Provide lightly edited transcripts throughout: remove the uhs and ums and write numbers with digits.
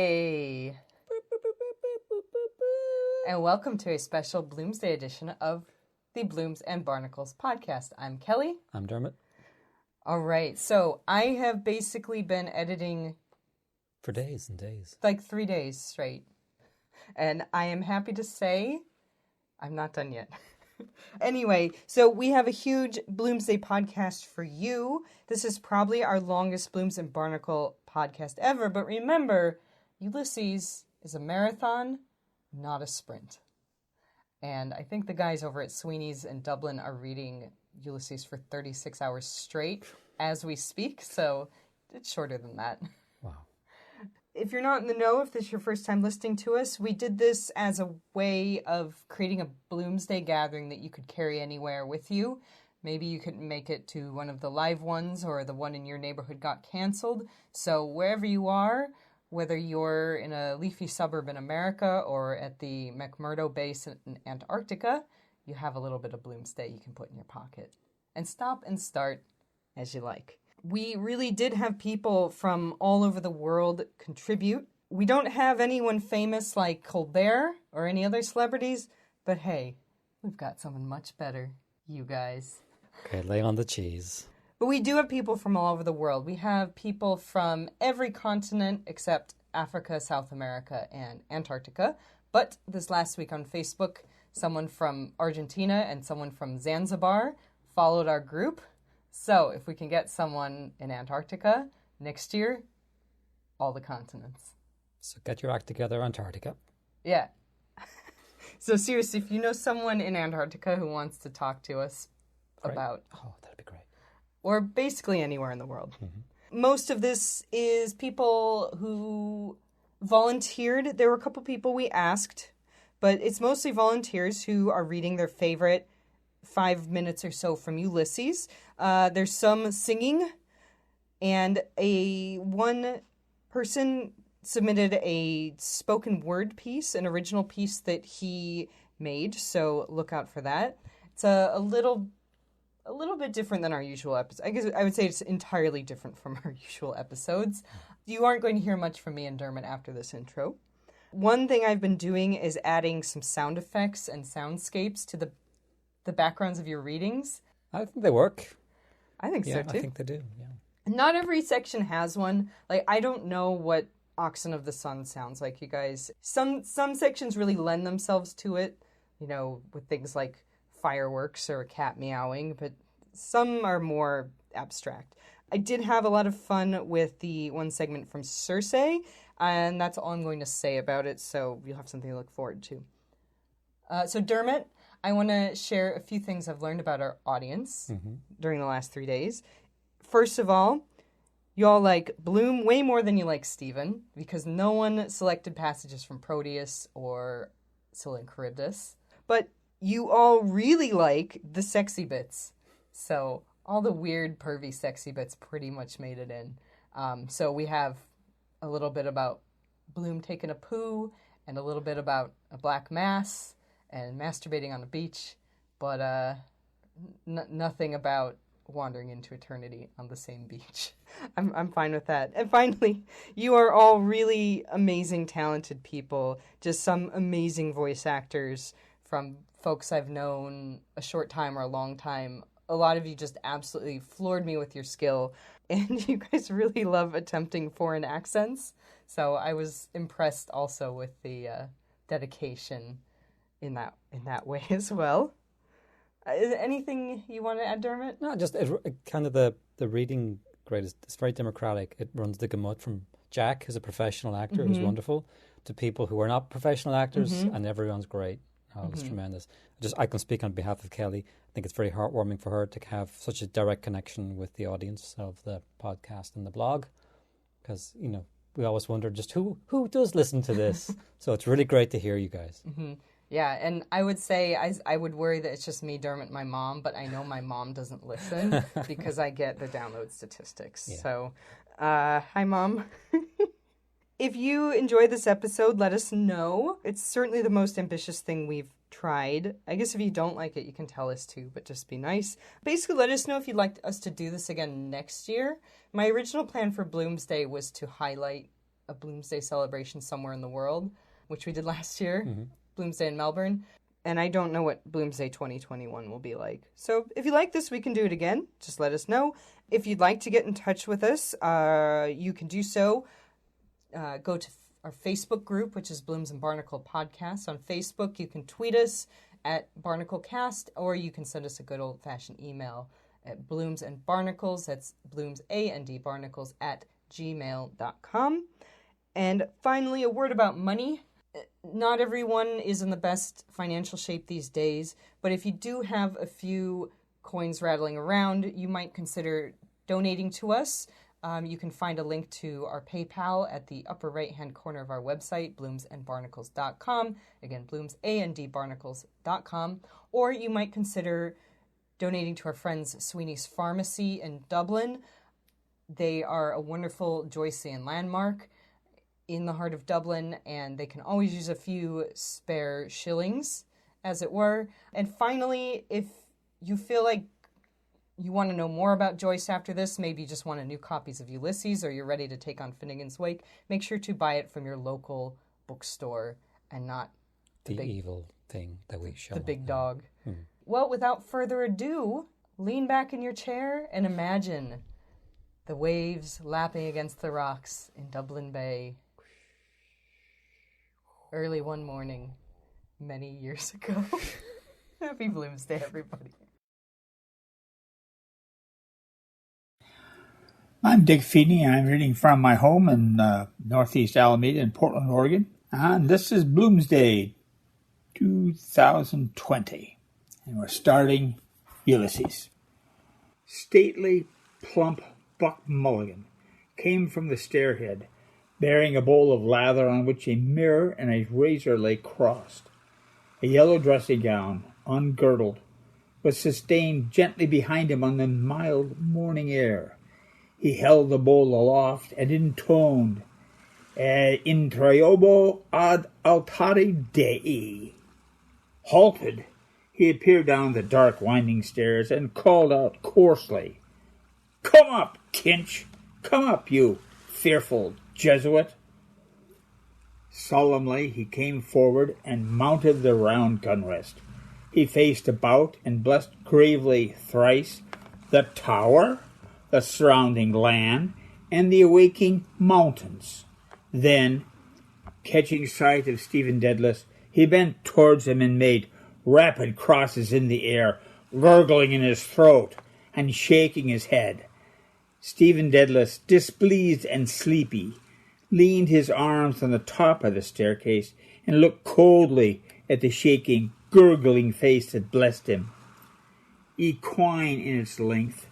Bloomsday! And welcome to a special Bloomsday edition of the Blooms and Barnacles podcast. I'm Kelly. I'm Dermot. All right, so I have basically been editing... For days and days. Like 3 days straight. And I am happy to say I'm not done yet. Anyway, so we have a huge Bloomsday podcast for you. This is probably our longest Blooms and Barnacle podcast ever, but remember, Ulysses is a marathon, not a sprint. And I think the guys over at Sweeney's in Dublin are reading Ulysses for 36 hours straight as we speak, so it's shorter than that. Wow. If you're not in the know, if this is your first time listening to us, we did this as a way of creating a Bloomsday gathering that you could carry anywhere with you. Maybe you couldn't make it to one of the live ones or the one in your neighborhood got canceled. So wherever you are, whether you're in a leafy suburb in America or at the McMurdo base in Antarctica, you have a little bit of Bloomsday you can put in your pocket. And stop and start as you like. We really did have people from all over the world contribute. We don't have anyone famous like Colbert or any other celebrities, but hey, we've got someone much better, you guys. Okay, lay on the cheese. But we do have people from all over the world. We have people from every continent except Africa, South America, and Antarctica. But this last week on Facebook, someone from Argentina and someone from Zanzibar followed our group. So, if we can get someone in Antarctica next year, all the continents. So get your act together, Antarctica. Yeah. So seriously, if you know someone in Antarctica who wants to talk to us about... Oh, that'd be great. Or basically anywhere in the world. Mm-hmm. Most of this is people who volunteered. There were a couple people we asked, but it's mostly volunteers who are reading their favorite 5 minutes or so from Ulysses. There's some singing, and one person submitted a spoken word piece, an original piece that he made, so look out for that. It's a little bit different than our usual episodes. I guess I would say it's entirely different from our usual episodes. You aren't going to hear much from me and Dermot after this intro. One thing I've been doing is adding some sound effects and soundscapes to the backgrounds of your readings. I think they work. I think so, too. I think they do, yeah. Not every section has one. Like, I don't know what Oxen of the Sun sounds like, you guys. Some sections really lend themselves to it, you know, with things like fireworks or a cat meowing, but some are more abstract. I did have a lot of fun with the one segment from Circe, and that's all I'm going to say about it, so you'll have something to look forward to. So Dermot, I want to share a few things I've learned about our audience during the last 3 days. First of all, y'all like Bloom way more than you like Stephen, because no one selected passages from Proteus or Scylla and Charybdis. But you all really like the sexy bits. So all the weird, pervy, sexy bits pretty much made it in. So we have a little bit about Bloom taking a poo, and a little bit about a black mass, and masturbating on a beach, but nothing about wandering into eternity on the same beach. I'm fine with that. And finally, you are all really amazing, talented people, just some amazing voice actors from folks I've known a short time or a long time. A lot of you just absolutely floored me with your skill, and you guys really love attempting foreign accents, so I was impressed also with the dedication in that way as well. Is there anything you want to add, Dermot? No, just kind of the reading grade it's very democratic. It runs the gamut from Jack, who's a professional actor, who's wonderful, to people who are not professional actors, and everyone's great. Oh, it's tremendous. I can speak on behalf of Kelly. I think it's very heartwarming for her to have such a direct connection with the audience of the podcast and the blog, because, you know, we always wonder just who does listen to this. So it's really great to hear you guys. Yeah, and I would say I would worry that it's just me, Dermot, and my mom, but I know my mom doesn't listen because I get the download statistics. Yeah. So, hi, Mom. If you enjoyed this episode, let us know. It's certainly the most ambitious thing we've tried. I guess if you don't like it, you can tell us too, but just be nice. Basically, let us know if you'd like us to do this again next year. My original plan for Bloomsday was to highlight a Bloomsday celebration somewhere in the world, which we did last year, Bloomsday in Melbourne. And I don't know what Bloomsday 2021 will be like. So if you like this, we can do it again. Just let us know. If you'd like to get in touch with us, you can do so. Go to our Facebook group, which is Blooms and Barnacle Podcast. On Facebook, you can tweet us at BarnacleCast, or you can send us a good old-fashioned email at bloomsandbarnacles, that's bloomsandbarnacles at gmail.com. And finally, a word about money. Not everyone is in the best financial shape these days, but if you do have a few coins rattling around, you might consider donating to us. You can find a link to our PayPal at the upper right-hand corner of our website, bloomsandbarnacles.com. Again, bloomsandbarnacles.com. Or you might consider donating to our friends Sweeney's Pharmacy in Dublin. They are a wonderful Joycean landmark in the heart of Dublin, and they can always use a few spare shillings, as it were. And finally, if you feel like you want to know more about Joyce after this, maybe you just want a new copies of Ulysses, or you're ready to take on Finnegan's Wake, make sure to buy it from your local bookstore and not the evil thing that we show. The big dog. Well, without further ado, lean back in your chair and imagine the waves lapping against the rocks in Dublin Bay. Early one morning, many years ago. Happy Bloomsday, everybody. I'm Dick Feeney. I'm reading from my home in Northeast Alameda in Portland, Oregon. And this is Bloomsday 2020. And we're starting Ulysses. Stately, plump Buck Mulligan came from the stairhead, bearing a bowl of lather on which a mirror and a razor lay crossed. A yellow dressing gown, ungirdled, was sustained gently behind him on the mild morning air. He held the bowl aloft and intoned, In triobo ad altare Dei. Halted, he appeared down the dark winding stairs and called out coarsely, Come up, Kinch! Come up, you fearful Jesuit! Solemnly he came forward and mounted the round gun rest. He faced about and blessed gravely thrice the tower, the surrounding land, and the awaking mountains. Then, catching sight of Stephen Dedalus, he bent towards him and made rapid crosses in the air, gurgling in his throat and shaking his head. Stephen Dedalus, displeased and sleepy, leaned his arms on the top of the staircase and looked coldly at the shaking, gurgling face that blessed him. Equine in its length,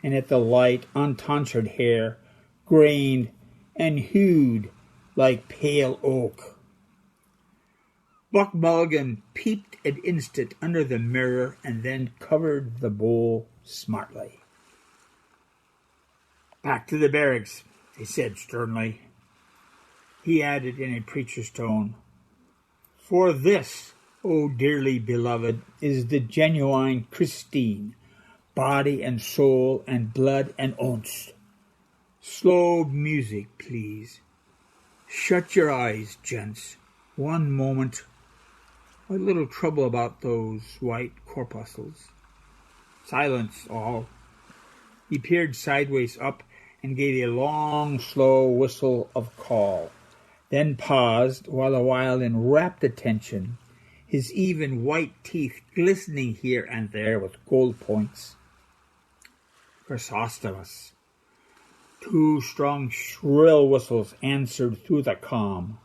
and at the light, untonsured hair, grained and hued like pale oak. Buck Mulligan peeped an instant under the mirror and then covered the bowl smartly. Back to the barracks, he said sternly. He added in a preacher's tone, For this, O dearly beloved, is the genuine Christine, body and soul and blood and ounce. Slow music, please. Shut your eyes, gents. One moment. A little trouble about those white corpuscles. Silence, all. He peered sideways up and gave a long, slow whistle of call, then paused while in rapt attention, his even white teeth glistening here and there with gold points. Chrysostomos. Two strong, shrill whistles answered through the calm.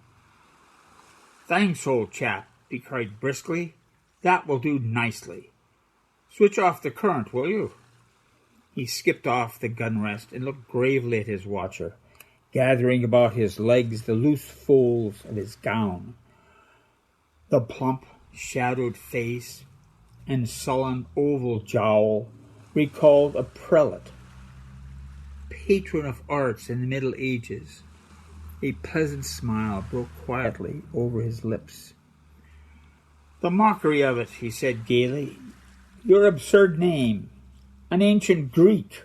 Thanks, old chap, he cried briskly. That will do nicely. Switch off the current, will you? He skipped off the gun rest and looked gravely at his watcher, gathering about his legs the loose folds of his gown. The plump, shadowed face and sullen oval jowl recalled a prelate, patron of arts in the Middle Ages. A pleasant smile broke quietly over his lips. The mockery of it, he said gaily. Your absurd name, an ancient Greek.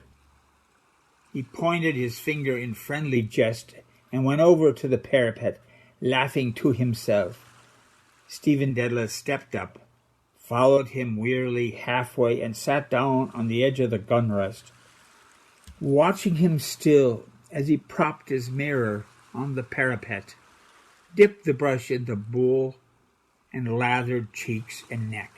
He pointed his finger in friendly jest and went over to the parapet, laughing to himself. Stephen Dedalus stepped up, followed him wearily halfway, and sat down on the edge of the gun rest, watching him still as he propped his mirror on the parapet, dipped the brush in the bowl, and lathered cheeks and neck.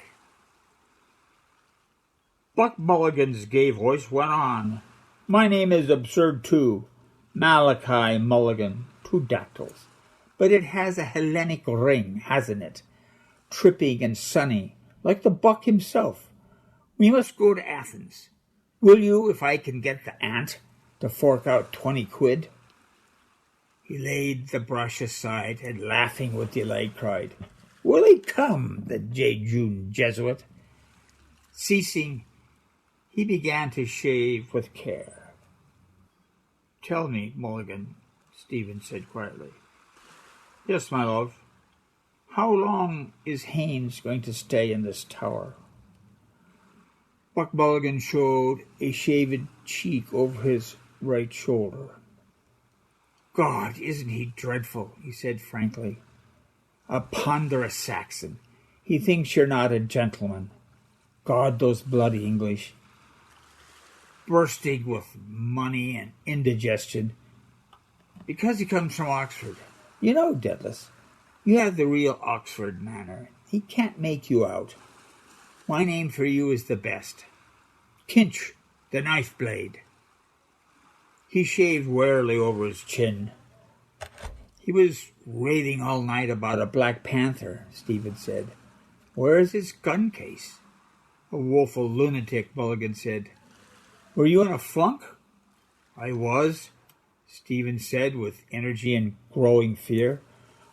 Buck Mulligan's gay voice went on. My name is absurd too, Malachi Mulligan, 2 dactyls. But it has a Hellenic ring, hasn't it? Tripping and sunny, like the Buck himself. We must go to Athens. Will you, if I can get the aunt to fork out 20 quid? He laid the brush aside and, laughing with delight, cried, Will he come, the jejune Jesuit? Ceasing, he began to shave with care. Tell me, Mulligan, Stephen said quietly. Yes, my love. How long is Haines going to stay in this tower? Buck Mulligan showed a shaven cheek over his right shoulder. God, isn't he dreadful, he said frankly. A ponderous Saxon. He thinks you're not a gentleman. God, those bloody English. Bursting with money and indigestion. Because he comes from Oxford. You know, Dedalus, you have the real Oxford manner. He can't make you out. My name for you is the best. Kinch, the knife blade. He shaved warily over his chin. He was raving all night about a Black Panther, Stephen said. Where is his gun case? A woeful lunatic, Mulligan said. Were you in a flunk? I was, Stephen said with energy and growing fear.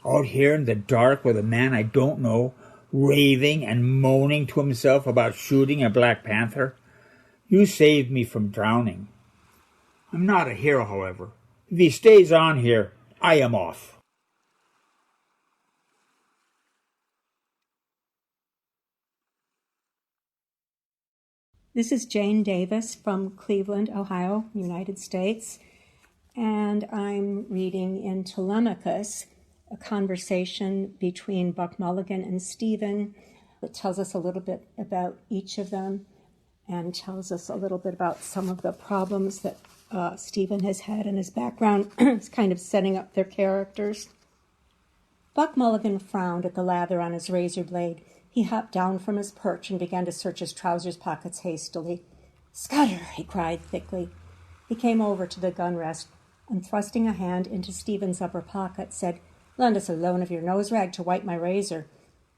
Out here in the dark with a man I don't know, raving and moaning to himself about shooting a Black Panther. You saved me from drowning. I'm not a hero, however. If he stays on here, I am off. This is Jane Davis from Cleveland, Ohio, United States, and I'm reading in Telemachus, a conversation between Buck Mulligan and Stephen that tells us a little bit about each of them and tells us a little bit about some of the problems that Stephen has had in his background. It's kind of setting up their characters. Buck Mulligan frowned at the lather on his razor blade. He hopped down from his perch and began to search his trousers pockets hastily. Scudder, he cried thickly. He came over to the gun rest and, thrusting a hand into Stephen's upper pocket, said, Lend us a loan of your nose rag to wipe my razor.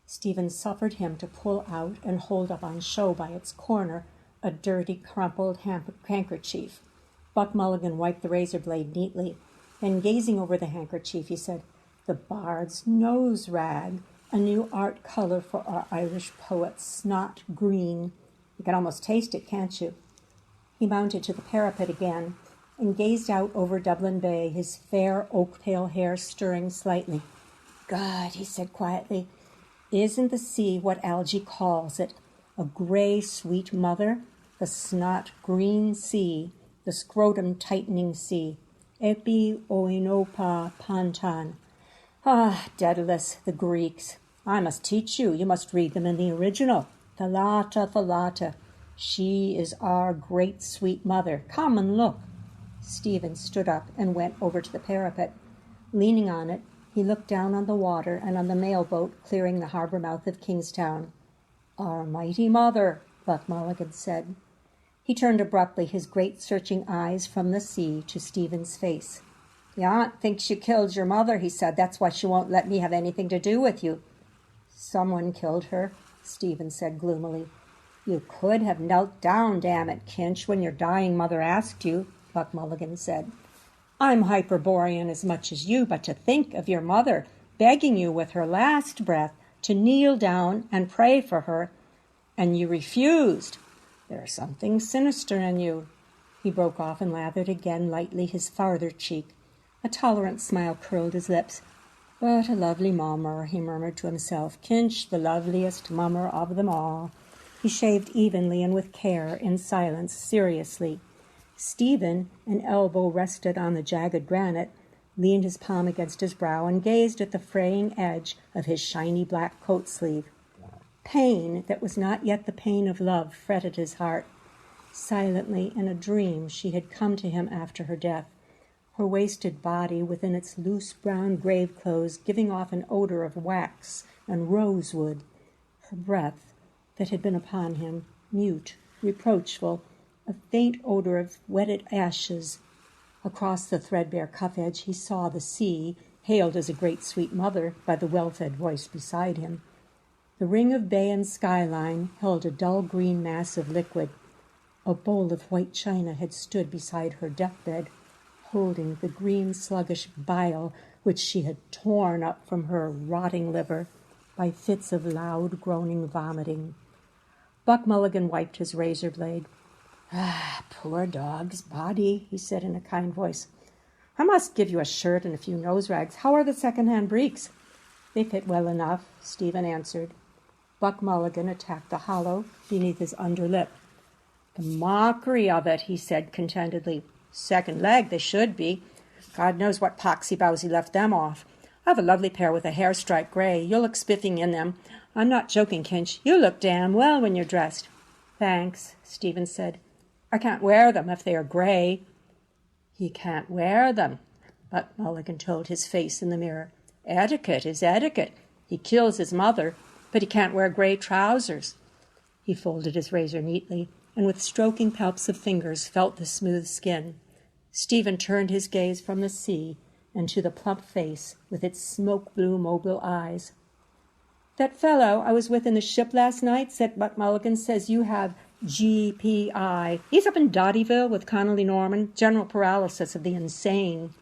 Stephen suffered him to pull out and hold up on show by its corner a dirty, crumpled handkerchief. Buck Mulligan wiped the razor blade neatly. Then, gazing over the handkerchief, he said, The bard's nose rag, a new art color for our Irish poets, snot green. You can almost taste it, can't you? He mounted to the parapet again and gazed out over Dublin Bay, his fair oak-pale hair stirring slightly. God, he said quietly, isn't the sea what Algy calls it? A grey, sweet mother? The snot-green sea, the scrotum-tightening sea. Epi oinopa pantan. Ah, Daedalus, the Greeks. I must teach you. You must read them in the original. Thalata, Thalata. She is our great sweet mother. Come and look. Stephen stood up and went over to the parapet. Leaning on it, he looked down on the water and on the mail boat clearing the harbour mouth of Kingstown. Our mighty mother, Buck Mulligan said. He turned abruptly his great searching eyes from the sea to Stephen's face. Your aunt thinks you killed your mother, he said. That's why she won't let me have anything to do with you. Someone killed her, Stephen said gloomily. You could have knelt down, damn it, Kinch, when your dying mother asked you, Buck Mulligan said. I'm Hyperborean as much as you, but to think of your mother begging you with her last breath to kneel down and pray for her, and you refused. There's something sinister in you. He broke off and lathered again lightly his farther cheek. A tolerant smile curled his lips. But a lovely mummer, he murmured to himself. Kinch, the loveliest mummer of them all. He shaved evenly and with care, in silence, seriously. Stephen, an elbow rested on the jagged granite, leaned his palm against his brow, and gazed at the fraying edge of his shiny black coat sleeve. Pain that was not yet the pain of love fretted his heart. Silently, in a dream, she had come to him after her death, her wasted body within its loose brown grave clothes giving off an odor of wax and rosewood, her breath that had been upon him, mute, reproachful, a faint odor of wetted ashes. Across the threadbare cuff edge he saw the sea, hailed as a great sweet mother by the well-fed voice beside him. The ring of bay and skyline held a dull green mass of liquid. A bowl of white china had stood beside her deathbed, holding the green sluggish bile which she had torn up from her rotting liver by fits of loud groaning vomiting. Buck Mulligan wiped his razor blade. "Ah, poor dog's body," he said in a kind voice. "I must give you a shirt and a few nose rags. How are the second-hand breeks?" "They fit well enough," Stephen answered. Buck Mulligan attacked the hollow beneath his underlip. "The mockery of it," he said contentedly. "Second leg they should be. God knows what poxy-bowsy left them off. I have a lovely pair with a hair-stripe grey. You'll look spiffing in them. I'm not joking, Kinch. You look damn well when you're dressed." "Thanks," Stephen said. "I can't wear them if they are grey." "He can't wear them," Buck Mulligan told his face in the mirror. "Etiquette is etiquette. He kills his mother, but he can't wear grey trousers." He folded his razor neatly, and with stroking palps of fingers felt the smooth skin. Stephen turned his gaze from the sea and to the plump face with its smoke-blue mobile eyes. "That fellow I was with in the ship last night," said Buck Mulligan, "says you have GPI. He's up in Dottyville with Connolly Norman, general paralysis of the insane."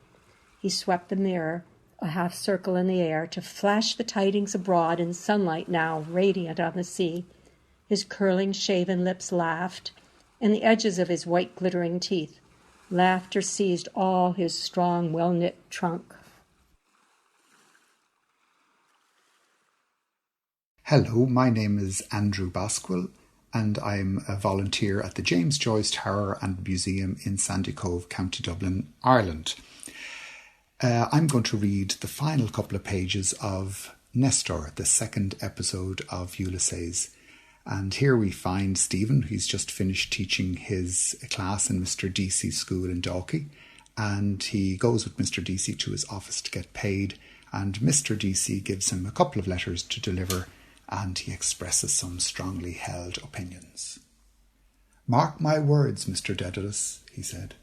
He swept the mirror, a half circle in the air, to flash the tidings abroad in sunlight now radiant on the sea. His curling, shaven lips laughed, and the edges of his white, glittering teeth. Laughter seized all his strong, well-knit trunk. Hello, my name is Andrew Basquille, and I'm a volunteer at the James Joyce Tower and Museum in Sandy Cove, County Dublin, Ireland. I'm going to read the final couple of pages of Nestor, the second episode of Ulysses. And here we find Stephen, who's just finished teaching his class in Mr. Deasy's school in Dalkey. And he goes with Mr. Deasy to his office to get paid. And Mr. Deasy gives him a couple of letters to deliver, and he expresses some strongly held opinions. "Mark my words, Mr. Daedalus," he said.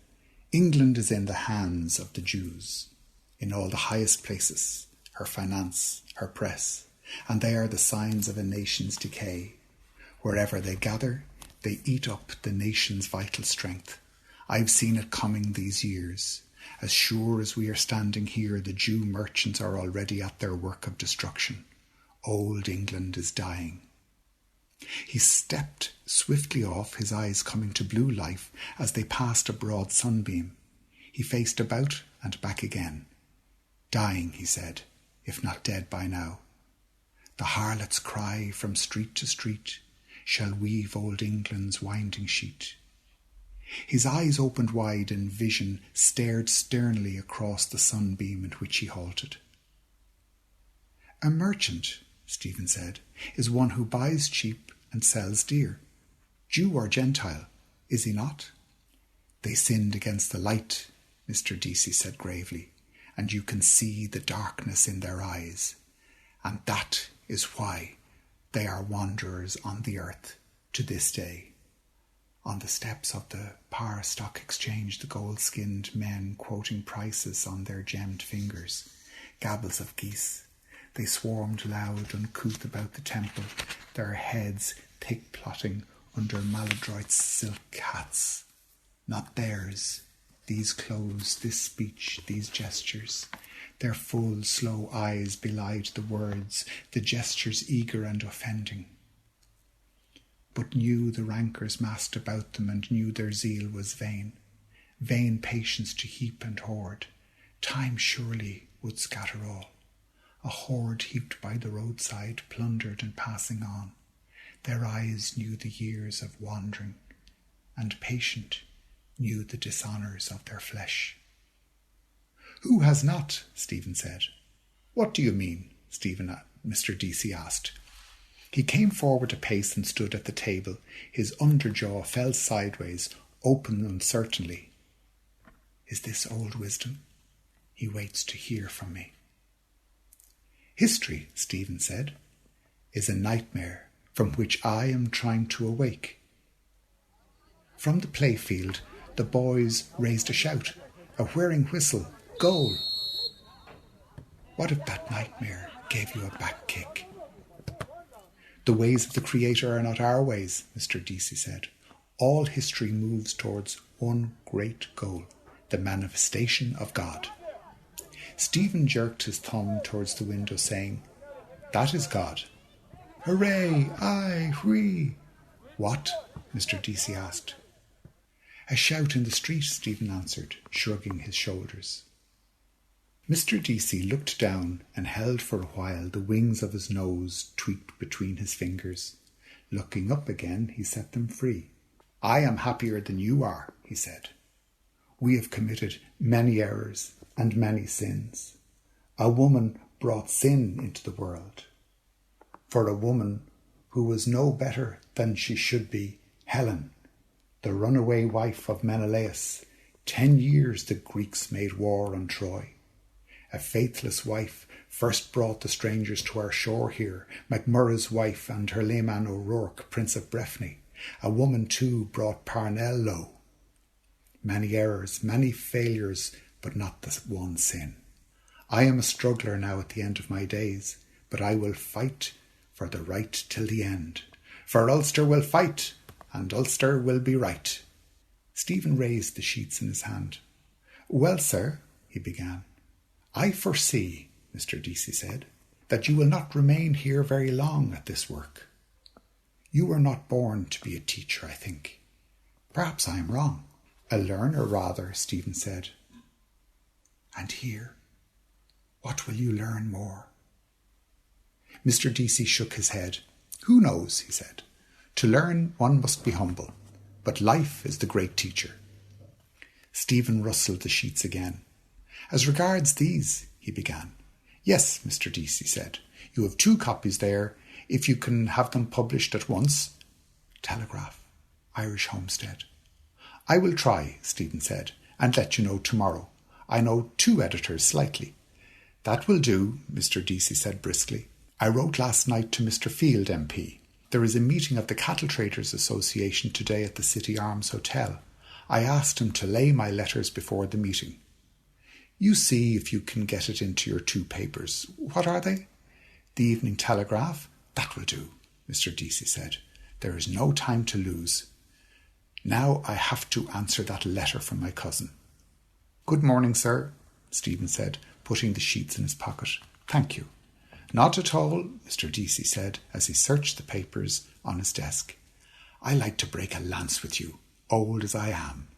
"England is in the hands of the Jews, in all the highest places, her finance, her press, and they are the signs of a nation's decay. Wherever they gather, they eat up the nation's vital strength. I've seen it coming these years. As sure as we are standing here, the Jew merchants are already at their work of destruction. Old England is dying." He stepped swiftly off, his eyes coming to blue life as they passed a broad sunbeam. He faced about and back again. "Dying," he said, "if not dead by now. The harlot's cry from street to street shall weave old England's winding sheet." His eyes opened wide and vision stared sternly across the sunbeam in which he halted. "A merchant," Stephen said, "is one who buys cheap and sells dear. Jew or Gentile, is he not?" "They sinned against the light," Mr. Deasy said gravely, "and you can see the darkness in their eyes. And that is why they are wanderers on the earth to this day." On the steps of the Paris Stock Exchange, the gold-skinned men quoting prices on their gemmed fingers, gabbles of geese. They swarmed loud, uncouth about the temple, their heads thick-plotting under maladroit's silk hats. Not theirs, these clothes, this speech, these gestures. Their full, slow eyes belied the words, the gestures eager and offending. But knew the rancours massed about them, and knew their zeal was vain. Vain patience to heap and hoard. Time surely would scatter all. A hoard heaped by the roadside, plundered and passing on. Their eyes knew the years of wandering, and patient knew the dishonours of their flesh. Who has not? Stephen said. What do you mean? Mr. Deasy asked. He came forward a pace and stood at the table. His underjaw fell sideways, open uncertainly. Is this old wisdom? He waits to hear from me. History, Stephen said, is a nightmare from which I am trying to awake. From the playfield, the boys raised a shout, a whirring whistle, goal. What if that nightmare gave you a back kick? The ways of the Creator are not our ways, Mr. Deasy said. All history moves towards one great goal, the manifestation of God. Stephen jerked his thumb towards the window, saying, That is God. Hooray! Aye, whee! What? Mr. Deasy asked. A shout in the street, Stephen answered, shrugging his shoulders. Mr. Deasy looked down and held for a while the wings of his nose tweaked between his fingers. Looking up again, he set them free. I am happier than you are, he said. We have committed many errors and many sins. A woman brought sin into the world. For a woman who was no better than she should be, Helen, the runaway wife of Menelaus, 10 years the Greeks made war on Troy. A faithless wife first brought the strangers to our shore here, MacMurrough's wife and her layman O'Rourke, Prince of Breffni. A woman too brought Parnell low. Many errors, many failures, but not the one sin. I am a struggler now at the end of my days, but I will fight for the right till the end. For Ulster will fight, and Ulster will be right. Stephen raised the sheets in his hand. Well, sir, he began. I foresee, Mr. Deasy said, that you will not remain here very long at this work. You were not born to be a teacher, I think. Perhaps I am wrong. A learner, rather, Stephen said. And here, what will you learn more? Mr. Deasy shook his head. Who knows, he said. To learn, one must be humble, but life is the great teacher. Stephen rustled the sheets again. As regards these, he began. Yes, Mr. Deasy said. You have 2 copies there. If you can have them published at once. Telegraph, Irish Homestead. I will try, Stephen said, and let you know tomorrow. I know 2 editors slightly. That will do, Mr. Deasy said briskly. I wrote last night to Mr. Field MP. There is a meeting of the Cattle Traders Association today at the City Arms Hotel. I asked him to lay my letters before the meeting. You see if you can get it into your 2 papers. What are they? The Evening Telegraph. That will do, Mr. Deasy said. There is no time to lose. Now I have to answer that letter from my cousin. Good morning, sir, Stephen said, putting the sheets in his pocket. Thank you. Not at all, Mr. Deasy said, as he searched the papers on his desk. I like to break a lance with you, old as I am.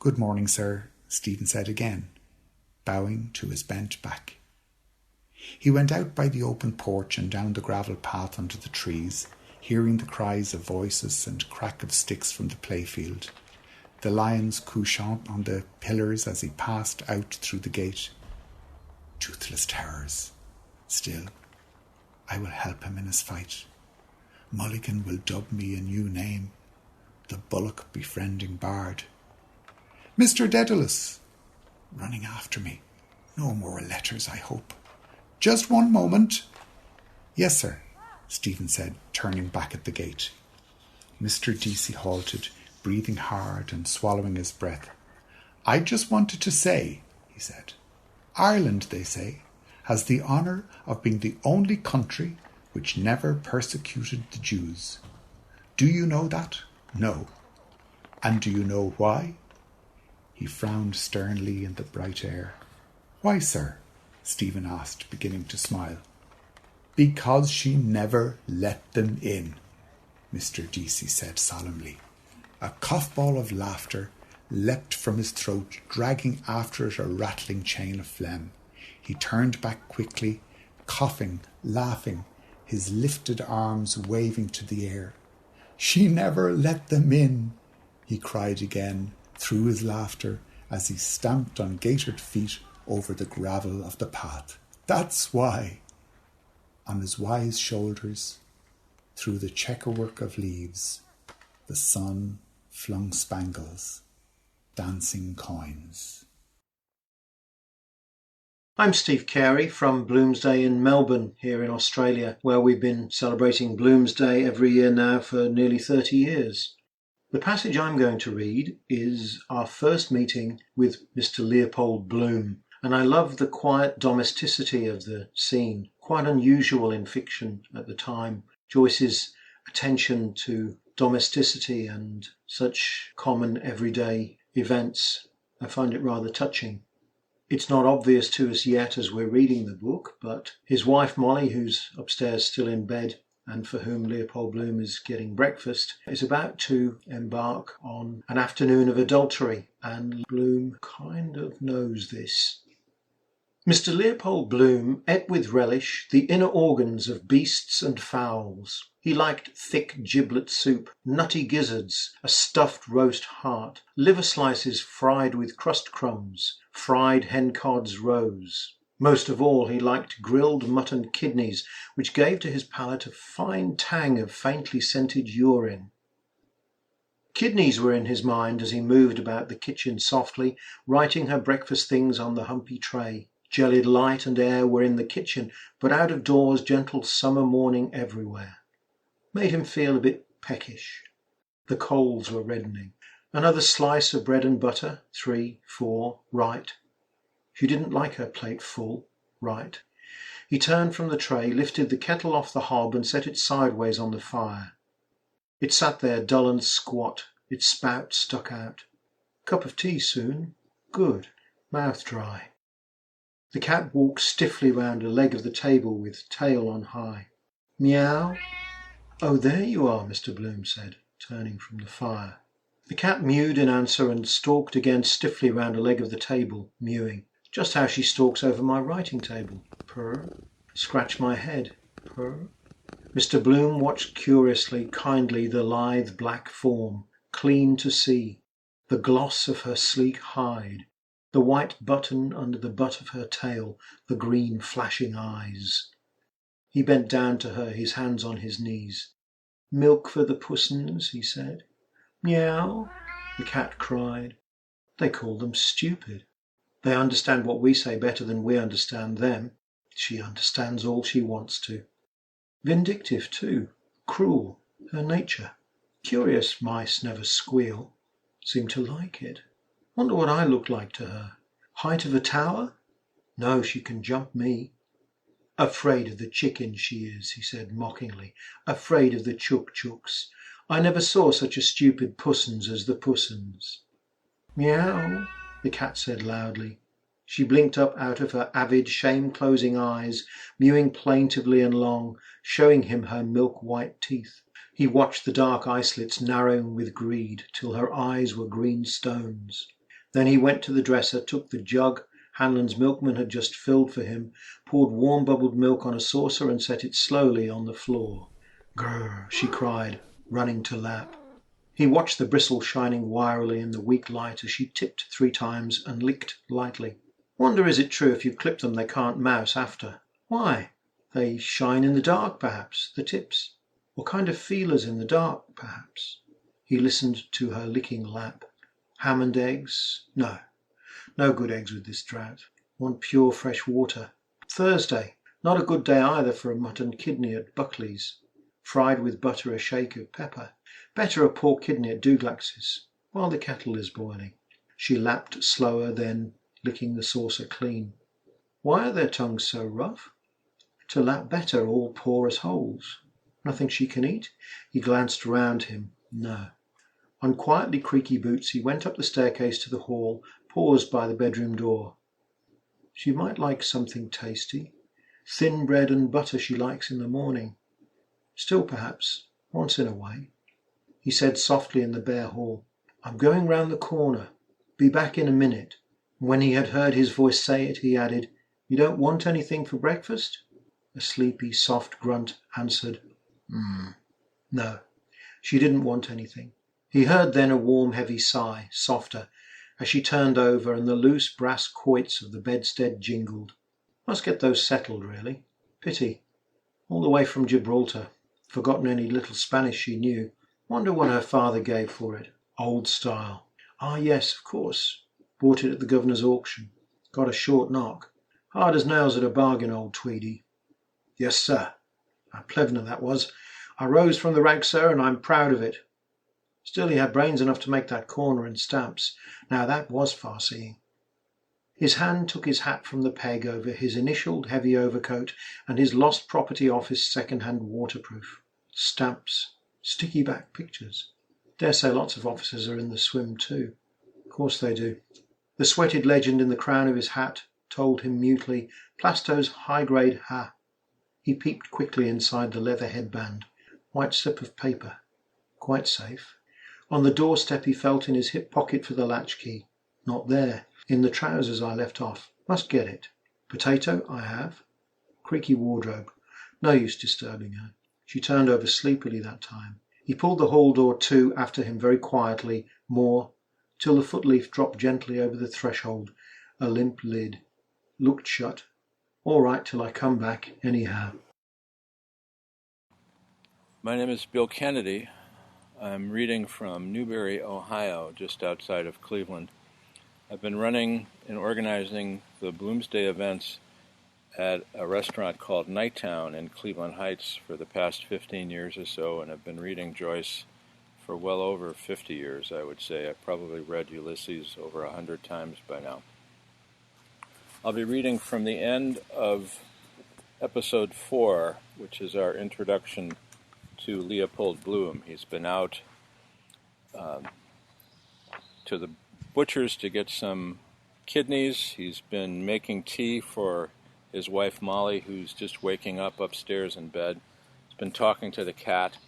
Good morning, sir, Stephen said again, bowing to his bent back. He went out by the open porch and down the gravel path under the trees, hearing the cries of voices and crack of sticks from the playfield, the lions couchant on the pillars as he passed out through the gate. Toothless terrors. Still, I will help him in his fight. Mulligan will dub me a new name, the bullock befriending bard. Mr. Daedalus, running after me. No more letters, I hope. Just one moment. Yes, sir, Stephen said, turning back at the gate. Mr. Deasy halted, breathing hard and swallowing his breath. I just wanted to say, he said, Ireland, they say, has the honour of being the only country which never persecuted the Jews. Do you know that? No. And do you know why? He frowned sternly in the bright air. Why, sir? Stephen asked, beginning to smile. Because she never let them in, Mr. Deasy said solemnly. A cough-ball of laughter leapt from his throat, dragging after it a rattling chain of phlegm. He turned back quickly, coughing, laughing, his lifted arms waving to the air. She never let them in, he cried again through his laughter as he stamped on gaitered feet, over the gravel of the path. That's why. On his wise shoulders, through the checkerwork of leaves, the sun flung spangles, dancing coins. I'm Steve Carey from Bloomsday in Melbourne, here in Australia, where we've been celebrating Bloomsday every year now for nearly 30 years. The passage I'm going to read is our first meeting with Mr. Leopold Bloom, and I love the quiet domesticity of the scene, quite unusual in fiction at the time. Joyce's attention to domesticity and such common everyday events, I find it rather touching. It's not obvious to us yet as we're reading the book, but his wife Molly, who's upstairs still in bed and for whom Leopold Bloom is getting breakfast, is about to embark on an afternoon of adultery, and Bloom kind of knows this. Mr. Leopold Bloom ate with relish the inner organs of beasts and fowls. He liked thick giblet soup, nutty gizzards, a stuffed roast heart, liver slices fried with crust crumbs, fried hencods roes. Most of all, he liked grilled mutton kidneys, which gave to his palate a fine tang of faintly scented urine. Kidneys were in his mind as he moved about the kitchen softly, writing her breakfast things on the humpy tray. Gellied light and air were in the kitchen, but out of doors gentle summer morning everywhere. Made him feel a bit peckish. The coals were reddening. Another slice of bread and butter, 3, 4, right. She didn't like her plate full, right. He turned from the tray, lifted the kettle off the hob and set it sideways on the fire. It sat there dull and squat, its spout stuck out. Cup of tea soon. Good. Mouth dry. The cat walked stiffly round a leg of the table with tail on high. Meow. Oh, there you are, Mr. Bloom said, turning from the fire. The cat mewed in answer and stalked again stiffly round a leg of the table, mewing. Just how she stalks over my writing table. Purr. Scratch my head. Purr. Mr. Bloom watched curiously, kindly, the lithe black form, clean to see, the gloss of her sleek hide, the white button under the butt of her tail, the green flashing eyes. He bent down to her, his hands on his knees. Milk for the pussins, he said. Meow, the cat cried. They call them stupid. They understand what we say better than we understand them. She understands all she wants to. Vindictive too, cruel, her nature. Curious mice never squeal. Seem to like it. Wonder what I look like to her. Height of a tower? No, she can jump me. Afraid of the chickens she is, he said mockingly. Afraid of the chook-chooks. I never saw such a stupid pussins as the pussins. Meow, the cat said loudly. She blinked up out of her avid, shame-closing eyes, mewing plaintively and long, showing him her milk-white teeth. He watched the dark eye-slits narrowing with greed till her eyes were green stones. Then he went to the dresser, took the jug Hanlon's milkman had just filled for him, poured warm bubbled milk on a saucer and set it slowly on the floor. Grrr, she cried, running to lap. He watched the bristles shining wirily in the weak light as she tipped 3 times and licked lightly. Wonder is it true if you clip them they can't mouse after? Why? They shine in the dark, perhaps, the tips. Or kind of feelers in the dark, perhaps. He listened to her licking lap. Ham and eggs? No. No good eggs with this drought. Want pure fresh water. Thursday. Not a good day either for a mutton kidney at Buckley's. Fried with butter, a shake of pepper. Better a pork kidney at Douglas's, while the kettle is boiling. She lapped slower, then licking the saucer clean. Why are their tongues so rough? To lap better, all porous holes. Nothing she can eat? He glanced round him. No. On quietly creaky boots he went up the staircase to the hall, paused by the bedroom door. She might like something tasty. Thin bread and butter she likes in the morning. Still, perhaps, once in a way. He said softly in the bare hall, I'm going round the corner. Be back in a minute. When he had heard his voice say it, he added, You don't want anything for breakfast? A sleepy, soft grunt answered, No, she didn't want anything. He heard then a warm, heavy sigh, softer, as she turned over and the loose brass quoits of the bedstead jingled. Must get those settled, really. Pity. All the way from Gibraltar. Forgotten any little Spanish she knew. Wonder what her father gave for it. Old style. Ah, yes, of course. Bought it at the governor's auction. Got a short knock. Hard as nails at a bargain, old Tweedy. Yes, sir. A plevna that was. I rose from the ranks, sir, and I'm proud of it. Still he had brains enough to make that corner and stamps. Now that was far-seeing. His hand took his hat from the peg over his initialed heavy overcoat and his lost property office second-hand waterproof. Stamps. Sticky back pictures. Dare say lots of officers are in the swim too. Of course they do. The sweated legend in the crown of his hat told him mutely, Plasto's high-grade ha. He peeped quickly inside the leather headband. White slip of paper. Quite safe. On the doorstep he felt in his hip pocket for the latchkey. Not there. In the trousers I left off. Must get it. Potato I have. Creaky wardrobe. No use disturbing her. She turned over sleepily that time. He pulled the hall door to after him very quietly, more, till the footleaf dropped gently over the threshold, a limp lid. Looked shut. All right till I come back, anyhow. My name is Bill Kennedy. I'm reading from Newberry, Ohio, just outside of Cleveland. I've been running and organizing the Bloomsday events at a restaurant called Nighttown in Cleveland Heights for the past 15 years or so, and I've been reading Joyce for well over 50 years, I would say. I've probably read Ulysses over 100 times by now. I'll be reading from the end of episode 4, which is our introduction to Leopold Bloom. He's been out to the butcher's to get some kidneys. He's been making tea for his wife Molly, who's just waking up upstairs in bed. He's been talking to the cat.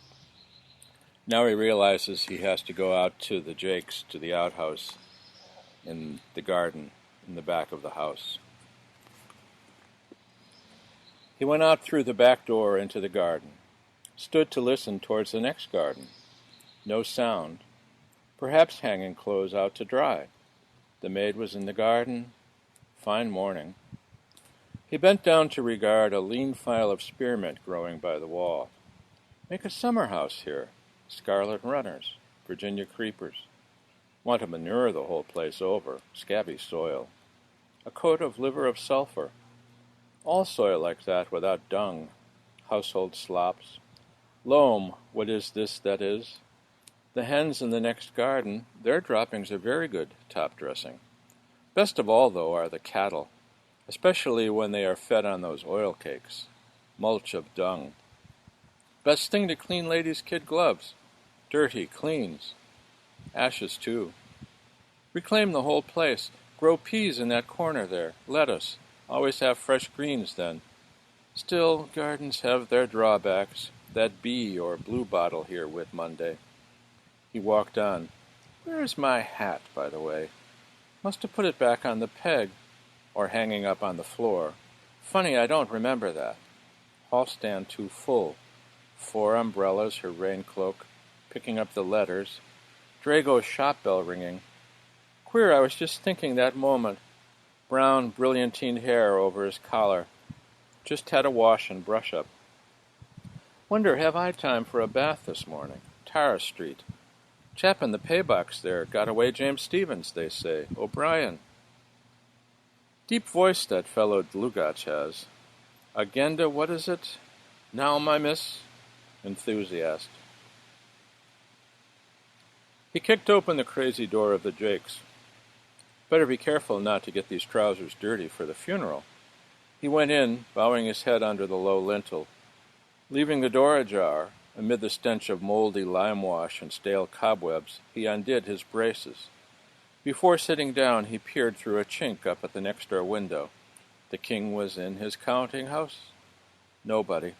Now he realizes he has to go out to the Jakes, to the outhouse in the garden in the back of the house. He went out through the back door into the garden, stood to listen towards the next garden. No sound. Perhaps hanging clothes out to dry. The maid was in the garden. Fine morning. He bent down to regard a lean file of spearmint growing by the wall. Make a summer house here. Scarlet runners, Virginia creepers. Want to manure the whole place over, scabby soil. A coat of liver of sulfur. All soil like that without dung. Household slops. Loam, what is this that is? The hens in the next garden, their droppings are very good top dressing. Best of all, though, are the cattle, especially when they are fed on those oil cakes. Mulch of dung. Best thing to clean ladies' kid gloves. Dirty cleans. Ashes, too. Reclaim the whole place. Grow peas in that corner there. Lettuce. Always have fresh greens then. Still, gardens have their drawbacks. That bee or blue bottle here Whit Monday. He walked on. Where's my hat, by the way? Must have put it back on the peg, or hanging up on the floor. Funny, I don't remember that. Hall stand too full. 4 umbrellas, her rain cloak, picking up the letters. Drago's shop bell ringing. Queer, I was just thinking that moment. Brown, brilliantine hair over his collar. Just had a wash and brush up. Wonder, have I time for a bath this morning? Tara Street. Chap in the pay box there got away James Stevens, they say. O'Brien. Deep voice that fellow Dlugach has. Agenda, what is it? Now, my miss? Enthusiast. He kicked open the crazy door of the Jakes. Better be careful not to get these trousers dirty for the funeral. He went in, bowing his head under the low lintel. Leaving the door ajar, amid the stench of moldy lime wash and stale cobwebs, he undid his braces. Before sitting down, he peered through a chink up at the next-door window. The king was in his counting-house. Nobody.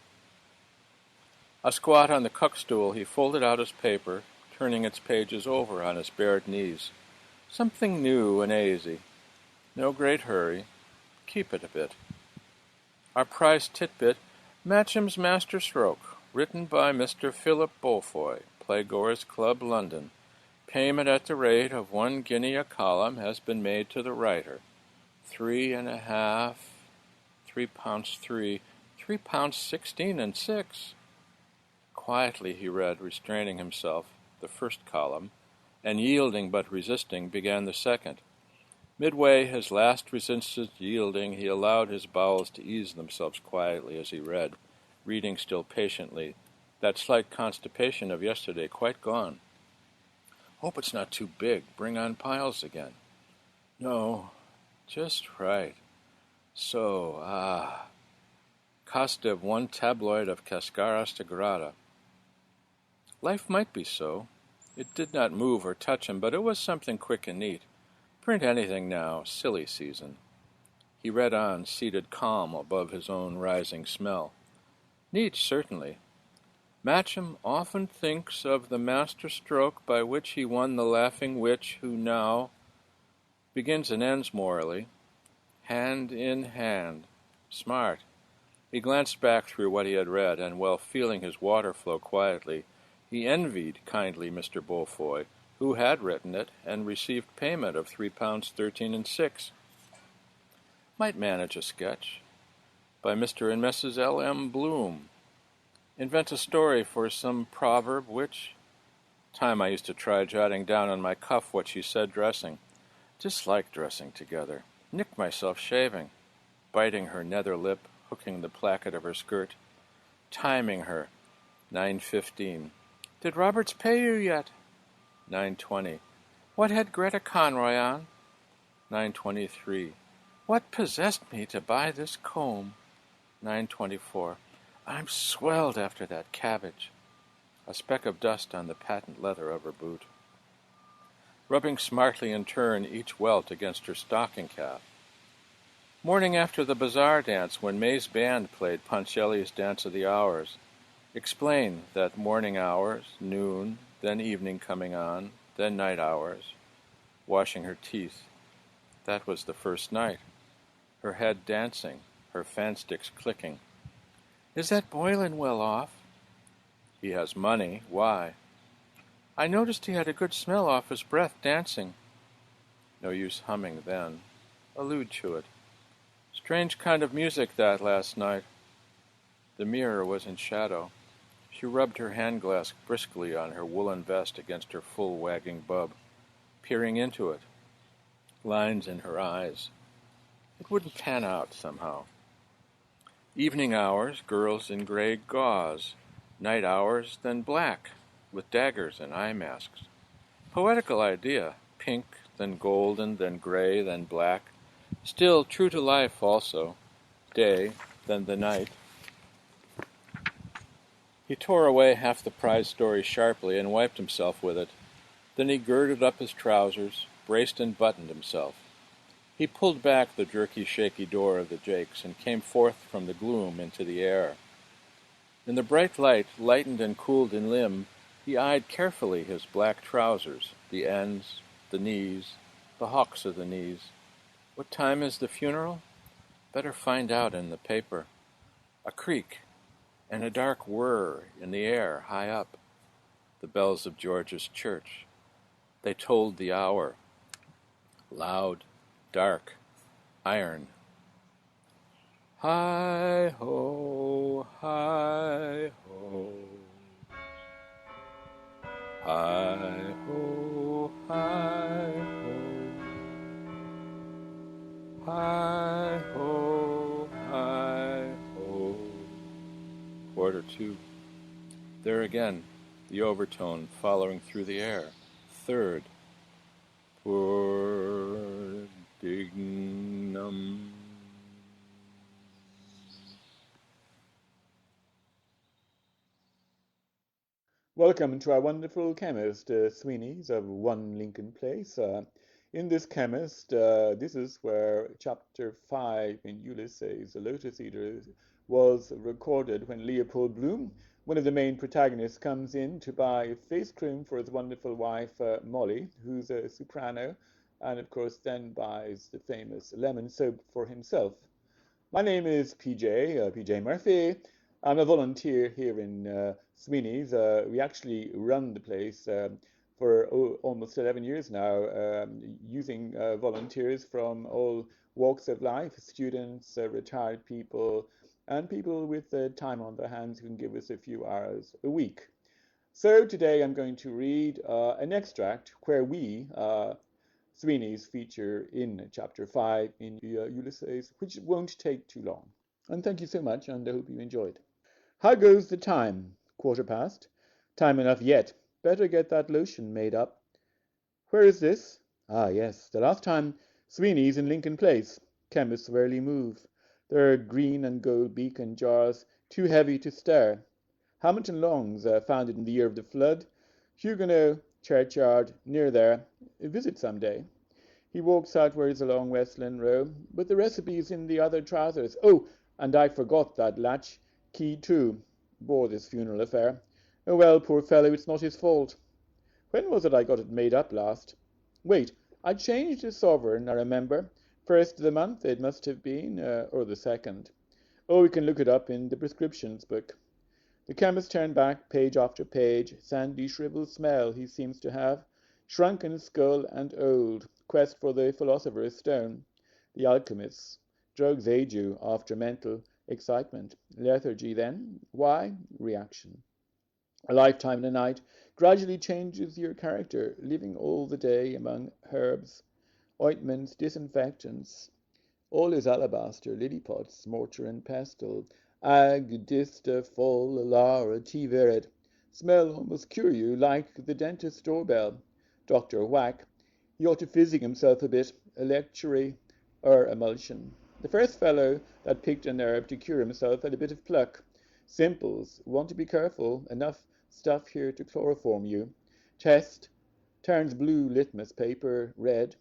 Asquat on the cuckstool, he folded out his paper, turning its pages over on his bared knees. Something new and aisy. No great hurry. Keep it a bit. Our prize titbit, Matcham's Master Stroke, written by Mr. Philip Beaufoy, Playgoers Club, London. Payment at the rate of 1 guinea a column has been made to the writer. 3.5, £3 3, £3 16 and 6. Quietly he read, restraining himself, the first column, and yielding but resisting, began the second. Midway, his last resistance yielding, he allowed his bowels to ease themselves quietly as he read, reading still patiently, that slight constipation of yesterday quite gone. Hope it's not too big. Bring on piles again. No, just right. So, cost of 1 tabloid of Cascara Stagrada. Life might be so. It did not move or touch him, but it was something quick and neat. Print anything now, silly season. He read on, seated calm above his own rising smell. Neat, certainly. Matcham often thinks of the master stroke by which he won the laughing witch who now begins and ends morally, hand in hand. Smart. He glanced back through what he had read, and while feeling his water flow quietly, he envied kindly Mr. Beaufoy, who had written it and received payment of £3 13 and 6. Might manage a sketch. By Mr. and Mrs. L.M. Bloom. Invent a story for some proverb which... Time I used to try jotting down on my cuff what she said dressing. Dislike dressing together. Nicked myself shaving. Biting her nether lip, hooking the placket of her skirt. Timing her. 9:15. Did Roberts pay you yet? 9:20. What had Greta Conroy on? 9:23. What possessed me to buy this comb? 9:24. I'm swelled after that cabbage. A speck of dust on the patent leather of her boot. Rubbing smartly in turn each welt against her stocking cap. Morning after the bazaar dance when May's band played Ponchielli's Dance of the Hours. Explain that morning hours, noon, then evening coming on, then night hours. Washing her teeth. That was the first night. Her head dancing, her fan sticks clicking. Is that Boylan well off? He has money. Why? I noticed he had a good smell off his breath dancing. No use humming then. Allude to it. Strange kind of music that last night. The mirror was in shadow. She rubbed her hand glass briskly on her woolen vest against her full wagging bub, peering into it. Lines in her eyes. It wouldn't pan out somehow. Evening hours, girls in gray gauze. Night hours, then black, with daggers and eye masks. Poetical idea. Pink, then golden, then gray, then black. Still true to life also. Day, then the night. He tore away half the prize story sharply and wiped himself with it. Then he girded up his trousers, braced and buttoned himself. He pulled back the jerky, shaky door of the jakes and came forth from the gloom into the air. In the bright light, lightened and cooled in limb, he eyed carefully his black trousers, the ends, the knees, the hocks of the knees. What time is the funeral? Better find out in the paper. A creak, and a dark whir in the air high up. The bells of George's church. They tolled the hour. Loud, dark, iron. Hi-ho, hi-ho. Hi-ho, hi-ho. Hi-ho, hi-ho. 1:45. There again, the overtone following through the air. 3rd. Poor dignum. Welcome to our wonderful chemist, Sweeney's of 1 Lincoln Place. In this chemist, this is where chapter 5 in Ulysses, the Lotus Eater, was recorded when Leopold Bloom, one of the main protagonists, comes in to buy face cream for his wonderful wife, Molly, who's a soprano, and of course then buys the famous lemon soap for himself. My name is PJ Murphy. I'm a volunteer here in Sweeney's. We actually run the place for almost 11 years now, using volunteers from all walks of life, students, retired people, and people with time on their hands who can give us a few hours a week. So today I'm going to read an extract where we, Sweeney's, feature in Chapter 5 in Ulysses, which won't take too long. And thank you so much, and I hope you enjoyed. How goes the time? 1:15. Time enough yet. Better get that lotion made up. Where is this? Ah, yes, the last time Sweeney's in Lincoln Place. Chemists rarely move. There are green and gold beacon jars, too heavy to stir. Hamilton Long's founded in the year of the flood. Huguenot churchyard, near there. Visit some day. He walks outwards along Westland Row, but the recipe's in the other trousers. Oh, and I forgot that latch key too. Bore this funeral affair. Oh well, poor fellow, it's not his fault. When was it I got it made up last? Wait, I changed a sovereign, I remember. First of the month it must have been, or the second. Oh, we can look it up in the prescriptions book. The chemist turned back page after page. Sandy, shriveled smell he seems to have. Shrunken skull and old. Quest for the philosopher's stone. The alchemists. Drugs age you after mental excitement. Lethargy then. Why? Reaction. A lifetime and a night gradually changes your character, living all the day among herbs, ointments, disinfectants. All is alabaster, lily pots, mortar and pestle. Ag dista fol lara tiverit. Smell almost cure you like the dentist's doorbell. Dr. Whack. He ought to physic himself a bit, electuary or emulsion. The first fellow that picked a nerve to cure himself had a bit of pluck. Simples. Want to be careful. Enough stuff here to chloroform you. Test. Turns blue litmus paper red.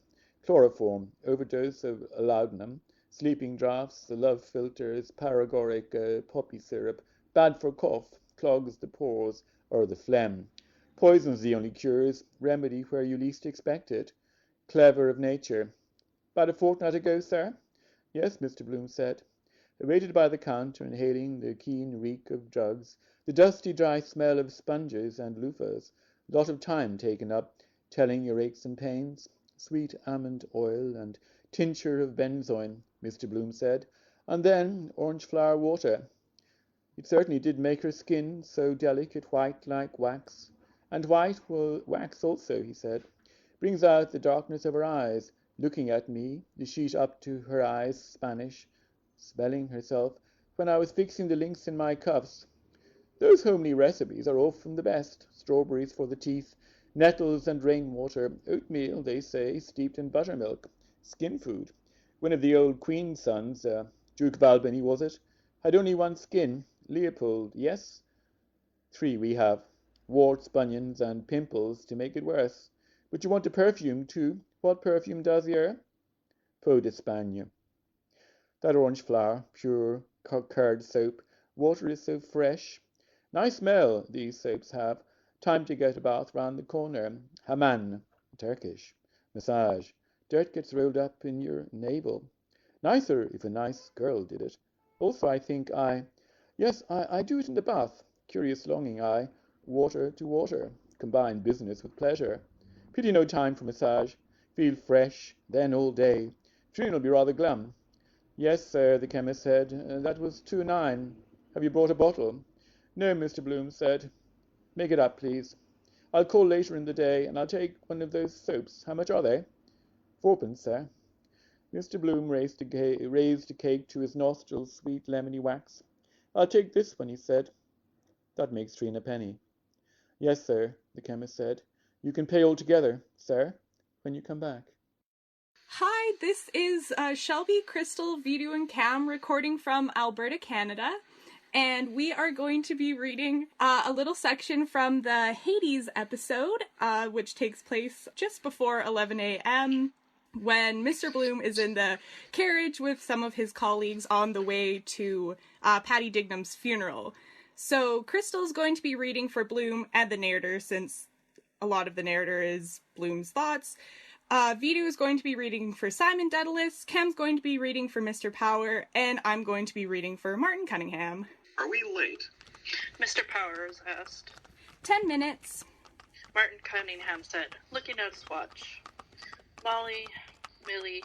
Chloroform. Overdose of laudanum. Sleeping draughts, the love filters, paregoric poppy syrup. Bad for cough. Clogs the pores or the phlegm. Poison's the only cures. Remedy where you least expect it. Clever of nature. About a fortnight ago, sir? Yes, Mr. Bloom said. I waited by the counter, inhaling the keen reek of drugs, the dusty dry smell of sponges and loofahs. A lot of time taken up, telling your aches and pains. Sweet almond oil and tincture of benzoin, Mr. Bloom said, and then orange flower water. It certainly did make her skin so delicate, white like wax. And white wax also, he said. Brings out the darkness of her eyes, looking at me, the sheet up to her eyes, Spanish, smelling herself, when I was fixing the links in my cuffs. Those homely recipes are all from the best. Strawberries for the teeth, nettles and rainwater, oatmeal, they say, steeped in buttermilk, skin food. One of the old Queen's sons, Duke of Albany, was it? Had only one skin. Leopold, yes? 3 we have. Warts, bunions, and pimples to make it worse. But you want a perfume, too. What perfume does yer? Peau d'Espagne. That orange flower, pure curd soap. Water is so fresh. Nice smell these soaps have. Time to get a bath round the corner. Haman, Turkish. Massage. Dirt gets rolled up in your navel. Nicer if a nice girl did it. Also, I think I do it in the bath. Curious longing, water to water. Combine business with pleasure. Pity no time for massage. Feel fresh, then all day. Funeral'll be rather glum. Yes, sir, the chemist said. That was 2.9. Have you brought a bottle? No, Mr. Bloom said. Make it up, please. I'll call later in the day, and I'll take one of those soaps. How much are they? 4pence, sir. Mr. Bloom raised a cake to his nostrils, sweet lemony wax. I'll take this one, he said. That makes 3.1. Yes, sir, the chemist said. You can pay all together, sir, when you come back. Hi, this is Shelby, Krystal, Vidu, and Cam recording from Alberta, Canada. And we are going to be reading a little section from the Hades episode, which takes place just before 11 a.m. when Mr. Bloom is in the carriage with some of his colleagues on the way to Patty Dignam's funeral. So Krystal's going to be reading for Bloom and the narrator, since a lot of the narrator is Bloom's thoughts. Vidu is going to be reading for Simon Daedalus, Cam's going to be reading for Mr. Power, and I'm going to be reading for Martin Cunningham. Are we late? Mr. Power is asked. 10 minutes. Martin Cunningham said, looking at his watch. Molly, Millie,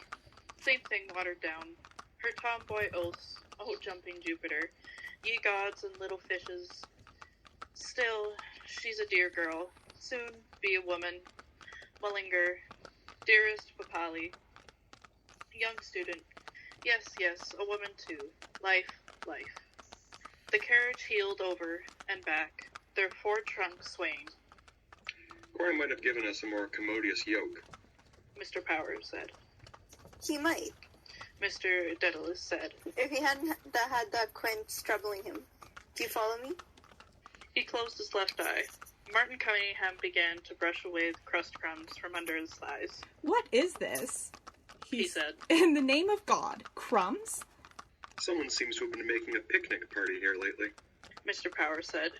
same thing watered down. Her tomboy oaths, oh jumping Jupiter, ye gods and little fishes. Still, she's a dear girl, soon be a woman. Mullinger, dearest Papali. Young student, yes, a woman too. Life. The carriage heeled over and back, their 4 trunks swaying. Corey might have given us a more commodious yoke, Mr. Powers said. He might. Mr. Daedalus said. If he hadn't had that quince troubling him. Do you follow me? He closed his left eye. Martin Cunningham began to brush away the crust crumbs from under his thighs. What is this? He said. In the name of God, crumbs? Someone seems to have been making a picnic party here lately, Mr. Powers said.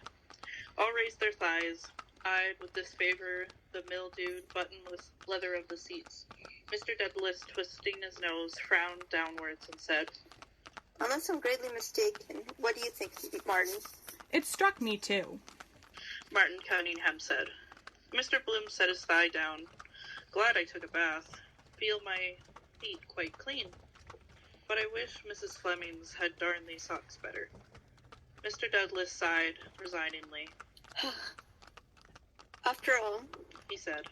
All raised their thighs, eyed with disfavor the mildewed, buttonless leather of the seats. Mr. Daedalus, twisting his nose, frowned downwards and said, Unless I'm greatly mistaken, what do you think, Martin? It struck me too. Martin Cunningham said. Mr. Bloom set his thigh down. Glad I took a bath. Feel my feet quite clean. But I wish Mrs. Flemings had darned these socks better. Mr. Daedalus sighed resigningly. After all, he said,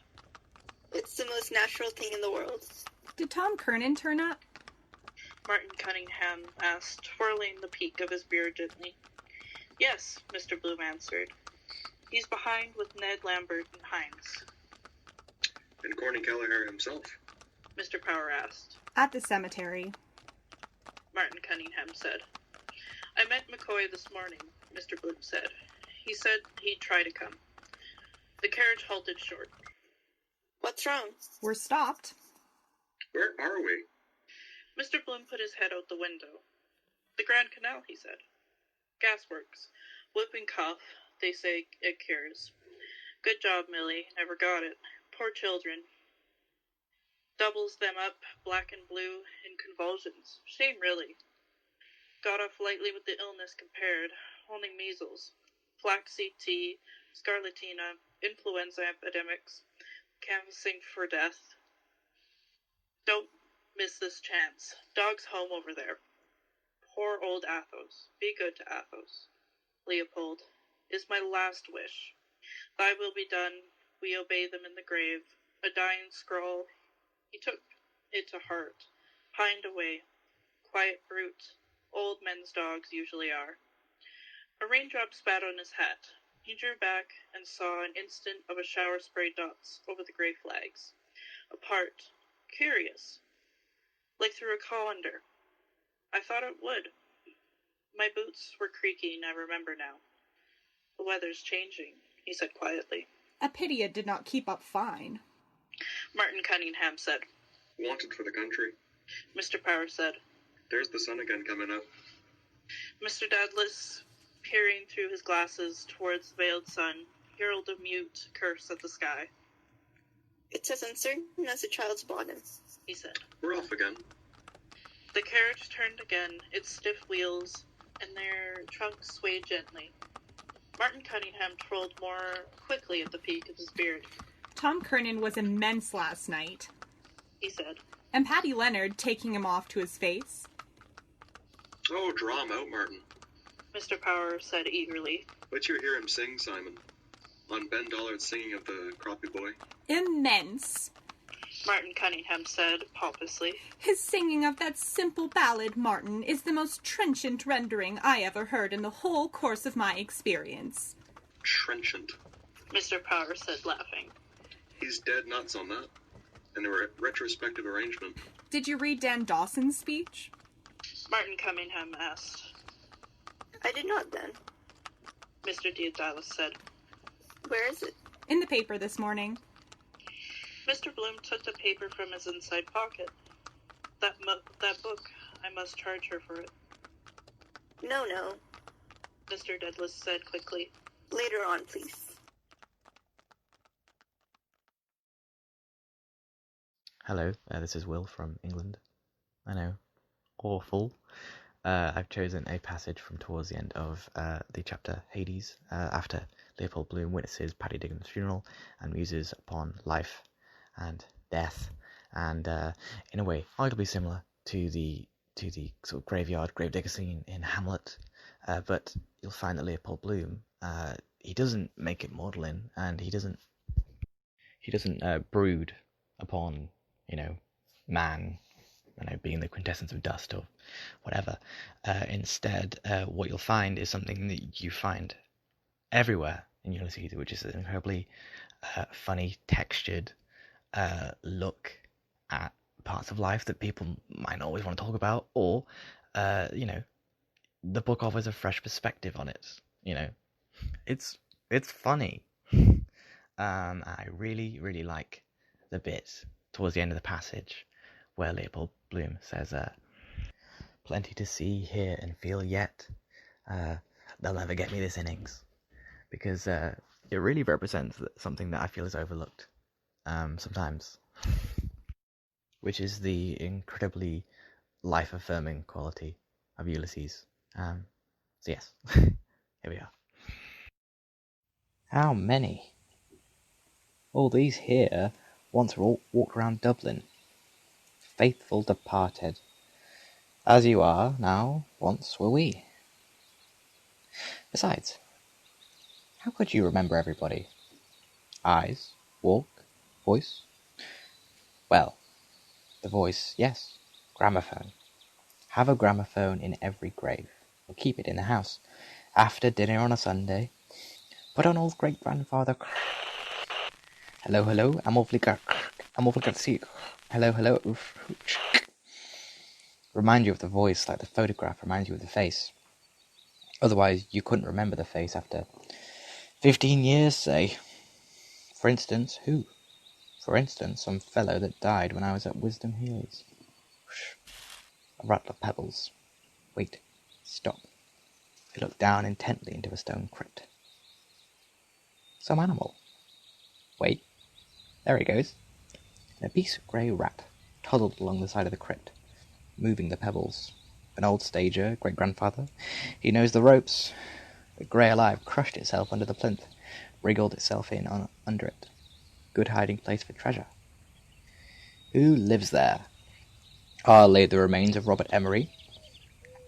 it's the most natural thing in the world. Did Tom Kernan turn up? Martin Cunningham asked, twirling the peak of his beard gently. Yes, Mr. Bloom answered. He's behind with Ned Lambert and Hines. And Corny Kelleher himself? Mr. Power asked. At the cemetery. Martin Cunningham said. I met McCoy this morning, Mr. Bloom said. He said he'd try to come. The carriage halted short. What's wrong? We're stopped. Where are we? Mr. Bloom put his head out the window. The Grand Canal, he said. Gasworks. Whooping cough, they say it cures. Good job, Millie. Never got it. Poor children. Doubles them up, black and blue, in convulsions. Shame, really. Got off lightly with the illness compared. Only measles. Flaxseed tea, scarlatina, influenza epidemics, canvassing for death. Don't miss this chance. Dog's home over there. Poor old Athos. Be good to Athos. Leopold, is my last wish. Thy will be done. We obey them in the grave. A dying scrawl. He took it to heart. Pined away. Quiet brute. Old men's dogs usually are. A raindrop spat on his hat. He drew back and saw an instant of a shower spray dots over the gray flags. Apart. Curious. Like through a colander. I thought it would. My boots were creaking, I remember now. The weather's changing, he said quietly. A pity it did not keep up fine. Martin Cunningham said. Wanted for the country. Mr. Power said. There's the sun again coming up. Mr. Daedalus, peering through his glasses towards the veiled sun, hurled a mute curse at the sky. It's as uncertain as a child's bottom, he said. We're off again. The carriage turned again, its stiff wheels, and their trunks swayed gently. Martin Cunningham twirled more quickly at the peak of his beard. Tom Kernan was immense last night, he said. And Paddy Leonard taking him off to his face. Oh, draw him out, Martin. Mr. Power said eagerly. Let you hear him sing, Simon. On Ben Dollard's singing of the Crappie Boy. Immense, Martin Cunningham said pompously. His singing of that simple ballad, Martin, is the most trenchant rendering I ever heard in the whole course of my experience. Trenchant, Mr. Power said, laughing. He's dead nuts on that. And a retrospective arrangement. Did you read Dan Dawson's speech? Martin Cunningham asked. I did not, then. Mr. Daedalus said. Where is it? In the paper this morning. Mr. Bloom took the paper from his inside pocket. That book, I must charge her for it. No. Mr. Daedalus said quickly. Later on, please. Hello, this is Will from England. I know, awful. I've chosen a passage from towards the end of the chapter Hades, after Leopold Bloom witnesses Paddy Digham's funeral and muses upon life and death, and in a way arguably similar to the sort of graveyard gravedigger scene in Hamlet, but you'll find that Leopold Bloom, he doesn't make it maudlin, and he doesn't brood upon, man, being the quintessence of dust or whatever. Instead, what you'll find is something that you find everywhere in Ulysses, which is an incredibly funny, textured look at parts of life that people might not always want to talk about, or the book offers a fresh perspective on it. It's funny. I really, really like the bit towards the end of the passage where Leopold Bloom says, "Plenty to see, hear, and feel yet. They'll never get me this innings," because it really represents something that I feel is overlooked sometimes, which is the incredibly life-affirming quality of Ulysses. So yes, here we are. How many? All these here once walked around Dublin, faithful departed, as you are now, once were we. Besides, how could you remember everybody? Eyes, walk, voice? Well, the voice, yes, gramophone. Have a gramophone in every grave, or keep it in the house. After dinner on a Sunday, put on old great-grandfather. Hello, hello, I'm awfully glad to see you. Hello, hello. Remind you of the voice like the photograph reminds you of the face. Otherwise, you couldn't remember the face after 15 years, say. For instance, who? For instance, some fellow that died when I was at Wisdom Healy's. A rattle of pebbles. Wait. Stop. He looked down intently into a stone crypt. Some animal. Wait. There he goes. An obese grey rat toddled along the side of the crypt, moving the pebbles. An old stager, great-grandfather. He knows the ropes. The grey alive crushed itself under the plinth, wriggled itself in under it. Good hiding place for treasure. Who lives there? Laid the remains of Robert Emery.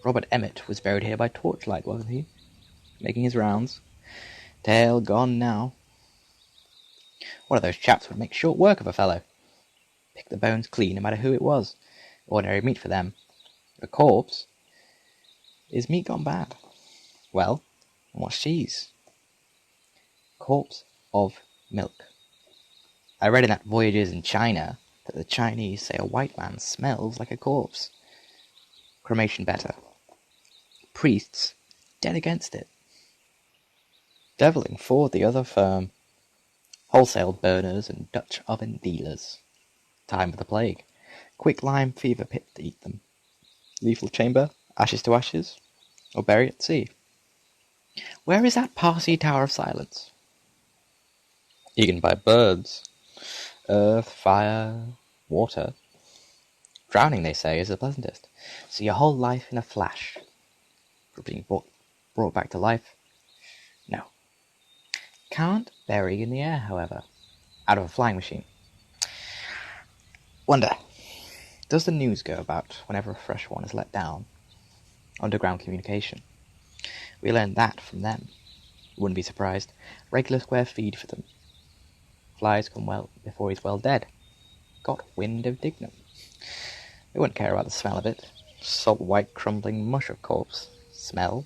Robert Emmett was buried here by torchlight, wasn't he? Making his rounds. Tail gone now. One of those chaps would make short work of a fellow. Pick the bones clean, no matter who it was. Ordinary meat for them. A corpse is meat gone bad. Well, what's cheese? Corpse of milk. I read in that Voyages in China that the Chinese say a white man smells like a corpse. Cremation better. Priests dead against it. Deviling for the other firm. Wholesale burners and Dutch oven dealers. Time of the plague. Quick lime fever pit to eat them. Lethal chamber, ashes to ashes, or bury at sea. Where is that Parsi Tower of Silence? Eaten by birds. Earth, fire, water. Drowning, they say, is the pleasantest. See your whole life in a flash. For being brought back to life? No. Can't bury in the air, however. Out of a flying machine. Wonder, does the news go about whenever a fresh one is let down? Underground communication. We learned that from them. Wouldn't be surprised. Regular square feed for them. Flies come well before he's well dead. Got wind of Dignam. They wouldn't care about the smell of it. Salt white crumbling mush of corpse. Smell?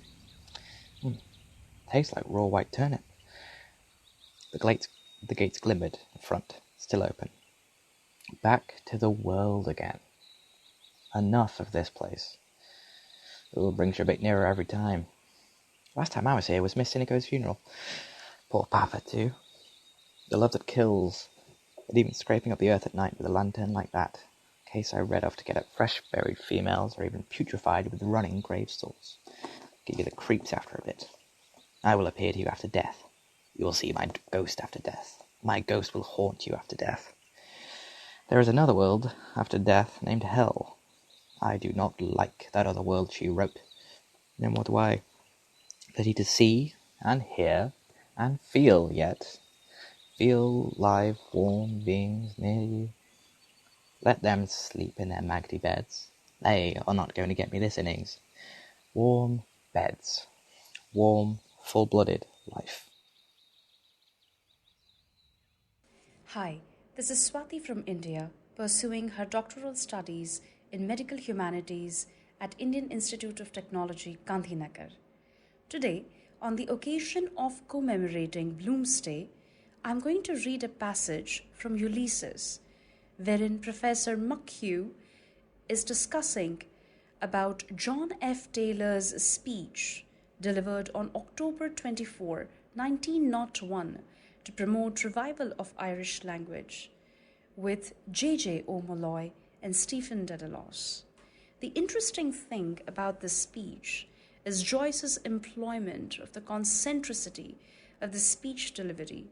Tastes like raw white turnip. The gates glimmered in front, still open. Back to the world again. Enough of this place. It brings you a bit nearer every time. Last time I was here was Miss Sinico's funeral. Poor Papa, too. The love that kills, but even scraping up the earth at night with a lantern like that, case I read of to get at fresh buried females or even putrefied with running gravestones. Give you the creeps after a bit. I will appear to you after death. You will see my ghost after death. My ghost will haunt you after death. There is another world after death named Hell. I do not like that other world she wrote. No more do I. Let either see, and hear, and feel yet. Feel live, warm beings near you. Let them sleep in their magdy beds. They are not going to get me this innings. Warm beds. Warm, full-blooded life. Hi, this is Swati from India, pursuing her doctoral studies in medical humanities at Indian Institute of Technology, Gandhinagar. Today, on the occasion of commemorating Bloomsday, I'm going to read a passage from Ulysses, wherein Professor McHugh is discussing about John F. Taylor's speech delivered on October 24, 1901, to promote revival of Irish language, with J.J. O'Molloy and Stephen Dedalus. The interesting thing about this speech is Joyce's employment of the concentricity of the speech delivery,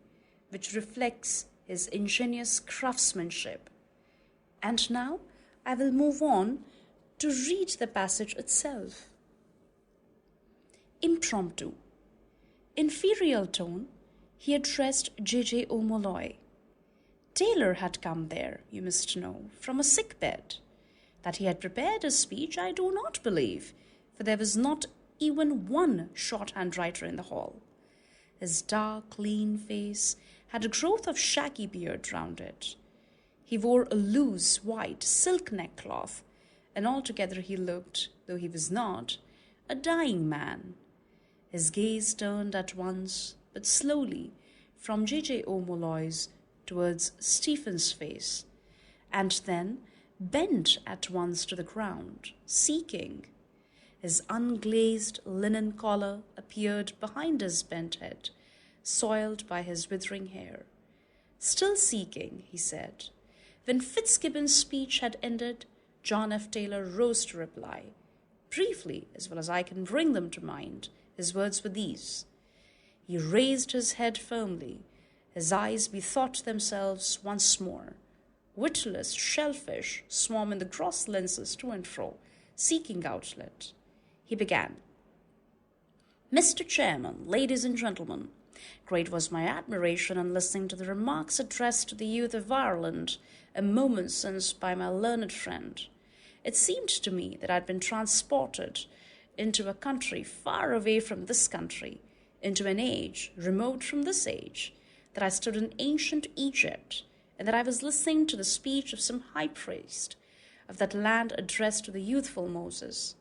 which reflects his ingenious craftsmanship. And now I will move on to read the passage itself. Impromptu. In ferial tone, he addressed J.J. O'Molloy. Taylor had come there, you must know, from a sick bed. That he had prepared a speech, I do not believe, for there was not even one shorthand writer in the hall. His dark, lean face had a growth of shaggy beard round it. He wore a loose, white silk neckcloth, and altogether he looked, though he was not, a dying man. His gaze turned at once, but slowly, from J.J. O'Molloy's towards Stephen's face, and then bent at once to the ground, seeking. His unglazed linen collar appeared behind his bent head, soiled by his withering hair. Still seeking, he said. When Fitzgibbon's speech had ended, John F. Taylor rose to reply. Briefly, as well as I can bring them to mind, his words were these. He raised his head firmly. His eyes bethought themselves once more. Witless shellfish swarm in the gross lenses to and fro, seeking outlet. He began. Mr. Chairman, ladies and gentlemen, great was my admiration on listening to the remarks addressed to the youth of Ireland a moment since by my learned friend. It seemed to me that I had been transported into a country far away from this country, into an age remote from this age, that I stood in ancient Egypt, and that I was listening to the speech of some high priest of that land addressed to the youthful Moses.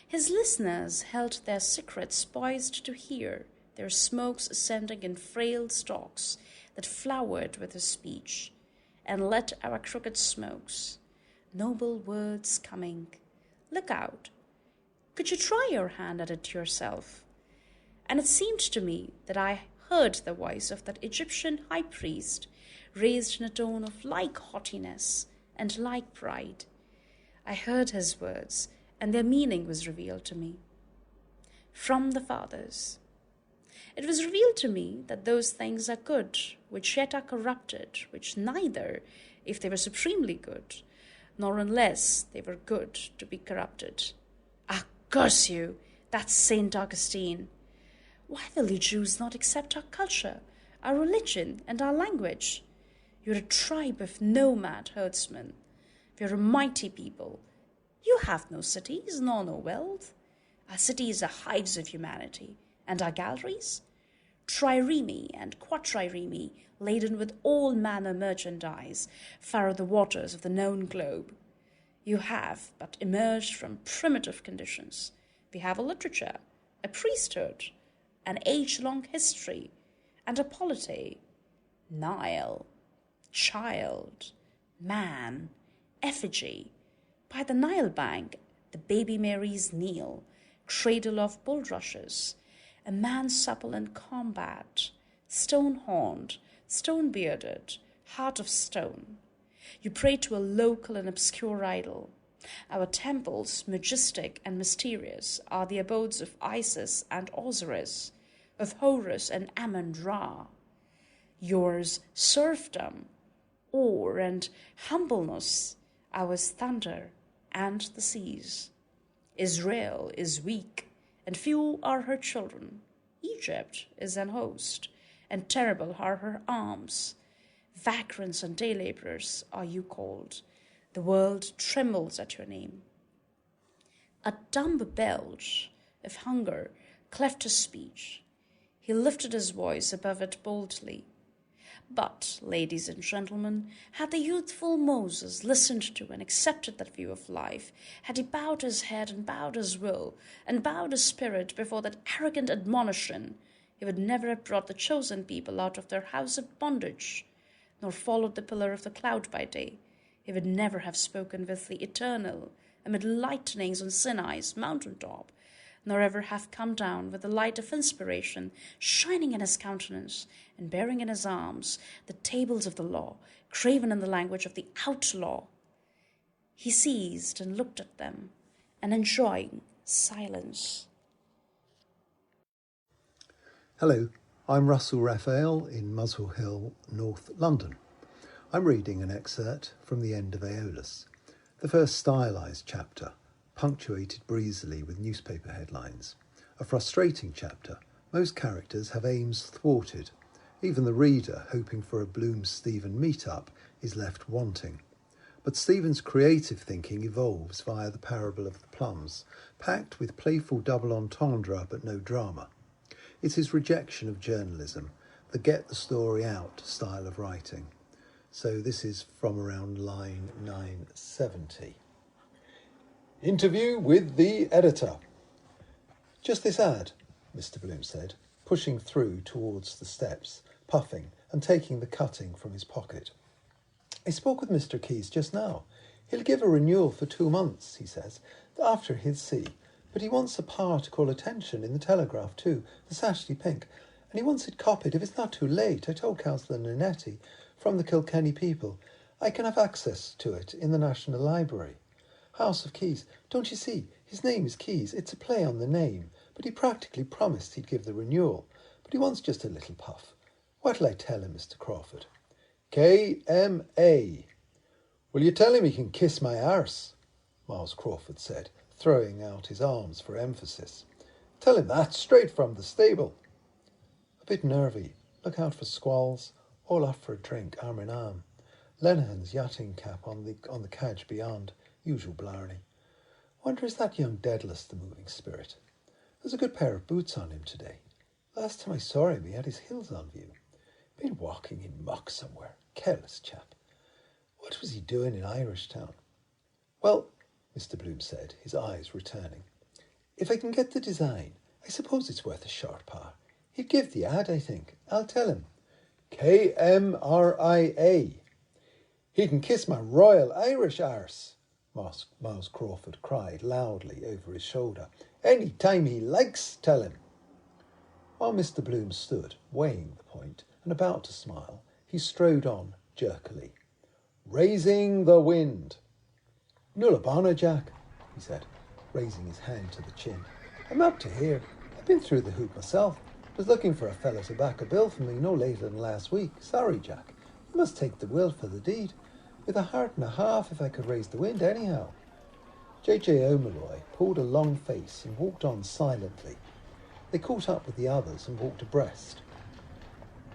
His listeners held their secrets poised to hear, their smokes ascending in frail stalks that flowered with his speech, and let our crooked smokes, noble words coming. Look out. Could you try your hand at it yourself? And it seemed to me that I heard the voice of that Egyptian high priest, raised in a tone of like haughtiness and like pride. I heard his words, and their meaning was revealed to me. From the fathers. It was revealed to me that those things are good, which yet are corrupted, which neither, if they were supremely good, nor unless they were good, to be corrupted. Ah, curse you! That's St. Augustine. Why will you Jews not accept our culture, our religion, and our language? You're a tribe of nomad herdsmen. We're a mighty people. You have no cities, nor no wealth. Our cities are hives of humanity, and our galleries? Trireme and quadrireme, laden with all manner merchandise, furrow the waters of the known globe. You have but emerged from primitive conditions. We have a literature, a priesthood, an age-long history, and a polity. Nile, child, man, effigy. By the Nile bank, the baby Marys kneel, cradle of bulrushes, a man supple in combat, stone-horned, stone-bearded, heart of stone. You pray to a local and obscure idol. Our temples, majestic and mysterious, are the abodes of Isis and Osiris, of Horus and Ammon-Ra. Yours serfdom, awe and humbleness, ours thunder and the seas. Israel is weak, and few are her children. Egypt is an host, and terrible are her arms. Vagrants and day labourers are you called. The world trembles at your name. A dumb belch of hunger cleft his speech. He lifted his voice above it boldly. But, ladies and gentlemen, had the youthful Moses listened to and accepted that view of life, had he bowed his head and bowed his will and bowed his spirit before that arrogant admonition, he would never have brought the chosen people out of their house of bondage, nor followed the pillar of the cloud by day. He would never have spoken with the Eternal amid lightnings on Sinai's mountain top, nor ever have come down with the light of inspiration shining in his countenance and bearing in his arms the tables of the law, graven in the language of the outlaw. He ceased and looked at them, and enjoying silence. Hello, I'm Russell Raphael in Muswell Hill, North London. I'm reading an excerpt from the end of Aeolus, the first stylised chapter, punctuated breezily with newspaper headlines. A frustrating chapter. Most characters have aims thwarted. Even the reader, hoping for a Bloom Stephen meet-up, is left wanting. But Stephen's creative thinking evolves via the parable of the plums, packed with playful double entendre but no drama. It's his rejection of journalism, the get-the-story-out style of writing. So this is from around line 970. Interview with the editor. Just this ad, Mr. Bloom said, pushing through towards the steps, puffing and taking the cutting from his pocket. I spoke with Mr. Keyes just now. He'll give a renewal for 2 months, he says. After he'll see. But he wants a part to call attention in the Telegraph too, the Saturday Pink. And he wants it copied if it's not too late. I told Councillor Nannetti from the Kilkenny People. I can have access to it in the National Library. House of Keyes. Don't you see? His name is Keyes. It's a play on the name. But he practically promised he'd give the renewal. But he wants just a little puff. What'll I tell him, Mr. Crawford? K.M.A. Will you tell him he can kiss my arse? Miles Crawford said, throwing out his arms for emphasis. Tell him that straight from the stable. A bit nervy. Look out for squalls. All off for a drink, arm in arm. Lenihan's yachting cap on the cadge beyond. Usual blarney. Wonder is that young Daedalus the moving spirit? There's a good pair of boots on him today. Last time I saw him he had his heels on view. Been walking in muck somewhere. Careless chap. What was he doing in Irish Town? Well, Mr. Bloom said, his eyes returning. If I can get the design, I suppose it's worth a short par. He'd give the ad, I think. I'll tell him. K.M.R.I.A. He can kiss my royal Irish arse, Miles Crawford cried loudly over his shoulder. Any time he likes, tell him. While Mr. Bloom stood, weighing the point, and about to smile, he strode on jerkily. Raising the wind. Nullabana, Jack, he said, raising his hand to the chin. I'm up to here. I've been through the hoop myself. Was looking for a fellow to back a bill for me no later than last week. Sorry, Jack. You must take the will for the deed. With a heart and a half if I could raise the wind anyhow. J.J. O'Malloy pulled a long face and walked on silently. They caught up with the others and walked abreast.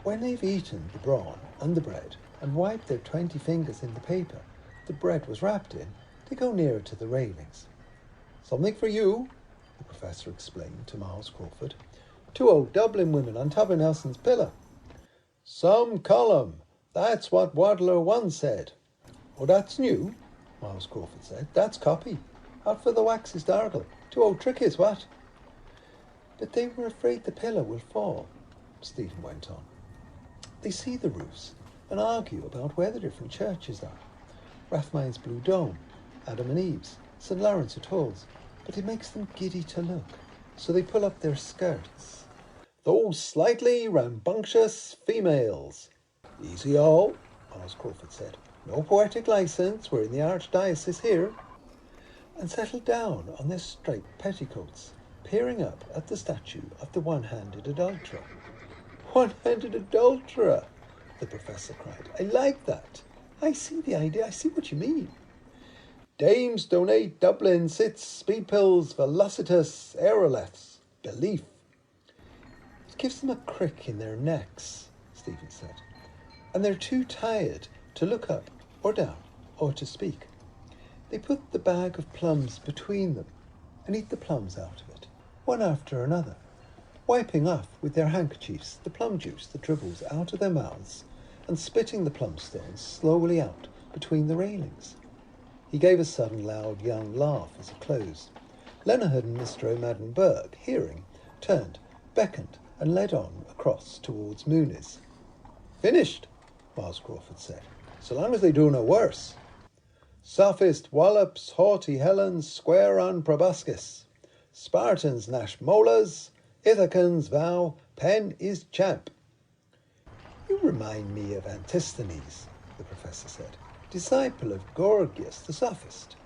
When they've eaten the brawn and the bread and wiped their 20 fingers in the paper the bread was wrapped in, they go nearer to the railings. Something for you, the professor explained to Miles Crawford. 2 old Dublin women on top of Nelson's pillar. Some column. That's what Wadler 1 said. Oh, that's new, Miles Crawford said. That's copy. Out for the wax's dargle. 2 old trickies, what? But they were afraid the pillar will fall, Stephen went on. They see the roofs and argue about where the different churches are. Rathmines Blue Dome, Adam and Eve's, St. Lawrence O'Tolle's, but it makes them giddy to look, so they pull up their skirts. Those slightly rambunctious females. Easy all, Miles Crawford said. No poetic licence, we're in the archdiocese here. And settled down on their striped petticoats, peering up at the statue of the one-handed adulterer. One-handed adulterer, the professor cried. I like that. I see the idea. I see what you mean. Dames donate Dublin sits, speed pills, velocitus, aeroleths, belief. It gives them a crick in their necks, Stephen said, and they're too tired to look up or down or to speak. They put the bag of plums between them and eat the plums out of it, one after another, wiping off with their handkerchiefs the plum juice that dribbles out of their mouths and spitting the plum stones slowly out between the railings. He gave a sudden loud young laugh as it closed. Leonard and Mr. O'Madden-Burg, hearing, turned, beckoned, and led on across towards Moonies. Finished, Miles Crawford said, so long as they do no worse. Sophist wallops, haughty Helens, square on proboscis. Spartans gnash molas, Ithacans vow, pen is champ. You remind me of Antisthenes, the professor said, disciple of Gorgias the sophist.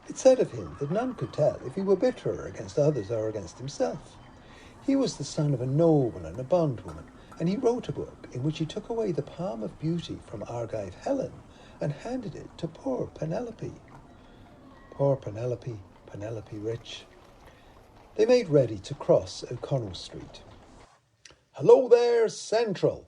It said of him that none could tell if he were bitter against others or against himself. He was the son of a noble and a bondwoman, and he wrote a book in which he took away the palm of beauty from Argive Helen and handed it to poor Penelope. Poor Penelope, Penelope rich. They made ready to cross O'Connell Street. Hello there, Central!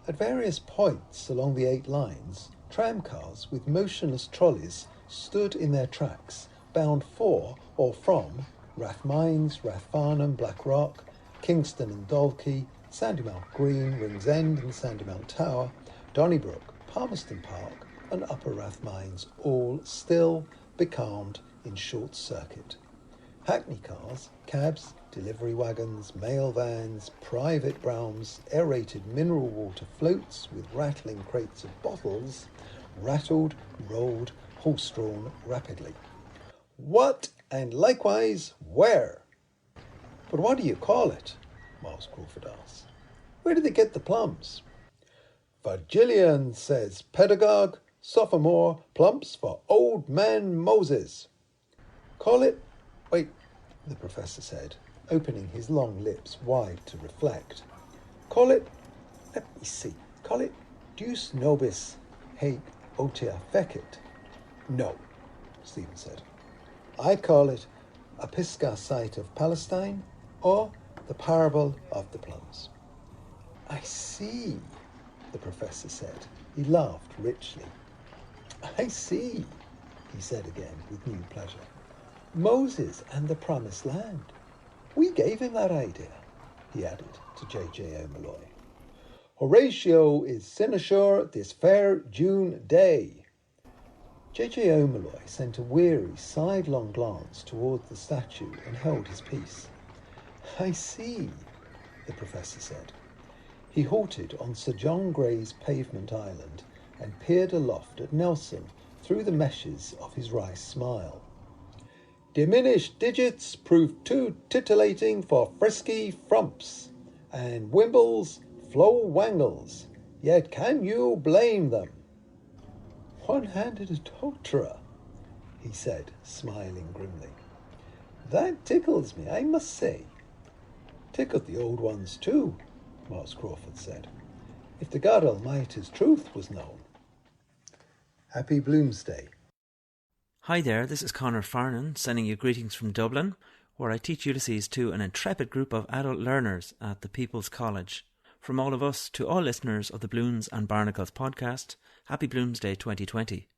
At various points along the 8 lines, tramcars with motionless trolleys stood in their tracks, bound for or from Rathmines, Rathfarnham, Blackrock, Kingston and Dalkey, Sandymount Green, Ringsend and Sandymount Tower, Donnybrook, Palmerston Park and Upper Rathmines, all still becalmed in short circuit. Hackney cars, cabs, delivery wagons, mail vans, private broughams, aerated mineral water floats with rattling crates of bottles, rattled, rolled, horse-drawn rapidly. What and likewise where? But what do you call it? Miles Crawford asked. Where did they get the plums? Virgilian, says pedagogue, sophomore, plumps for old man Moses. Call it... Wait, the professor said, opening his long lips wide to reflect. Call it... Let me see. Call it Deus Nobis Haec Otia Fecit. No, Stephen said. I call it A Pisgah Site of Palestine or The Parable of the Plums. I see, the professor said. He laughed richly. I see, he said again with new pleasure. Moses and the Promised Land. We gave him that idea, he added to J.J. O'Malloy. Horatio is cynosure this fair June day. J.J. O'Malloy sent a weary, sidelong glance toward the statue and held his peace. I see, the professor said. He halted on Sir John Gray's pavement island and peered aloft at Nelson through the meshes of his wry smile. Diminished digits prove too titillating for frisky frumps, and Wimbles flow wangles, yet can you blame them? One-handed adulterer, he said, smiling grimly. That tickles me, I must say. Tickled the old ones too, Miles Crawford said, if the God Almighty's truth was known. Happy Bloomsday. Hi there, this is Conor Farnan sending you greetings from Dublin, where I teach Ulysses to an intrepid group of adult learners at the People's College. From all of us to all listeners of the Blooms and Barnacles podcast, Happy Bloomsday 2020.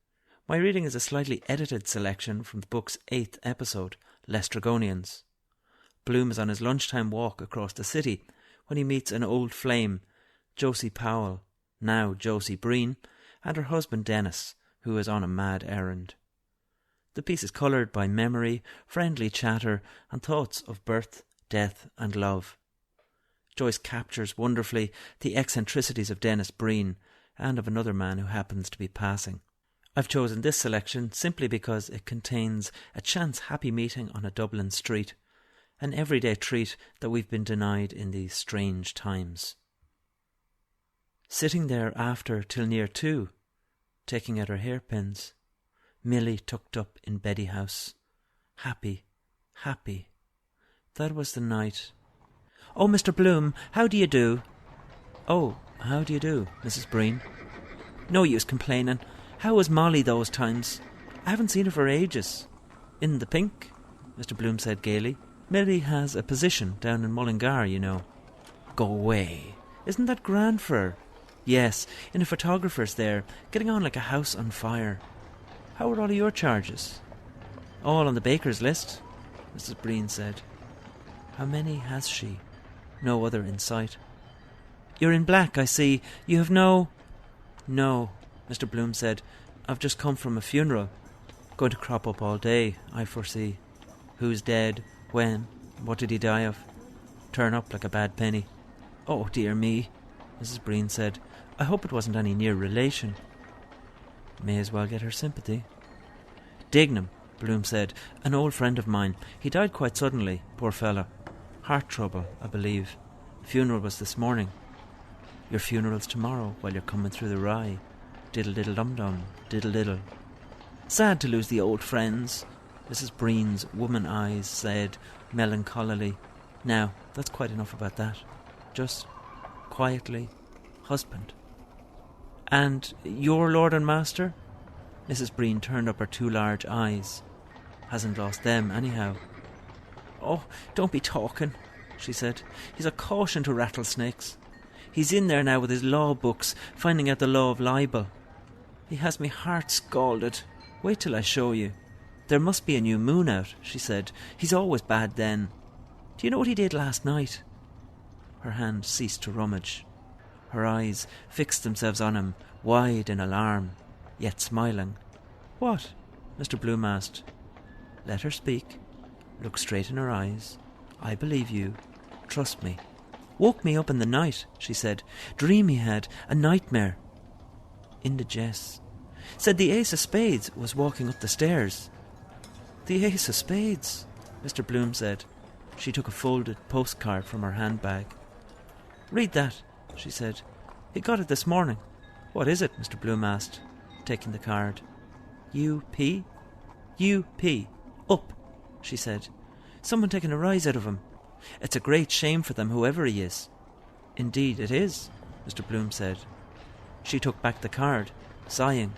My reading is a slightly edited selection from the book's 8th episode, Lestrygonians. Bloom is on his lunchtime walk across the city when he meets an old flame, Josie Powell, now Josie Breen, and her husband Dennis, who is on a mad errand. The piece is coloured by memory, friendly chatter, and thoughts of birth, death, and love. Joyce captures wonderfully the eccentricities of Dennis Breen and of another man who happens to be passing. I've chosen this selection simply because it contains a chance happy meeting on a Dublin street, an everyday treat that we've been denied in these strange times. Sitting there after till near 2, taking out her hairpins, Milly tucked up in Beddy house. Happy, happy. That was the night. Oh, Mr. Bloom, how do you do? Oh, how do you do, Mrs. Breen? No use complaining. How was Molly those times? I haven't seen her for ages. In the pink, Mr. Bloom said gaily. Millie has a position down in Mullingar, you know. Go away. Isn't that grand for her? Yes, in a photographer's there, getting on like a house on fire. How are all of your charges? All on the baker's list, Mrs. Breen said. How many has she? No other in sight. You're in black, I see. You have no... No, Mr. Bloom said. I've just come from a funeral. Going to crop up all day, I foresee. Who's dead? When? What did he die of? Turn up like a bad penny. Oh, dear me, Mrs. Breen said. I hope it wasn't any near relation. May as well get her sympathy. Dignam, Bloom said. An old friend of mine. He died quite suddenly, poor fellow. Heart trouble, I believe. Funeral was this morning. Your funeral's tomorrow while you're coming through the rye. Diddle-diddle-dum-dum, diddle-diddle. Sad to lose the old friends, Mrs. Breen's woman eyes said melancholily. Now, that's quite enough about that. Just, quietly, husband. And your lord and master? Mrs. Breen turned up her two large eyes. Hasn't lost them, anyhow. Oh, don't be talking, she said. He's a caution to rattlesnakes. He's in there now with his law books, finding out the law of libel. He has me heart scalded. Wait till I show you. There must be a new moon out, she said. He's always bad then. Do you know what he did last night? Her hand ceased to rummage. Her eyes fixed themselves on him, wide in alarm, yet smiling. What? Mr. Bloom asked. Let her speak. Look straight in her eyes. I believe you. Trust me. Woke me up in the night, she said. Dream he had, a nightmare. Indigest. Said the ace of spades was walking up the stairs. The ace of spades, Mr. Bloom said. She took a folded postcard from her handbag. Read that, she said. He got it this morning. What is it? Mr. Bloom asked, taking the card. U.P.? U.P. Up, she said. Someone taking a rise out of him. It's a great shame for them, whoever he is. Indeed it is, Mr. Bloom said. She took back the card, sighing.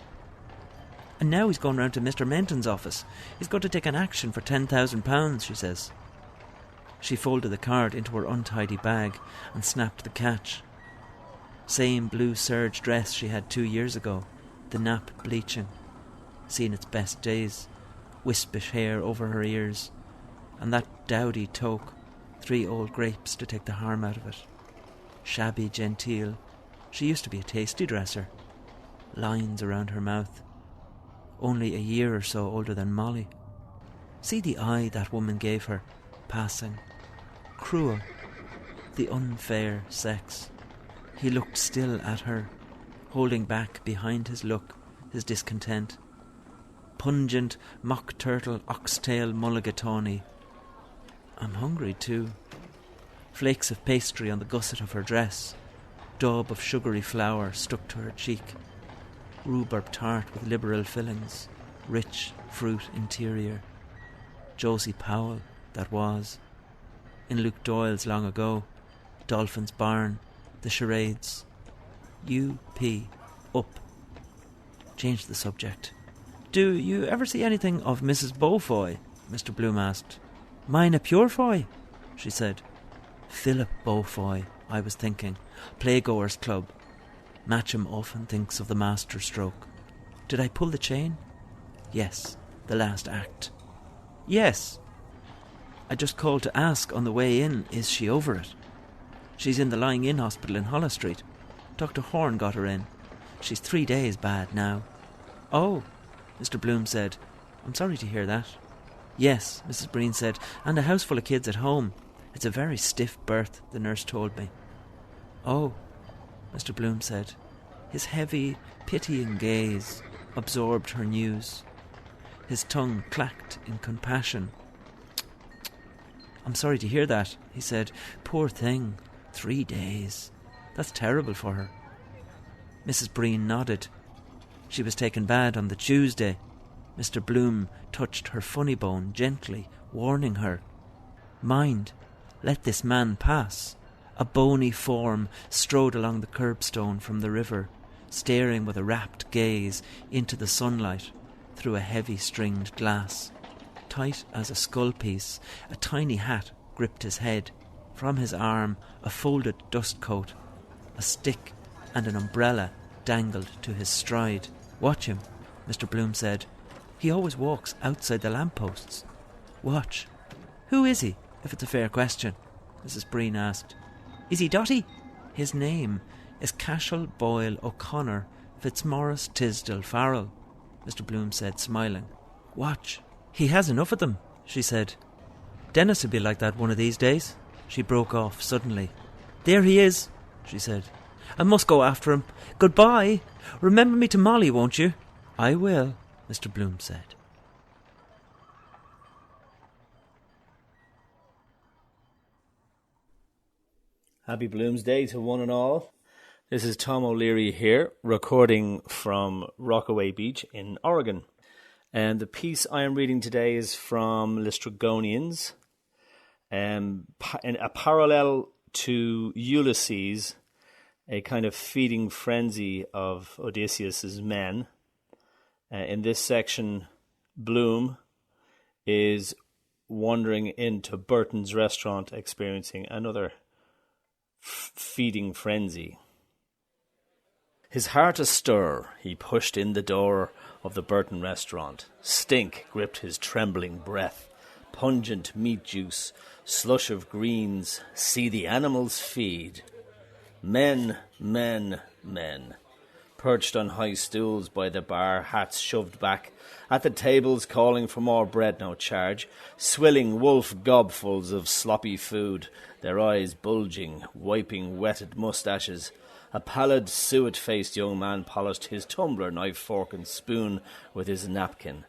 And now he's going round to Mr. Menton's office. He's going to take an action for £10,000, she says. She folded the card into her untidy bag and snapped the catch. Same blue serge dress she had 2 years ago, the nap bleaching, seen its best days, wispish hair over her ears, and that dowdy toque, 3 old grapes to take the harm out of it. Shabby genteel, she used to be a tasty dresser. Lines around her mouth. Only a year or so older than Molly. See the eye that woman gave her, passing. Cruel. The unfair sex. He looked still at her, holding back behind his look his discontent. Pungent mock turtle oxtail mulligatawny. I'm hungry too. Flakes of pastry on the gusset of her dress. Daub of sugary flour stuck to her cheek. Rhubarb tart with liberal fillings. Rich fruit interior. Josie Powell, that was. In Luke Doyle's long ago. Dolphin's Barn. The charades. U.P. Up. Change the subject. Do you ever see anything of Mrs. Beaufoy? Mr. Bloom asked. Mine a Purefoy, she said. Philip Beaufoy, I was thinking. Playgoers Club. Matcham often thinks of the master stroke. Did I pull the chain? Yes, the last act. Yes. I just called to ask on the way in, is she over it? She's in the lying-in hospital in Hollow Street. Dr. Horn got her in. She's 3 days bad now. Oh, Mr. Bloom said. I'm sorry to hear that. Yes, Mrs. Breen said, and a house full of kids at home. It's a very stiff birth, the nurse told me. Oh, Mr. Bloom said. His heavy, pitying gaze absorbed her news. His tongue clacked in compassion. I'm sorry to hear that, he said. Poor thing. 3 days. That's terrible for her. Mrs. Breen nodded. She was taken bad on the Tuesday. Mr. Bloom touched her funny bone gently, warning her. Mind, let this man pass. A bony form strode along the curbstone from the river, staring with a rapt gaze into the sunlight, through a heavy stringed glass. Tight as a skull piece, a tiny hat gripped his head. From his arm, a folded dust coat, a stick and an umbrella dangled to his stride. "Watch him," Mr. Bloom said. "He always walks outside the lampposts." "Watch. Who is he, if it's a fair question?" Mrs. Breen asked. "Is he Dotty?" "His name is Cashel Boyle O'Connor Fitzmaurice Tisdall Farrell," Mr. Bloom said, smiling. "Watch. He has enough of them," she said. "Dennis will be like that one of these days." She broke off suddenly. "There he is," she said. "I must go after him. Goodbye. Remember me to Molly, won't you?" "I will," Mr. Bloom said. Happy Bloomsday to one and all. This is Tom O'Leary here, recording from Rockaway Beach in Oregon. And the piece I am reading today is from Lestrygonians, in a parallel to Ulysses, a kind of feeding frenzy of Odysseus's men. In this section, Bloom is wandering into Burton's restaurant, experiencing another feeding frenzy. His heart astir, he pushed in the door of the Burton restaurant. Stink gripped his trembling breath. Pungent meat juice, slush of greens, see the animals feed. Men, men, men, perched on high stools by the bar, hats shoved back, at the tables calling for more bread, no charge, swilling wolf gobfuls of sloppy food, their eyes bulging, wiping wetted moustaches. A pallid, suet-faced young man polished his tumbler, knife, fork and spoon with his napkin.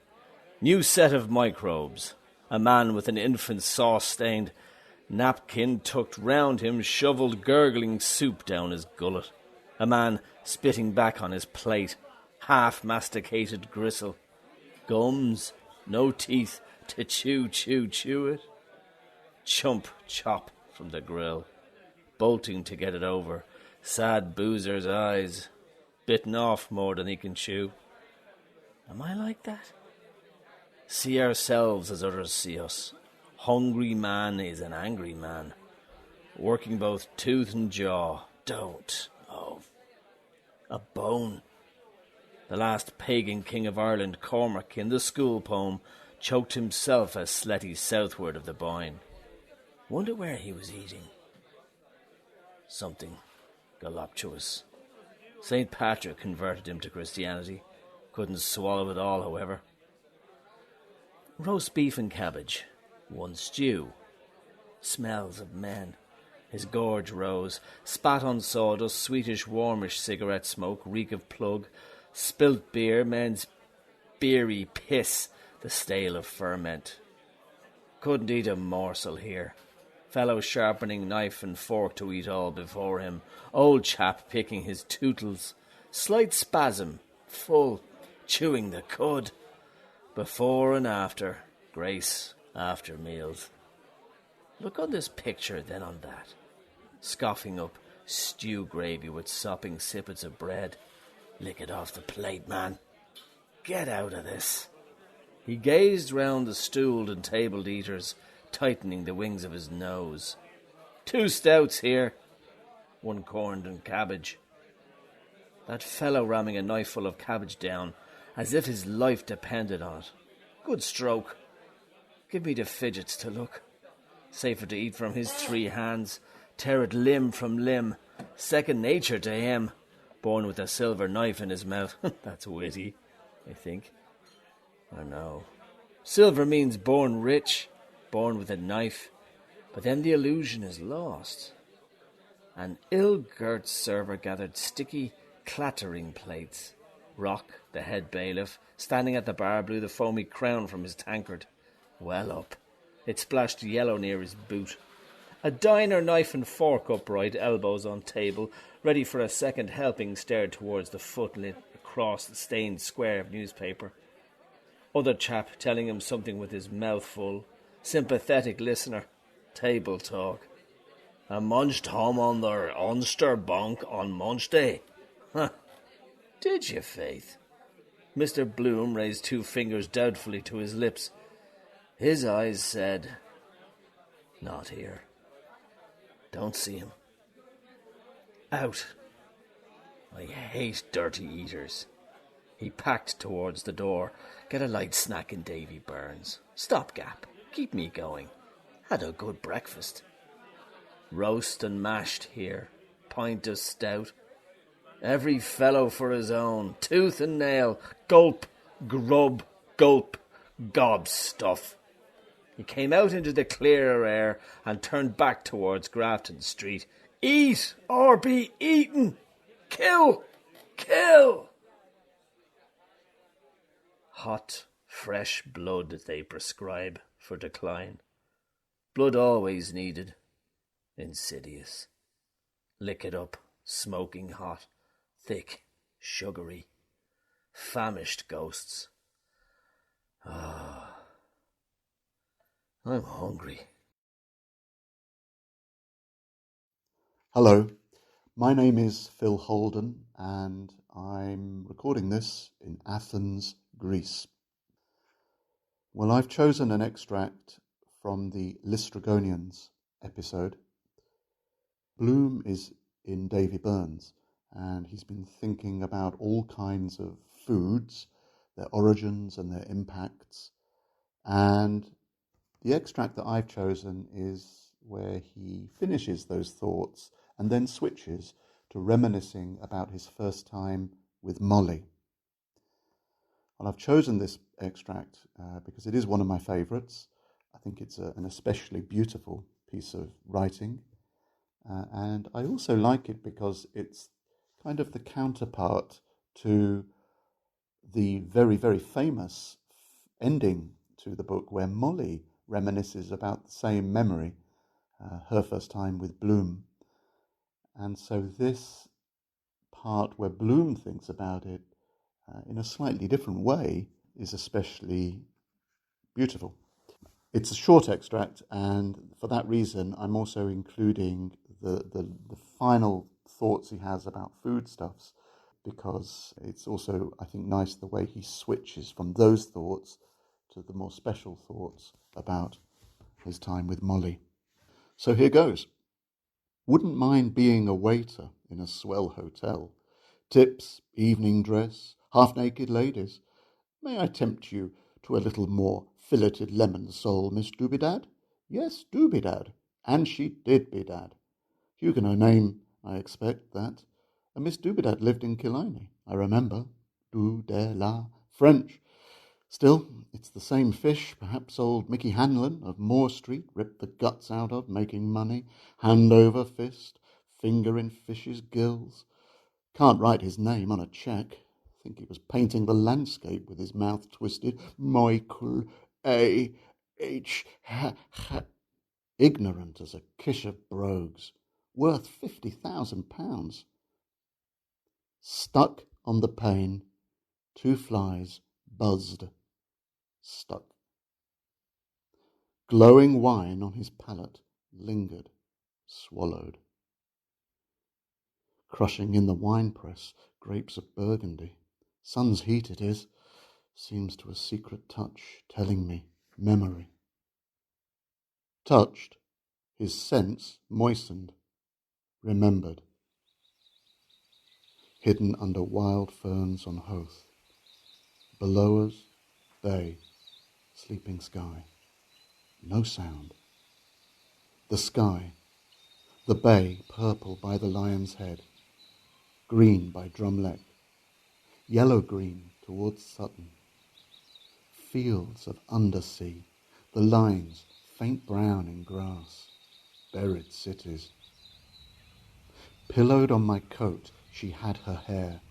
New set of microbes. A man with an infant's sauce-stained napkin tucked round him shovelled gurgling soup down his gullet. A man spitting back on his plate, half-masticated gristle. Gums, no teeth to chew it. Chump chop from the grill, bolting to get it over. Sad boozer's eyes, bitten off more than he can chew. Am I like that? See ourselves as others see us. Hungry man is an angry man, working both tooth and jaw. Don't. Oh, a bone. The last pagan king of Ireland, Cormac, in the school poem, choked himself as Sletty southward of the Boyne. Wonder where he was eating. Something voluptuous. St. Patrick converted him to Christianity. Couldn't swallow it all, however. Roast beef and cabbage. One stew. Smells of men. His gorge rose. Spat on sawdust, sweetish, warmish cigarette smoke, reek of plug. Spilt beer, men's beery piss, the stale of ferment. Couldn't eat a morsel here. Fellow sharpening knife and fork to eat all before him. Old chap picking his tootles. Slight spasm. Full. Chewing the cud. Before and after. Grace after meals. Look on this picture, then on that. Scoffing up stew gravy with sopping sippets of bread. Lick it off the plate, man. Get out of this. He gazed round the stooled and tabled eaters, tightening the wings of his nose. 2 stouts here. 1 corned and cabbage. That fellow ramming a knifeful of cabbage down, as if his life depended on it. Good stroke. Give me the fidgets to look. Safer to eat from his 3 hands. Tear it limb from limb. Second nature to him. Born with a silver knife in his mouth. That's witty, I think. I know. Silver means born rich, born with a knife. But then the illusion is lost. An ill-girt server gathered sticky, clattering plates. Rock, the head bailiff, standing at the bar, blew the foamy crown from his tankard. Well up. It splashed yellow near his boot. A diner knife and fork upright, elbows on table, ready for a second helping, stared towards the footlit across the stained square of newspaper. Other chap telling him something with his mouth full. Sympathetic listener. Table talk. A munched home on their Unster bonk on Munch Day. Huh. Did you, Faith? Mr. Bloom raised 2 fingers doubtfully to his lips. His eyes said, "Not here. Don't see him. Out. I hate dirty eaters." He packed towards the door. "Get a light snack in Davy Burns. Stopgap. Keep me going. Had a good breakfast. Roast and mashed here. Pint of stout. Every fellow for his own. Tooth and nail. Gulp. Grub. Gulp. Gob stuff." He came out into the clearer air and turned back towards Grafton Street. "Eat or be eaten! Kill! Kill!" Hot, fresh blood they prescribe for decline. Blood always needed. Insidious. Lick it up, smoking hot, thick, sugary. Famished ghosts. I'm hungry. Hello, my name is Phil Holden and I'm recording this in Athens, Greece. Well, I've chosen an extract from the Lestrygonians episode. Bloom is in Davy Burns and he's been thinking about all kinds of foods, their origins and their impacts, and the extract that I've chosen is where he finishes those thoughts and then switches to reminiscing about his first time with Molly. Well, I've chosen this extract because it is one of my favourites. I think it's an especially beautiful piece of writing. And I also like it because it's kind of the counterpart to the very, very famous ending to the book where Molly reminisces about the same memory, her first time with Bloom. And so this part where Bloom thinks about it in a slightly different way is especially beautiful. It's a short extract, and for that reason I'm also including the final thoughts he has about foodstuffs, because it's also, I think, nice the way he switches from those thoughts to the more special thoughts about his time with Molly. So here goes. Wouldn't mind being a waiter in a swell hotel. Tips, evening dress, half-naked ladies. May I tempt you to a little more filleted lemon sole, Miss Doobidad? Yes, Doobidad. And she did be dad. Huguenot name, I expect, that. A Miss Doobidad lived in Killiney, I remember. Do, de, la, French. Still, it's the same fish. Perhaps old Mickey Hanlon of Moore Street ripped the guts out of, making money, hand over fist, finger in fish's gills. Can't write his name on a cheque. Think he was painting the landscape with his mouth twisted. Michael A. H. Ignorant as a kish of brogues. Worth £50,000. Stuck on the pane. 2 flies buzzed. Stuck. Glowing wine on his palate lingered, swallowed. Crushing in the winepress grapes of Burgundy. Sun's heat it is, seems to a secret touch telling me memory. Touched, his sense moistened, remembered. Hidden under wild ferns on Hoth. Below us, bay, sleeping sky. No sound. The sky, the bay purple by the lion's head, green by Drumleck, yellow-green towards Sutton. Fields of undersea, the lines faint brown in grass, buried cities. Pillowed on my coat she had her hair,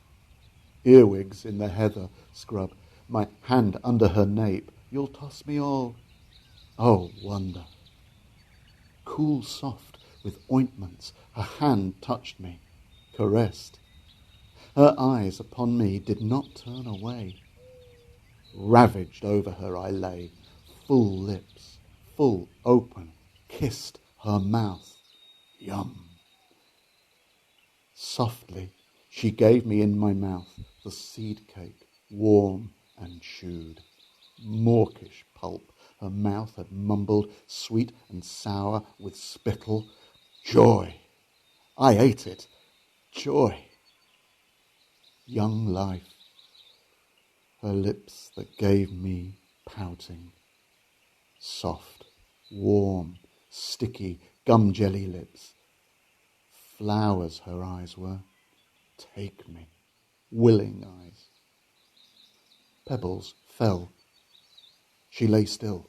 earwigs in the heather scrub, my hand under her nape. You'll toss me all. Oh, wonder. Cool soft with ointments, her hand touched me, caressed. Her eyes upon me did not turn away. Ravaged over her I lay, full lips, full open, kissed her mouth. Yum. Softly she gave me in my mouth the seed cake, warm and chewed. Mawkish pulp, her mouth had mumbled, sweet and sour with spittle. Joy! I ate it. Joy! Young life. Her lips that gave me pouting. Soft, warm, sticky, gum jelly lips. Flowers her eyes were. Take me. Willing eyes. Pebbles fell. She lay still.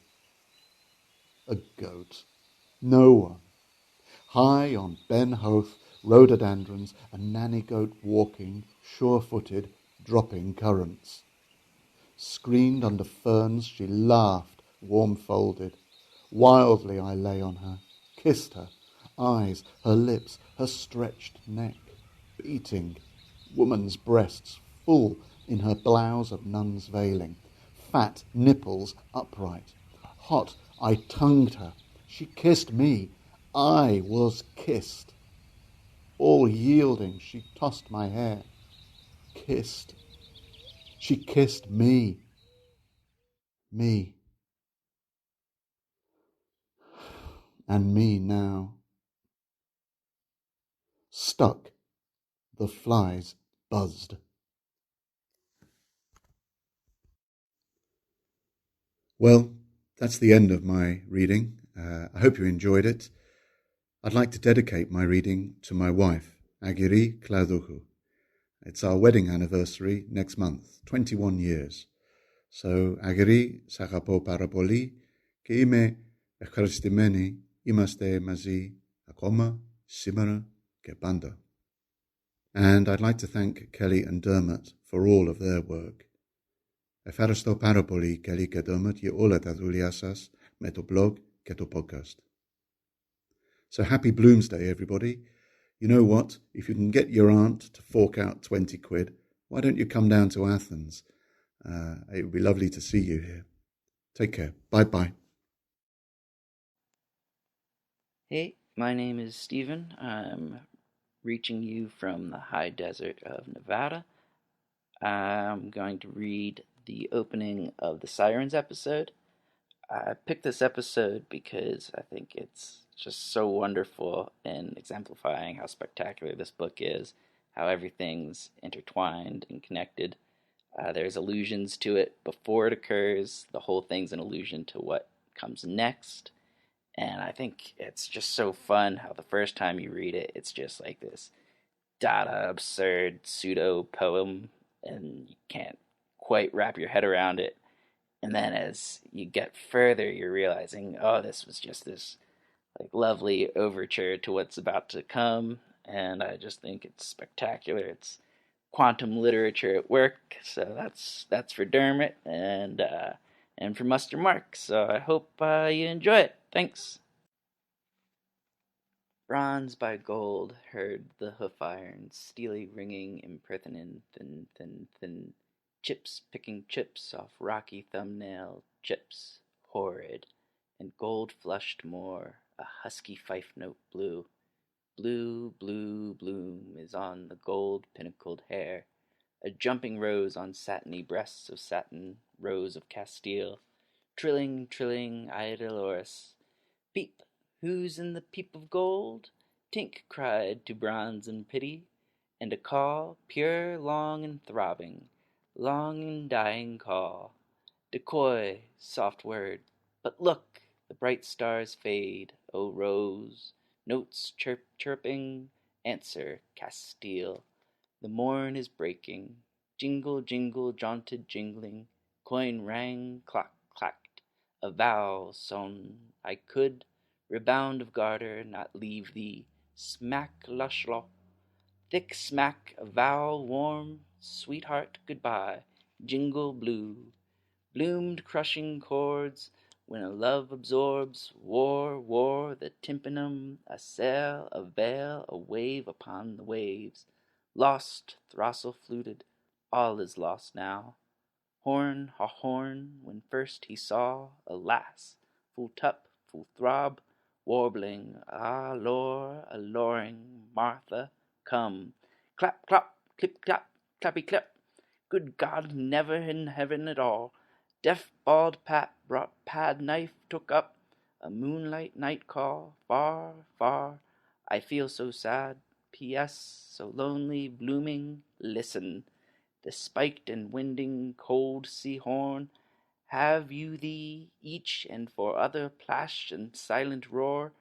A goat. No one. High on Ben Hoath, rhododendrons, a nanny goat walking, sure-footed, dropping currants. Screened under ferns, she laughed, warm-folded. Wildly I lay on her, kissed her, eyes, her lips, her stretched neck, beating, woman's breasts full in her blouse of nun's veiling, fat nipples upright. Hot, I tongued her. She kissed me. I was kissed. All yielding, she tossed my hair. Kissed. She kissed me. Me. And me now. Stuck. The flies buzzed. Well, that's the end of my reading. I hope you enjoyed it. I'd like to dedicate my reading to my wife, Agiri Klauduhu. It's our wedding anniversary next month, 21 years. So, Agiri sagapo parapoli και είμαι ευχαριστημένη είμαστε μαζί ακόμα σήμερα και πάντα. And I'd like to thank Kelly and Dermot for all of their work. Ευχαριστώ πάρα πολύ, Kelly και Dermot, για όλα τα δουλειά σας με το blog και το podcast. So happy Bloomsday, everybody. You know what? If you can get your aunt to fork out 20 quid, why don't you come down to Athens? It would be lovely to see you here. Take care. Bye-bye. Hey, my name is Stephen. I'm reaching you from the high desert of Nevada. I'm going to read the opening of the Sirens episode. I picked this episode because I think it's just so wonderful in exemplifying how spectacular this book is, how everything's intertwined and connected. There's allusions to it before it occurs. The whole thing's an allusion to what comes next. And I think it's just so fun how the first time you read it, it's just like this data absurd pseudo-poem, and you can't quite wrap your head around it. And then as you get further, you're realizing, oh, this was just this like lovely overture to what's about to come. And I just think it's spectacular. It's quantum literature at work. So that's for Dermot and for Muster Mark. So I hope you enjoy it. Thanks. Bronze by gold heard the hoof iron, steely ringing impertinent, thin. Chips picking chips off rocky thumbnail chips, horrid, and gold flushed more, a husky fife note blue. Blue, blue, bloom is on the gold pinnacled hair, a jumping rose on satiny breasts of satin, rose of Castile. Trilling, Aeolus. Peep, who's in the peep of gold? Tink cried to bronze in pity, and a call, pure, long, and throbbing, long and dying call. Decoy, soft word, but look, the bright stars fade, O rose, notes chirping, answer, Castile. The morn is breaking, jingle, jingle, jaunted jingling, coin rang, clock clacked, a vow son, I could, rebound of garter, not leave thee, smack lushlo, thick smack, a vow warm, sweetheart, goodbye, jingle blue, bloomed crushing chords, when a love absorbs, war, the tympanum, a sail, a veil, a wave upon the waves, lost, throstle fluted, all is lost now. Horn, ha horn, when first he saw, alas, full tup, full throb, warbling, ah, lore, alluring, Martha, come, clap, clop, clip, clap, clappy, clip, Good God, never in heaven at all. Deaf bald Pat brought pad knife, took up a moonlight night call. Far, far, I feel so sad. P.S. so lonely, blooming. Listen, the spiked and winding cold sea horn. Have you thee each and for other plash and silent roar?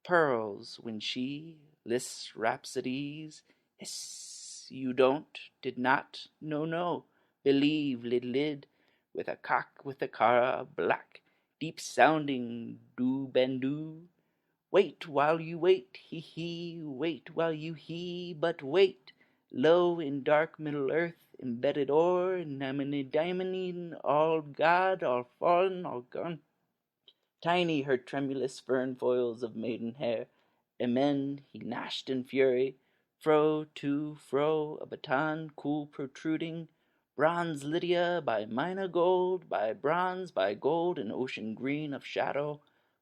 Pearls when she lists rhapsodies. Hiss, you don't, did not, no, believe, lid, with a cock, with a cara, black, deep sounding, do. Wait while you wait, he, wait while you he, but wait, low in dark middle earth, embedded ore, diamond, all God, all fallen, all gone. Tiny her tremulous fern foils of maiden hair. Amen, he gnashed in fury. Fro to fro, a baton cool protruding. Bronze Lydia by mina gold, by bronze, by gold, an ocean green of shadow.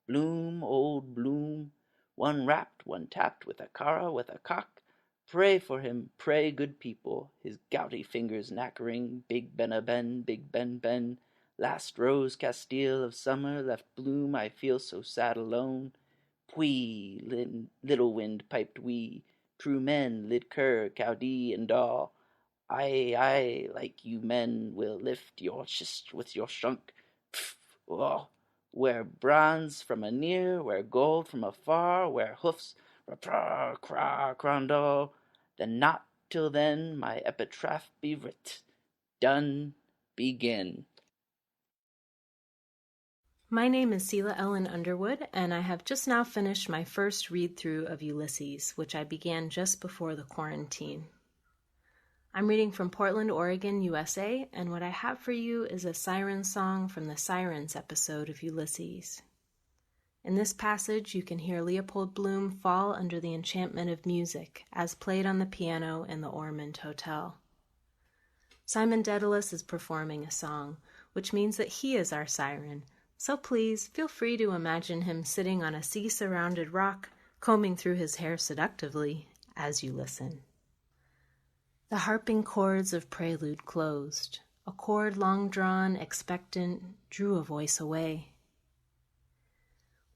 Bloom, old bloom, one rapped, one tapped with a cara, with a cock. Pray for him, pray, good people, his gouty fingers knackering. Big Ben, Big Ben. Last rose Castile of summer left bloom, I feel so sad alone. Pwee, little wind piped wee, true men, lid cur, cowdee and all. I, like you men, will lift your chist with your shrunk. Pff, oh, where bronze from a near, where gold from afar, where hoofs, crandall, then not till then my epitaph be writ. Done, begin. My name is Sela Ellan Underwood, and I have just now finished my first read-through of Ulysses, which I began just before the quarantine. I'm reading from Portland, Oregon, USA, and what I have for you is a siren song from the Sirens episode of Ulysses. In this passage, you can hear Leopold Bloom fall under the enchantment of music, as played on the piano in the Ormond Hotel. Simon Daedalus is performing a song, which means that he is our siren. So please, feel free to imagine him sitting on a sea-surrounded rock, combing through his hair seductively as you listen. The harping chords of prelude closed. A chord long drawn, expectant, drew a voice away.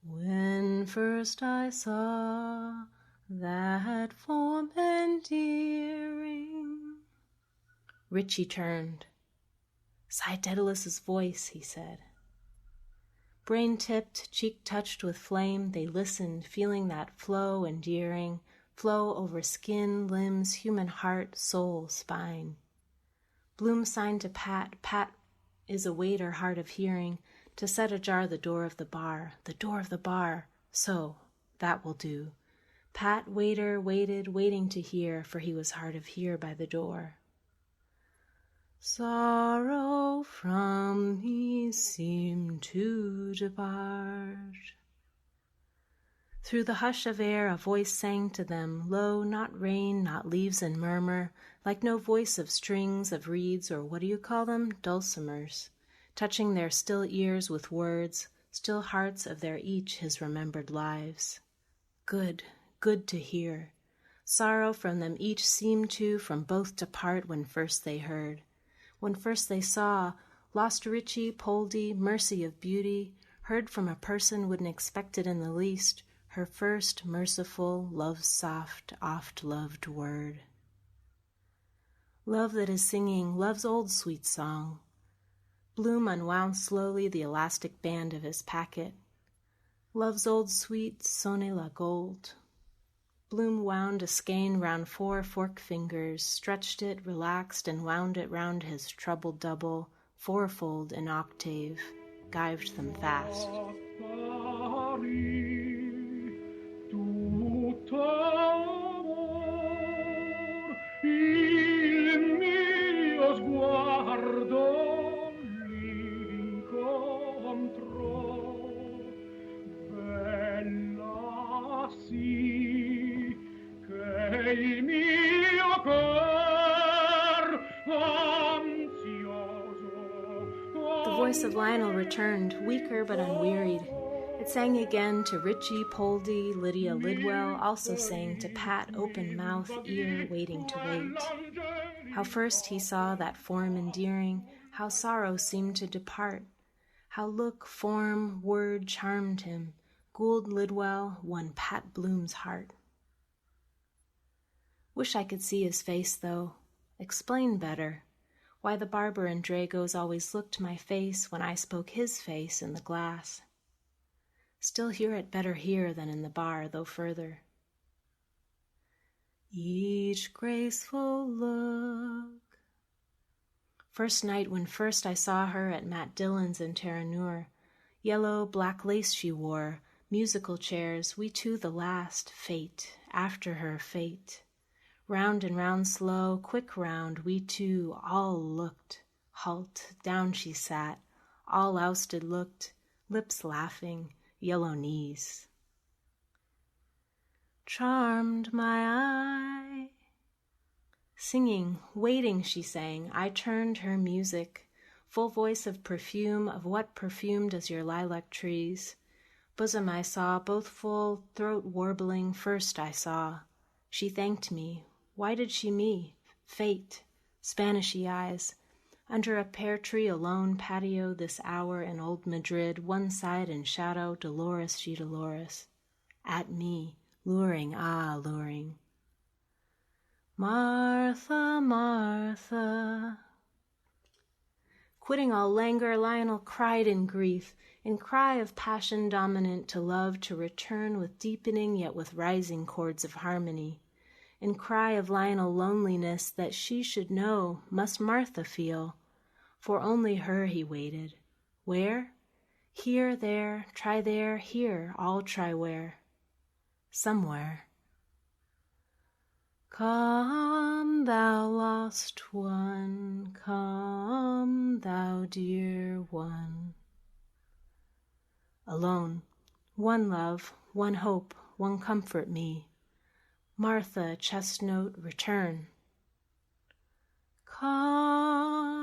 When first I saw that form endearing. Richie turned. Sighed Daedalus's voice, he said. Brain-tipped, cheek-touched with flame, they listened, feeling that flow endearing, flow over skin, limbs, human heart, soul, spine. Bloom signed to Pat. Pat is a waiter hard of hearing, to set ajar the door of the bar. The door of the bar. So, that will do. Pat, waiter, waited, waiting to hear, for he was hard of hear by the door. Sorrow from me seemed to depart. Through the hush of air a voice sang to them, low, not rain, not leaves and murmur, like no voice of strings, of reeds, or what do you call them, dulcimers, touching their still ears with words, still hearts of their each his remembered lives. Good, good to hear. Sorrow from them each seemed to from both depart when first they heard. When first they saw, lost Richie, Poldy, mercy of beauty, heard from a person wouldn't expect it in the least, her first merciful, love-soft, oft-loved word. Love that is singing love's old sweet song. Bloom unwound slowly the elastic band of his packet. Love's old sweet sonne la gold. Bloom wound a skein round 4 fork fingers, stretched it, relaxed, and wound it round his troubled double, fourfold in octave, gived them fast. The voice of Lionel returned, weaker but unwearied. It sang again to Richie, Poldy, Lydia Lidwell, also sang to Pat, open mouth, ear, waiting to wait. How first he saw that form endearing, how sorrow seemed to depart, how look, form, word charmed him. Gould Lidwell won Pat Bloom's heart. Wish I could see his face, though. Explain better why the barber and Dragos always looked my face when I spoke his face in the glass. Still hear it better here than in the bar, though further. Each graceful look. First night when first I saw her at Matt Dillon's in Terranure. Yellow, black lace she wore, musical chairs, we two the last, fate, after her fate. Round and round slow, quick round, we two all looked. Halt, down she sat, all ousted looked, lips laughing, yellow knees. Charmed my eye. Singing, waiting, she sang, I turned her music. Full voice of perfume, of what perfume does your lilac trees? Bosom I saw, both full, throat warbling, first I saw. She thanked me. Why did she me? Fate, Spanishy eyes. Under a pear tree alone, patio this hour in old Madrid, one side in shadow, Dolores she Dolores. At me, luring, ah, luring. Martha, Martha. Quitting all languor, Lionel cried in grief, in cry of passion dominant to love to return with deepening yet with rising chords of harmony. In cry of Lionel loneliness that she should know, must Martha feel. For only her he waited. Where? Here, there, try there, here, all try where. Somewhere. Come, thou lost one, come, thou dear one. Alone, one love, one hope, one comfort me. Martha, chest note, return. Come.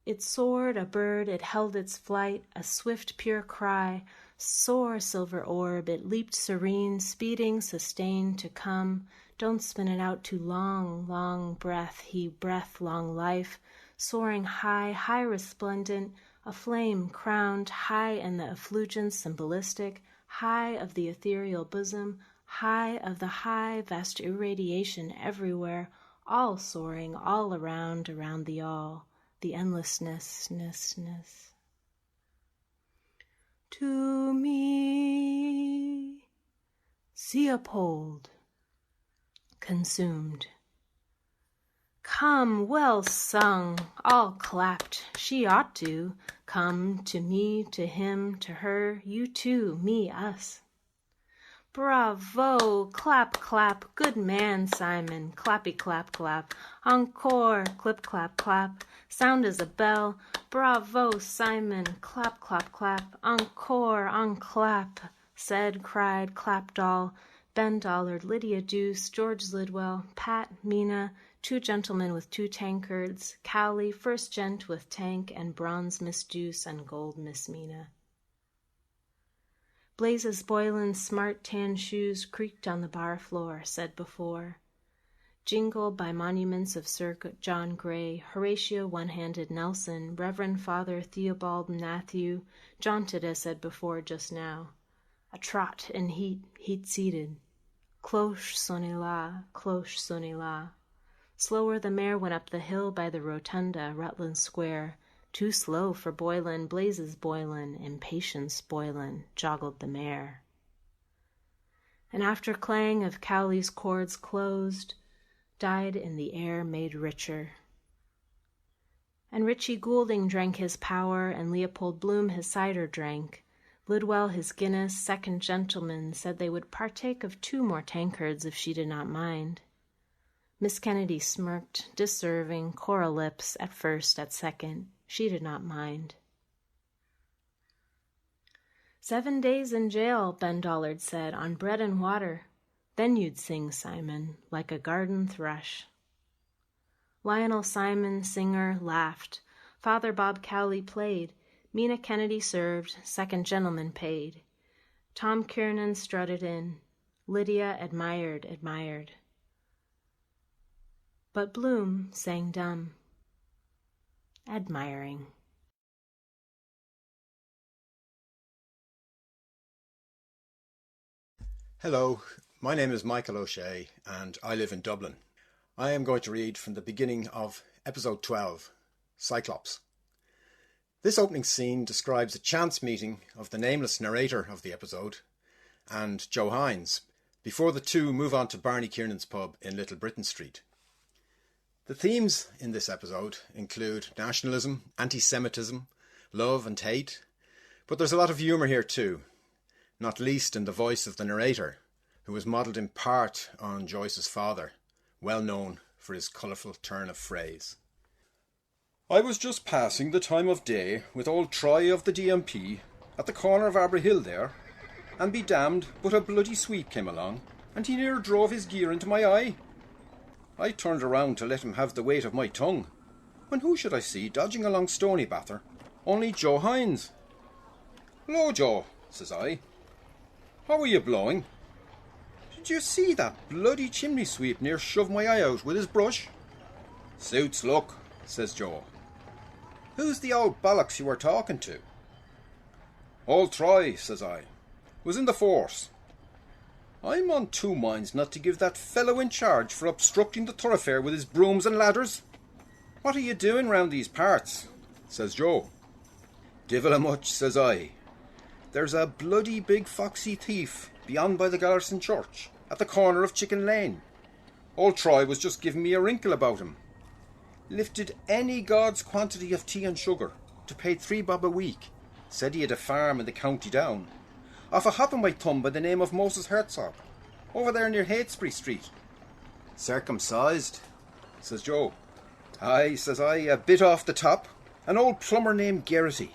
It soared, a bird, it held its flight, a swift, pure cry. Soar, silver orb, it leaped serene, speeding, sustained, to come. Don't spin it out too long, long breath, he breath, long life. Soaring high, high resplendent, a flame crowned, high in the effulgence symbolistic, high of the ethereal bosom, high of the high, vast irradiation everywhere, all soaring, all around the all, the endlessness. To me, Leopold, consumed. Come, well sung, all clapped, she ought to. Come, to me, to him, to her, you too, me, us. Bravo, clap, clap, good man, Simon, clappy, clap, clap. Encore, clip, clap, clap, sound as a bell. Bravo, Simon, clap, clap, clap. Encore, clap, said, cried, clapped all. Ben Dollard, Lydia Deuce, George Lidwell, Pat, Mina, two gentlemen with two tankards, Cowley, first gent with tank, and bronze Miss Deuce and gold Miss Mina. Blazes Boylan's smart tan shoes creaked on the bar floor, said before. Jingled by monuments of Sir John Gray, Horatio One-Handed Nelson, Reverend Father Theobald Matthew, jaunted as said before just now. A trot in heat-seated. Cloche sonnez la. Slower the mare went up the hill by the rotunda, Rutland Square. Too slow for Boylan, Blazes Boylan, impatience Boylan, joggled the mare. And after clang of Cowley's chords closed, died in the air made richer. And Richie Goulding drank his power, and Leopold Bloom his cider drank. Lidwell his Guinness, second gentleman, said they would partake of 2 more tankards if she did not mind. Miss Kennedy smirked, disserving, coral lips, at first, at second. She did not mind. 7 days in jail, Ben Dollard said, on bread and water. Then you'd sing, Simon, like a garden thrush. Lionel Simon, singer, laughed. Father Bob Cowley played. Mina Kennedy served, second gentleman paid. Tom Kiernan strutted in. Lydia admired. But Bloom sang dumb, admiring. Hello, my name is Michael O'Shea and I live in Dublin. I am going to read from the beginning of episode 12, Cyclops. This opening scene describes a chance meeting of the nameless narrator of the episode and Joe Hines before the two move on to Barney Kiernan's pub in Little Britain Street. The themes in this episode include nationalism, anti-Semitism, love and hate, but there's a lot of humour here too, not least in the voice of the narrator, who was modelled in part on Joyce's father, well known for his colourful turn of phrase. I was just passing the time of day with old Troy of the DMP at the corner of Arbor Hill there, and be damned but a bloody sweep came along, and he near drove his gear into my eye. I turned around to let him have the weight of my tongue, when who should I see dodging along Stony Batter? Only Joe Hines. "Hello, Joe," says I. "How are you blowing? Did you see that bloody chimney sweep near shove my eye out with his brush?" "Suits luck," says Joe. "Who's the old bollocks you were talking to?" "Old Troy," says I. "Was in the force. I'm on two minds not to give that fellow in charge for obstructing the thoroughfare with his brooms and ladders. What are you doing round these parts?" says Joe. "Divil a much," says I. "There's a bloody big foxy thief beyond by the Gallerson Church, at the corner of Chicken Lane. Old Troy was just giving me a wrinkle about him. Lifted any god's quantity of tea and sugar to pay 3 bob a week. Said he had a farm in the county down. Off a hop of my thumb by the name of Moses Herzog, over there near Heytesbury Street." "Circumcised?" says Joe. "Aye," says I, "a bit off the top. An old plumber named Garrity.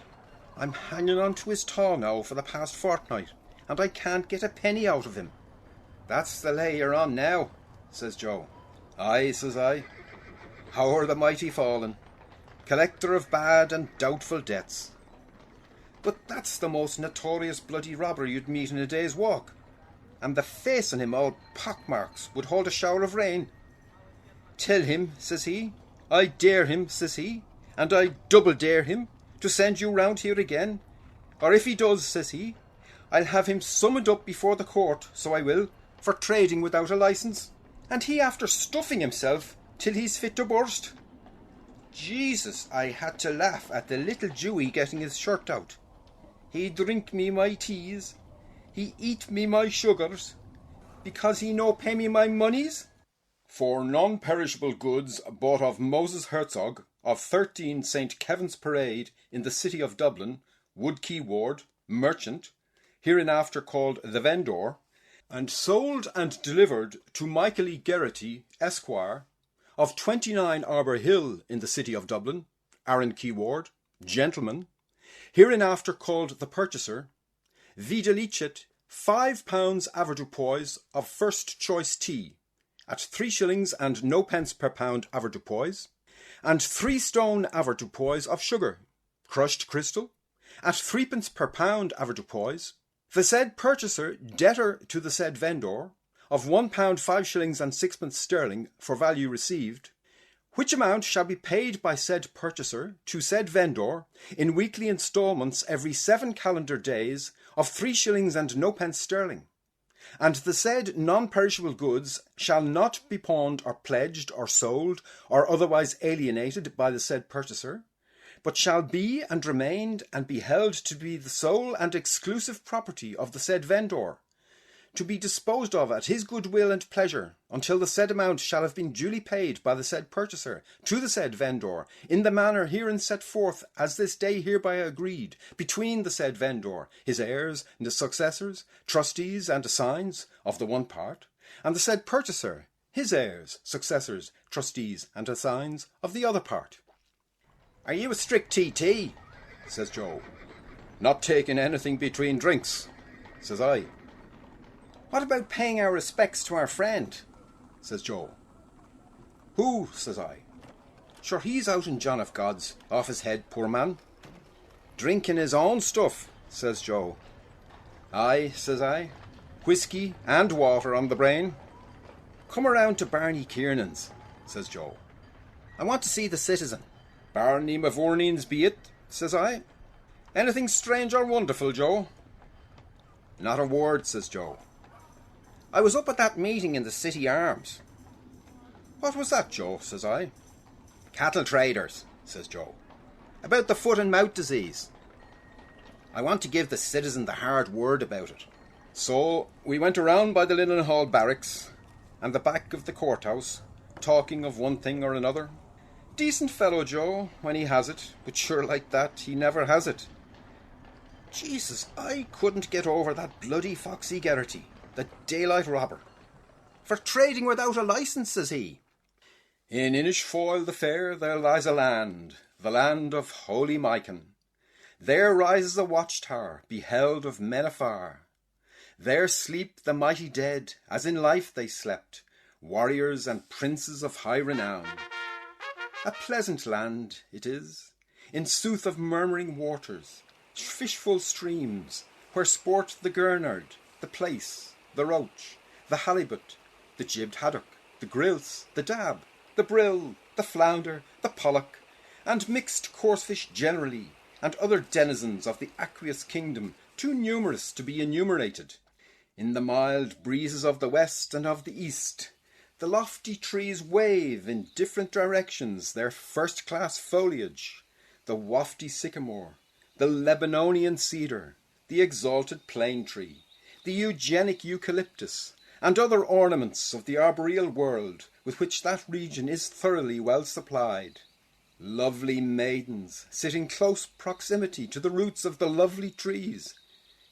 I'm hanging on to his taw now for the past fortnight, and I can't get a penny out of him." "That's the lay you're on now," says Joe. "Aye," says I. "How are the mighty fallen? Collector of bad and doubtful debts. But that's the most notorious bloody robber you'd meet in a day's walk, and the face on him all pockmarks would hold a shower of rain. Tell him," says he, "I dare him," says he, "and I double dare him, to send you round here again, or if he does," says he, "I'll have him summoned up before the court, so I will, for trading without a licence, and he after stuffing himself till he's fit to burst." Jesus, I had to laugh at the little Jewy getting his shirt out. He drink me my teas, he eat me my sugars, because he no pay me my monies. "For non-perishable goods bought of Moses Herzog, of 13 St. Kevin's Parade in the city of Dublin, Woodkey Ward, merchant, hereinafter called the vendor, and sold and delivered to Michael E. Garrity, Esquire, of 29 Arbor Hill in the city of Dublin, Arran-Key Ward, gentleman, hereinafter called the purchaser, videlicet 5 pounds avoirdupois of first choice tea, at 3 shillings and no pence per pound avoirdupois, and 3 stone avoirdupois of sugar, crushed Krystal, at 3 pence per pound avoirdupois, the said purchaser debtor to the said vendor, of £1 5 shillings and 6 sterling for value received, which amount shall be paid by said purchaser to said vendor in weekly instalments every 7 calendar days of 3 shillings and no pence sterling. And the said non-perishable goods shall not be pawned or pledged or sold or otherwise alienated by the said purchaser, but shall be and remain and be held to be the sole and exclusive property of the said vendor, to be disposed of at his good will and pleasure, until the said amount shall have been duly paid by the said purchaser to the said vendor, in the manner herein set forth as this day hereby agreed, between the said vendor, his heirs, and his successors, trustees, and assigns, of the one part, and the said purchaser, his heirs, successors, trustees, and assigns, of the other part." "Are you a strict TT?" says Joe. "Not taking anything between drinks," says I. "What about paying our respects to our friend?" says Joe. "Who?" says I. "Sure, he's out in John of God's, off his head, poor man." drinking his own stuff, says Joe. Aye, says I, whiskey and water on the brain. Come around to Barney Kiernan's, says Joe. I want to see the citizen. Barney Mavourneen's be it, says I. Anything strange or wonderful, Joe? Not a word, says Joe. I was up at that meeting in the City Arms. What was that, Joe, says I. Cattle traders, says Joe. About the foot and mouth disease. I want to give the citizen the hard word about it. So we went around by the Linen Hall barracks and the back of the courthouse, talking of one thing or another. Decent fellow, Joe, when he has it, but sure like that, he never has it. Jesus, I couldn't get over that bloody Foxy Geraghty, the daylight robber. For trading without a licence, says he. In Inishfoil the fair there lies a land, the land of holy Micon. There rises a watchtower, beheld of men afar. There sleep the mighty dead, as in life they slept, warriors and princes of high renown. A pleasant land it is, in sooth of murmuring waters, fishful streams, where sport the gurnard, the plaice, the roach, the halibut, the jibbed haddock, the grilse, the dab, the brill, the flounder, the pollock, and mixed coarsefish generally, and other denizens of the aqueous kingdom, too numerous to be enumerated. In the mild breezes of the west and of the east, the lofty trees wave in different directions their first-class foliage, the wafty sycamore, the Lebanonian cedar, the exalted plane tree, the eugenic eucalyptus, and other ornaments of the arboreal world with which that region is thoroughly well supplied. Lovely maidens sit in close proximity to the roots of the lovely trees,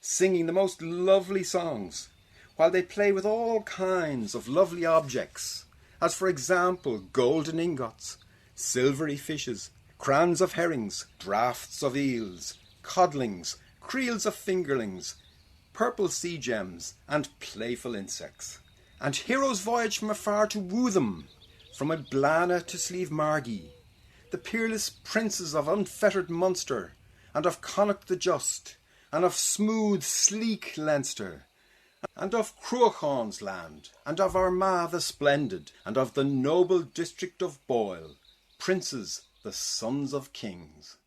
singing the most lovely songs, while they play with all kinds of lovely objects, as for example golden ingots, silvery fishes, crans of herrings, draughts of eels, codlings, creels of fingerlings, purple sea gems, and playful insects. And heroes voyage from afar to woo them, from Iblana to Slieve Margie, the peerless princes of unfettered Munster, and of Connacht the Just, and of smooth, sleek Leinster, and of Cruachan's land, and of Armagh the Splendid, and of the noble district of Boyle, princes, the sons of kings.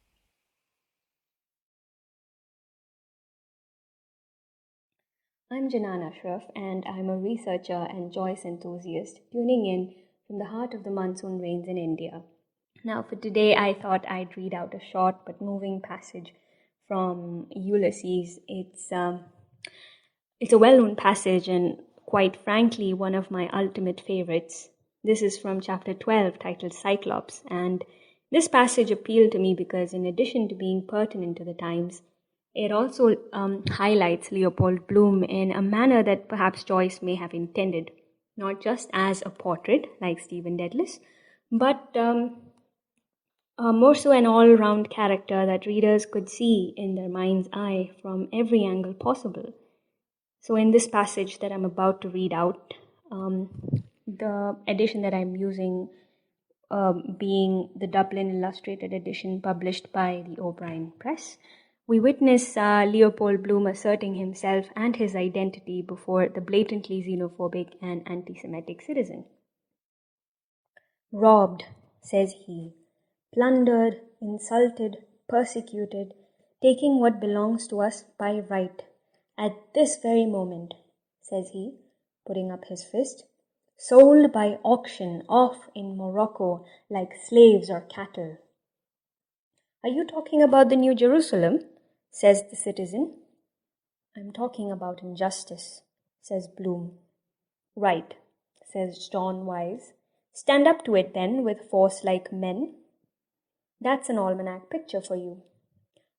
I'm Janan Ashraf, and I'm a researcher and Joyce enthusiast tuning in from the heart of the monsoon rains in India. Now, for today, I thought I'd read out a short but moving passage from Ulysses. It's a well-known passage and, quite frankly, one of my ultimate favorites. This is from chapter 12, titled Cyclops, and this passage appealed to me because, in addition to being pertinent to the times, it also highlights Leopold Bloom in a manner that perhaps Joyce may have intended, not just as a portrait like Stephen Dedalus, but more so an all-round character that readers could see in their mind's eye from every angle possible. So in this passage that I'm about to read out, the edition that I'm using being the Dublin Illustrated Edition published by the O'Brien Press, we witness Leopold Bloom asserting himself and his identity before the blatantly xenophobic and anti-Semitic citizen. "Robbed," says he, "plundered, insulted, persecuted, taking what belongs to us by right. At this very moment," says he, putting up his fist, "sold by auction off in Morocco like slaves or cattle." "Are you talking about the New Jerusalem?" says the citizen. "I'm talking about injustice," says Bloom. "Right," says John Wise. "Stand up to it then with force like men." That's an almanac picture for you.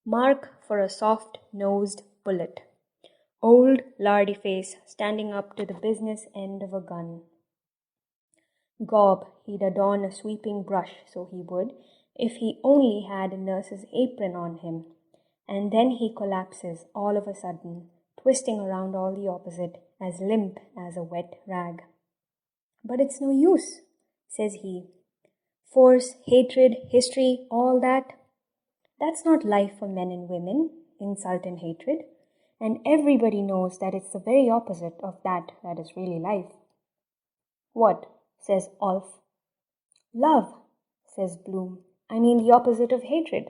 Mark for a soft-nosed bullet. Old lardy face standing up to the business end of a gun. Gob, he'd adorn a sweeping brush, so he would, if he only had a nurse's apron on him. And then he collapses all of a sudden, twisting around all the opposite, as limp as a wet rag. "But it's no use," says he. "Force, hatred, history, all that. That's not life for men and women, insult and hatred, and everybody knows that it's the very opposite of that is really life. What? Says Olf. Love, says Bloom. I mean the opposite of hatred.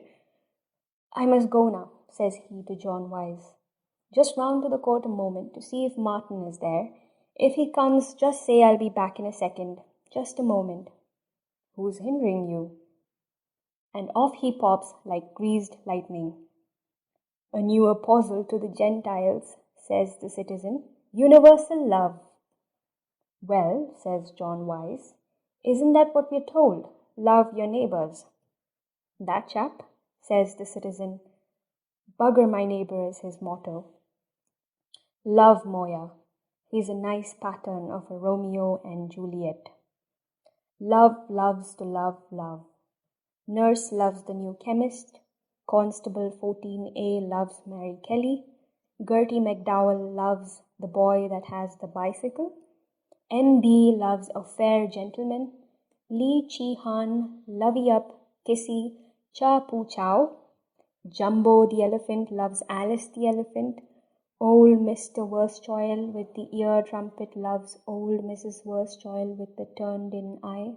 I must go now, says he to John Wise. Just round to the court a moment to see if Martin is there. If he comes, just say I'll be back in a second. Just a moment. Who's hindering you? And off he pops like greased lightning. A new apostle to the Gentiles, says the citizen. Universal love. Well, says John Wise, isn't that what we're told? Love your neighbors. That chap, says the citizen. Bugger my neighbor is his motto. Love Moya. He's a nice pattern of a Romeo and Juliet. Love loves to love love. Nurse loves the new chemist. Constable 14A loves Mary Kelly. Gertie McDowell loves the boy that has the bicycle. MB loves a fair gentleman. Lee Chi Han, Lovey Up, Kissy, Cha Poo Chow. Jumbo the elephant loves Alice the elephant. Old Mr. Worschoil with the ear trumpet loves old Mrs. Worschoil with the turned-in eye.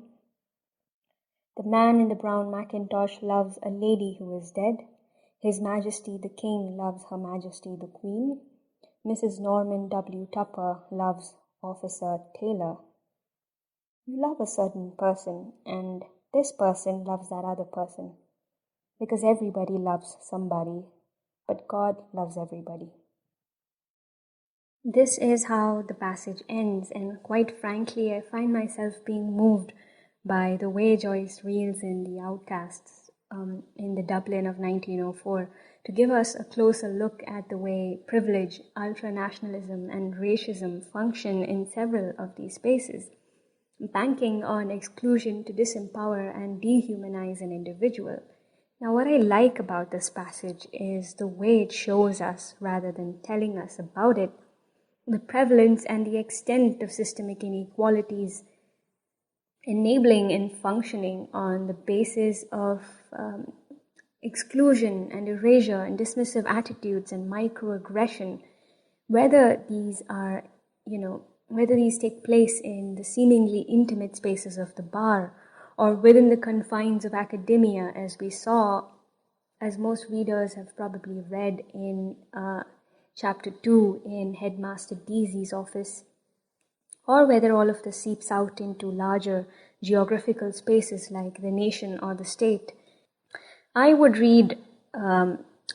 The man in the brown mackintosh loves a lady who is dead. His Majesty the King loves Her Majesty the Queen. Mrs. Norman W. Tupper loves Officer Taylor. You love a certain person, and this person loves that other person. Because everybody loves somebody, but God loves everybody. This is how the passage ends, and quite frankly, I find myself being moved by the way Joyce reels in the outcasts in the Dublin of 1904 to give us a closer look at the way privilege, ultranationalism, and racism function in several of these spaces, banking on exclusion to disempower and dehumanize an individual. Now, what I like about this passage is the way it shows us, rather than telling us about it, the prevalence and the extent of systemic inequalities enabling and functioning on the basis of exclusion and erasure and dismissive attitudes and microaggression, whether these are, whether these take place in the seemingly intimate spaces of the bar or within the confines of academia, as we saw, as most readers have probably read in Chapter 2 in Headmaster Deasy's office, or whether all of this seeps out into larger geographical spaces like the nation or the state. I would read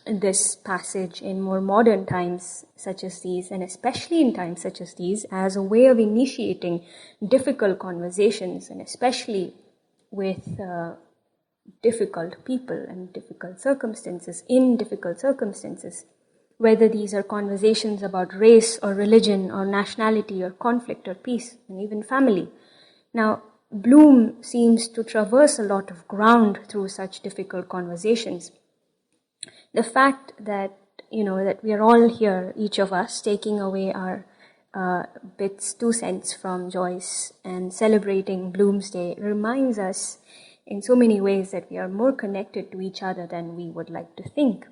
this passage in more modern times such as these, and especially in times such as these, as a way of initiating difficult conversations, and especially with difficult people and difficult circumstances, in difficult circumstances, whether these are conversations about race or religion or nationality or conflict or peace and even family. Now, Bloom seems to traverse a lot of ground through such difficult conversations. The fact that, that we are all here, each of us, taking away our bits, 2 cents from Joyce and celebrating Bloomsday reminds us in so many ways that we are more connected to each other than we would like to think.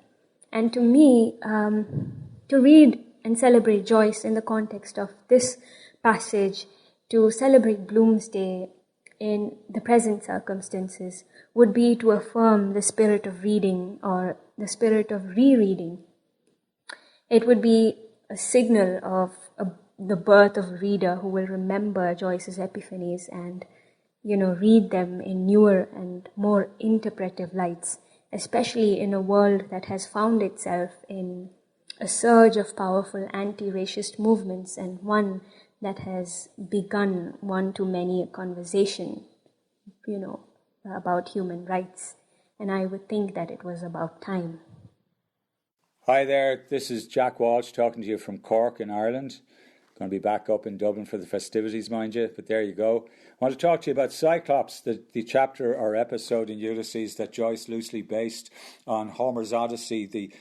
And to me, to read and celebrate Joyce in the context of this passage, to celebrate Bloomsday in the present circumstances, would be to affirm the spirit of reading or the spirit of rereading. It would be a signal of the birth of a reader who will remember Joyce's epiphanies and, read them in newer and more interpretive lights, especially in a world that has found itself in a surge of powerful anti-racist movements, and one that has begun one-to-many a conversation, about human rights. And I would think that it was about time. Hi there, this is Jack Walsh talking to you from Cork in Ireland. Going to be back up in Dublin for the festivities, mind you, but there you go. I want to talk to you about Cyclops, the chapter or episode in Ulysses that Joyce loosely based on Homer's Odyssey, the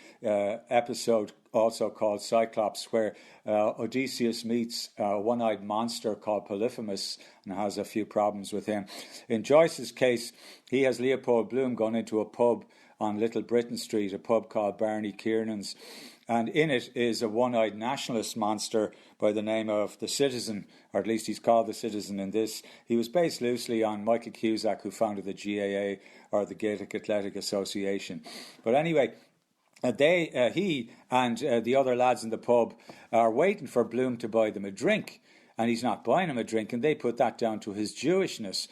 episode also called Cyclops, where Odysseus meets a one-eyed monster called Polyphemus and has a few problems with him. In Joyce's case, he has Leopold Bloom going into a pub on Little Britain Street, a pub called Barney Kiernan's. And in it is a one-eyed nationalist monster by the name of the Citizen, or at least he's called the Citizen in this. He was based loosely on Michael Cusack, who founded the GAA, or the Gaelic Athletic Association. But anyway, he and the other lads in the pub are waiting for Bloom to buy them a drink. And he's not buying them a drink, and they put that down to his Jewishness.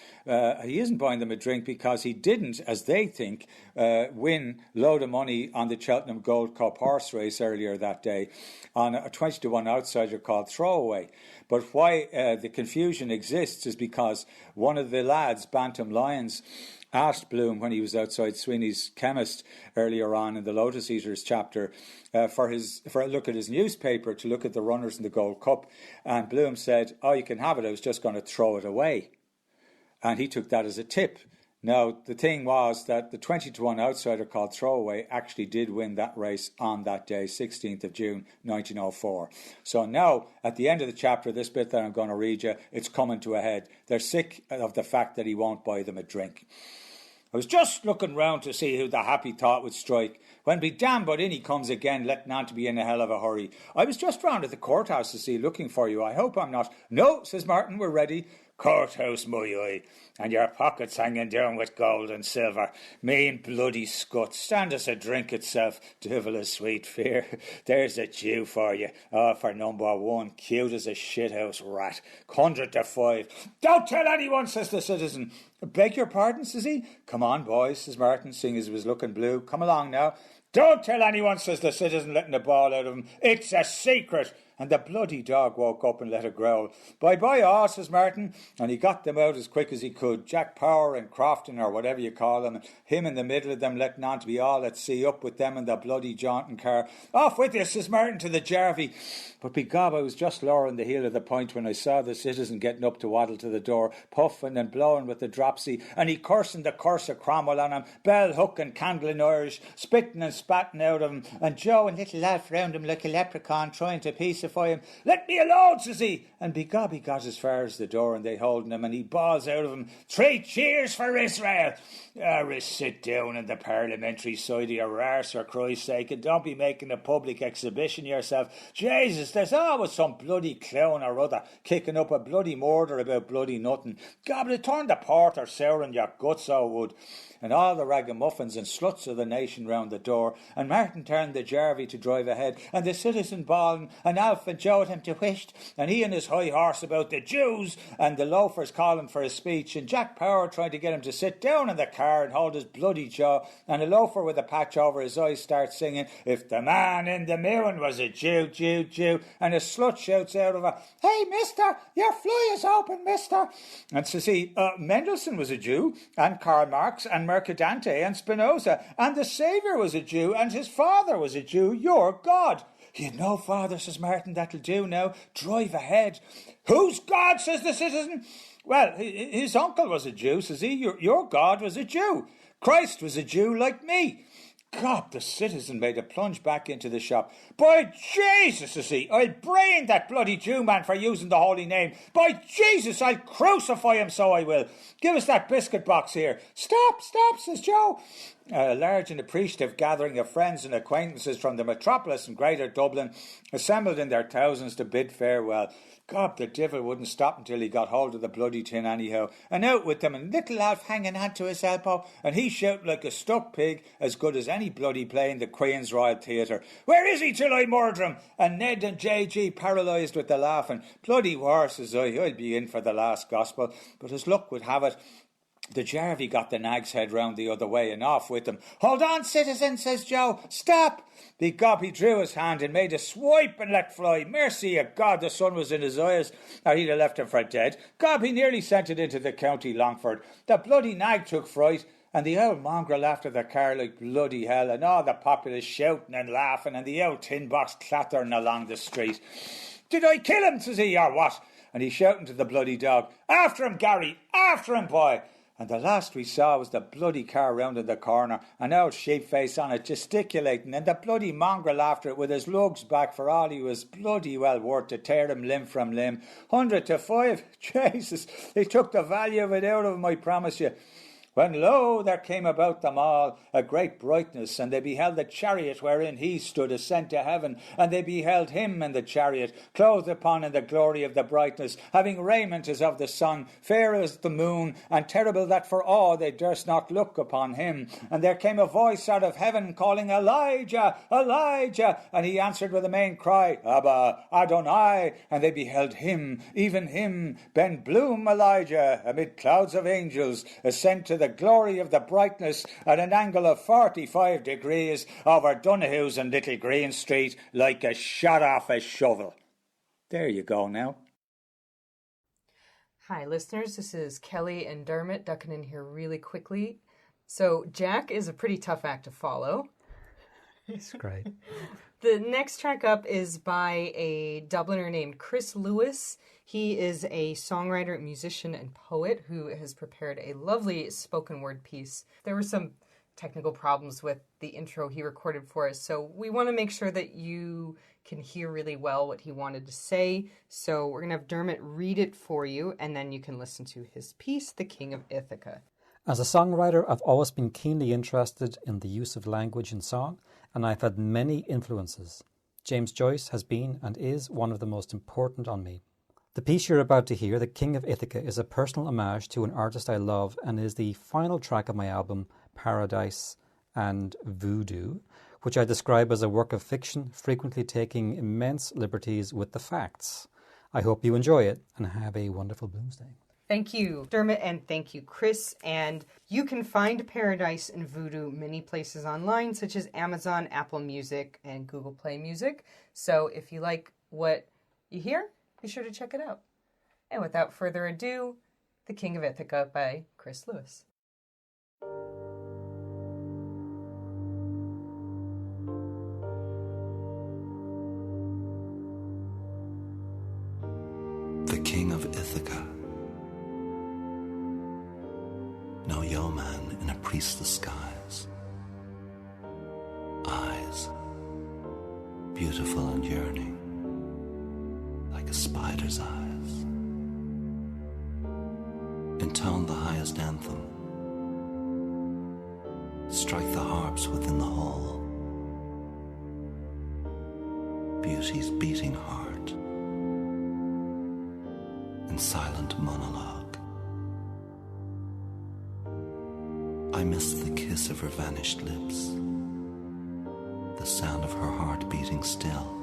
He isn't buying them a drink because he didn't, as they think, win a load of money on the Cheltenham Gold Cup horse race earlier that day on a 20-1 outsider called Throwaway. But why the confusion exists is because one of the lads, Bantam Lions, asked Bloom when he was outside Sweeney's chemist earlier on in the Lotus Eaters chapter for a look at his newspaper to look at the runners in the Gold Cup, and Bloom said, "Oh, you can have it, I was just going to throw it away." And he took that as a tip. Now, the thing was that the 20-1 outsider called Throwaway actually did win that race on that day, 16th of June, 1904. So now, at the end of the chapter, this bit that I'm going to read you, it's coming to a head. They're sick of the fact that he won't buy them a drink. "I was just looking round to see who the happy thought would strike, when be damned but in he comes again, letting on to be in a hell of a hurry. I was just round at the courthouse to see, looking for you. I hope I'm not—" "No," says Martin, "we're ready." "Courthouse, my eye, and your pockets hanging down with gold and silver. Mean bloody scut, stand us a drink itself, devil a sweet fear. There's a Jew for you. Oh, for number one, cute as a shithouse rat. 100 to 5. "Don't tell anyone," says the Citizen. "Beg your pardon," says he. "Come on, boys," says Martin, seeing as he was looking blue. "Come along now." "Don't tell anyone," says the Citizen, letting the ball out of him. "It's a secret." And the bloody dog woke up and let a growl. "Bye-bye, all," says Martin, and he got them out as quick as he could. Jack Power and Crofton, or whatever you call them, and him in the middle of them letting on to be all at sea, up with them in the bloody jaunting car. "Off with you," says Martin to the Jarvey. But begob, I was just lowering the heel of the point when I saw the Citizen getting up to waddle to the door, puffing and blowing with the dropsy, and he cursing the curse of Cromwell on him, bell, hook and candle in Irish, spitting and spatting out of him, and Joe and little Alf round him like a leprechaun trying to pacify him. "Let me alone," says he. And begob, he got as far as the door, and they holding him, and he bawls out of him, "3 cheers for Israel!" Sit down in the parliamentary side of your arse, for Christ's sake, and don't be making a public exhibition yourself. Jesus, there's always some bloody clown or other kicking up a bloody murder about bloody nothing. God, it turned the porter sour in your guts, oh would. And all the ragamuffins and sluts of the nation round the door, and Martin turned the Jarvey to drive ahead, and the Citizen bawling, and Alf and Joe at him to whisht, and he and his high horse about the Jews, and the loafers calling for his speech, and Jack Power trying to get him to sit down in the car and hold his bloody jaw, and a loafer with a patch over his eyes starts singing, "If the man in the moon was a Jew, Jew, Jew," and a slut shouts out of her, "Hey, mister, your fly is open, mister." And so see, Mendelssohn was a Jew, and Karl Marx, and Mercadante, and Spinoza, and the Saviour was a Jew, and his father was a Jew, your God. "He had no father," says Martin. "That'll do now. Drive ahead." "Who's God?" says the Citizen. "Well, his uncle was a Jew," says he. Your God was a Jew. Christ was a Jew like me." God, the Citizen made a plunge back into the shop. "By Jesus," says he, "I'll brain that bloody Jew man for using the holy name. By Jesus, I'll crucify him, so I will. Give us that biscuit box here." "Stop, stop," says Joe. A large and appreciative gathering of friends and acquaintances from the metropolis and Greater Dublin assembled in their thousands to bid farewell. God, the devil wouldn't stop until he got hold of the bloody tin anyhow, and out with them, and little Alf hanging on to his elbow, and he shouting like a stuck pig, as good as any bloody play in the Queen's Royal Theatre. "Where is he till I murder him?" And Ned and J.G. paralysed with the laughing. "Bloody horses, I'll be in for the last gospel." But as luck would have it, the Jarvey got the nag's head round the other way, and off with them. "Hold on, Citizen," says Joe. "Stop!" Begob, he drew his hand and made a swipe and let fly. Mercy of God, the sun was in his eyes, or he'd have left him for dead. Gob, he nearly sent it into the county Longford. The bloody nag took fright, and the old mongrel after the car like bloody hell, and all the populace shouting and laughing, and the old tin box clattering along the street. "Did I kill him?" says he, "or what?" And he's shouting to the bloody dog, "After him, Gary! After him, boy!" And the last we saw was the bloody car rounding the corner, an old sheep-face on it gesticulating, and the bloody mongrel after it with his lugs back for all he was bloody well worth to tear him limb from limb. 100 to 5. Jesus, he took the value of it out of him, I promise you. When lo, there came about them all a great brightness, and they beheld the chariot wherein he stood ascend to heaven, and they beheld him in the chariot, clothed upon in the glory of the brightness, having raiment as of the sun, fair as the moon, and terrible that for awe they durst not look upon him. And there came a voice out of heaven, calling, Elijah, Elijah! And he answered with a main cry, Abba, Adonai! And they beheld him, even him, Ben Bloom Elijah, amid clouds of angels, ascend to the glory of the brightness at an angle of 45 degrees over Dunhu's and Little Green Street, like a shot off a shovel. There you go now. Hi, listeners. This is Kelly and Dermot ducking in here really quickly. So Jack is a pretty tough act to follow. It's great. The next track up is by a Dubliner named Chris Lewis. He is a songwriter, musician, and poet who has prepared a lovely spoken word piece. There were some technical problems with the intro he recorded for us, so we want to make sure that you can hear really well what he wanted to say. So we're going to have Dermot read it for you, and then you can listen to his piece, The King of Ithaca. As a songwriter, I've always been keenly interested in the use of language in song, and I've had many influences. James Joyce has been and is one of the most important on me. The piece you're about to hear, The King of Ithaca, is a personal homage to an artist I love and is the final track of my album, Paradise and Vidu, which I describe as a work of fiction, frequently taking immense liberties with the facts. I hope you enjoy it and have a wonderful Bloomsday. Thank you, Dermot, and thank you, Chris. And you can find Paradise and Vidu many places online, such as Amazon, Apple Music, and Google Play Music. So if you like what you hear, be sure to check it out. And without further ado, The King of Ithaca by Chris Lewis. The King of Ithaca. No yeoman in a priest's skies. Eyes, beautiful and yearning, like a spider's eyes. Intone the highest anthem. Strike the harps within the hall. Beauty's beating heart. In silent monologue. I miss the kiss of her vanished lips, the sound of her heart beating still,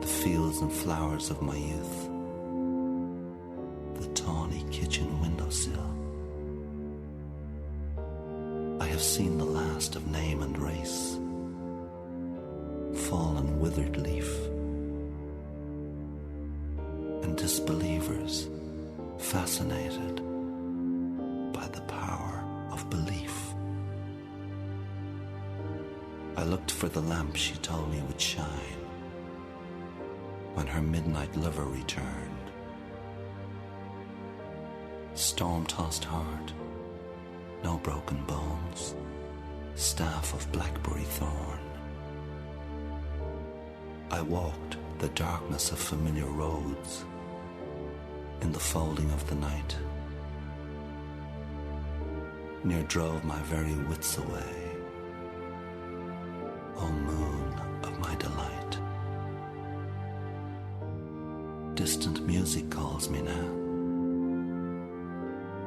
the fields and flowers of my youth, the tawny kitchen windowsill. I have seen the last of name and race, fallen withered leaf, and disbelievers fascinated by the power of belief. I looked for the lamp she told me would shine when her midnight lover returned. Storm-tossed heart, no broken bones, staff of blackberry thorn. I walked the darkness of familiar roads in the folding of the night. Near drove my very wits away, O moon of my delight. Distant music calls me now,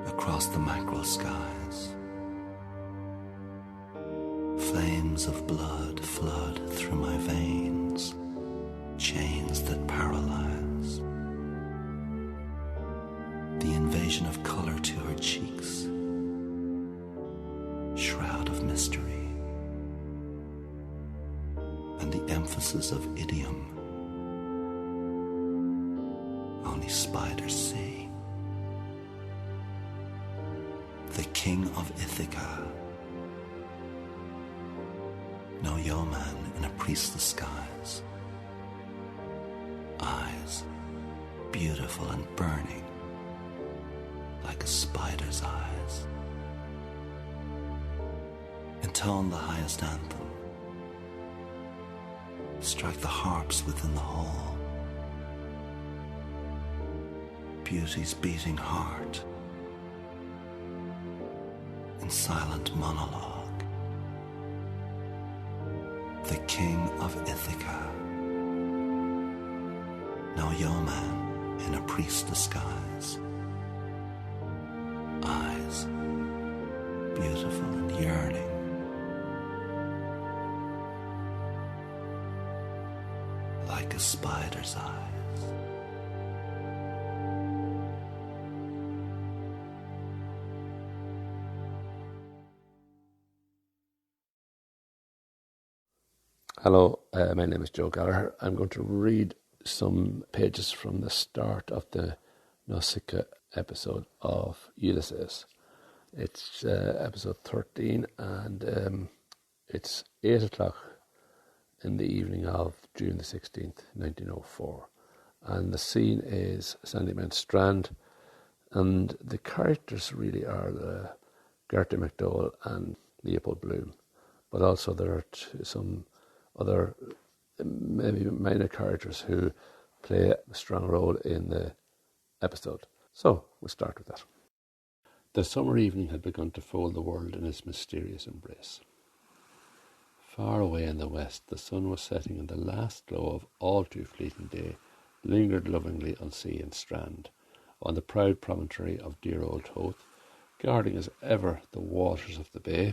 across the mackerel skies. Flames of blood flood through my veins, chains that paralyze. The invasion of color to her cheeks, shroud of mystery, and the emphasis of idiom only spiders see. The King of Ithaca, no yeoman in a priest's skies. Eyes, beautiful and burning, like a spider's eyes. Intone the highest anthem. Strike the harps within the hall. Beauty's beating heart silent monologue. The king of Ithaca, now yeoman in a priest disguise, eyes beautiful and yearning, like a spider's eyes. Hello, my name is Joe Gallagher. I'm going to read some pages from the start of the Nausicaa episode of Ulysses. It's episode 13 and it's 8 o'clock in the evening of June the 16th, 1904. And the scene is Sandymount Strand, and the characters really are Gertie MacDowell and Leopold Bloom, but also there are some other maybe minor characters who play a strong role in the episode. So we'll start with that. The summer evening had begun to fold the world in its mysterious embrace. Far away in the west, the sun was setting, and the last glow of all too fleeting day lingered lovingly on sea and strand, on the proud promontory of dear old Hoth, guarding as ever the waters of the bay,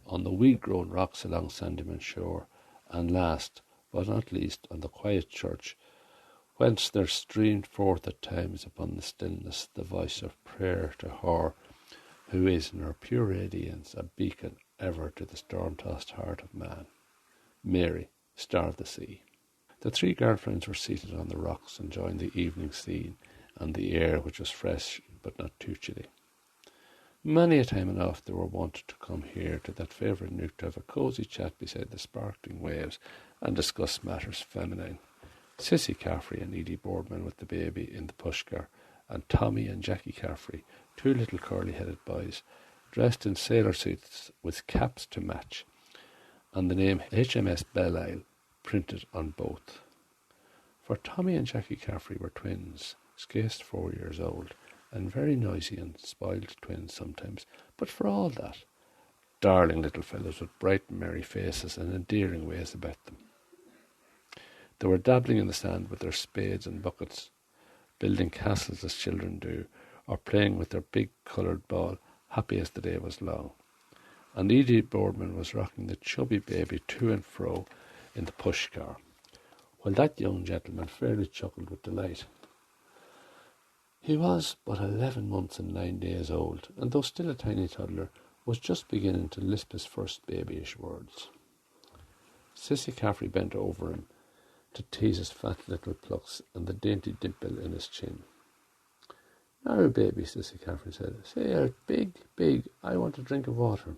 on the weed-grown rocks along Sandymount shore, and last, but not least, on the quiet church, whence there streamed forth at times upon the stillness the voice of prayer to her, who is in her pure radiance a beacon ever to the storm-tossed heart of man. Mary, star of the sea. The three girlfriends were seated on the rocks, enjoying the evening scene and the air, which was fresh but not too chilly. Many a time and oft they were wont to come here to that favourite nook to have a cosy chat beside the sparkling waves and discuss matters feminine. Sissy Caffrey and Edie Boardman with the baby in the pushcar, and Tommy and Jackie Caffrey, two little curly-headed boys, dressed in sailor suits with caps to match, and the name HMS Belle-Isle printed on both. For Tommy and Jackie Caffrey were twins, scarce 4 years old, and very noisy and spoiled twins sometimes, but for all that, darling little fellows with bright and merry faces and endearing ways about them. They were dabbling in the sand with their spades and buckets, building castles as children do, or playing with their big coloured ball, happy as the day was long. And Edie Boardman was rocking the chubby baby to and fro in the push-car, while that young gentleman fairly chuckled with delight. He was but 11 months and 9 days old, and though still a tiny toddler, was just beginning to lisp his first babyish words. Sissy Caffrey bent over him to tease his fat little plucks and the dainty dimple in his chin. "Now, baby," Sissy Caffrey said, "say out big, big, I want a drink of water."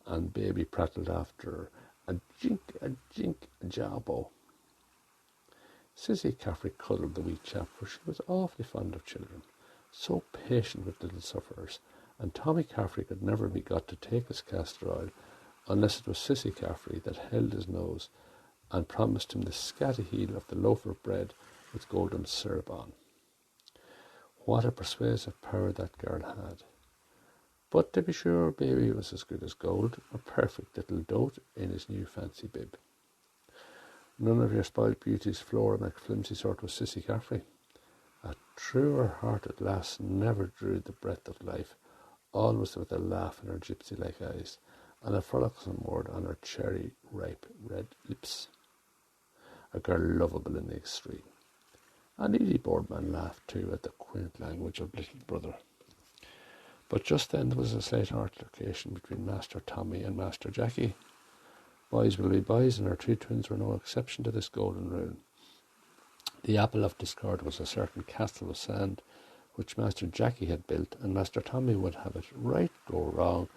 And baby prattled after her, "A jink, a jabbo." Sissy Caffrey cuddled the wee chap, for she was awfully fond of children, so patient with little sufferers, and Tommy Caffrey could never be got to take his castor oil unless it was Sissy Caffrey that held his nose and promised him the scatty heel of the loaf of bread with golden syrup on. What a persuasive power that girl had. But to be sure, baby was as good as gold, a perfect little dote in his new fancy bib. None of your spoiled beauties, Flora McFlimsy sort, was Sissy Caffrey. A truer-hearted lass never drew the breath of life, always with a laugh in her gypsy-like eyes, and a frolicsome word on her cherry-ripe red lips. A girl lovable in the extreme. And Edie Boardman laughed too at the quaint language of little brother. But just then there was a slight altercation between Master Tommy and Master Jackie. Boys will be boys, and our two twins were no exception to this golden rule. The apple of discord was a certain castle of sand, which Master Jackie had built, and Master Tommy would have it right go wrong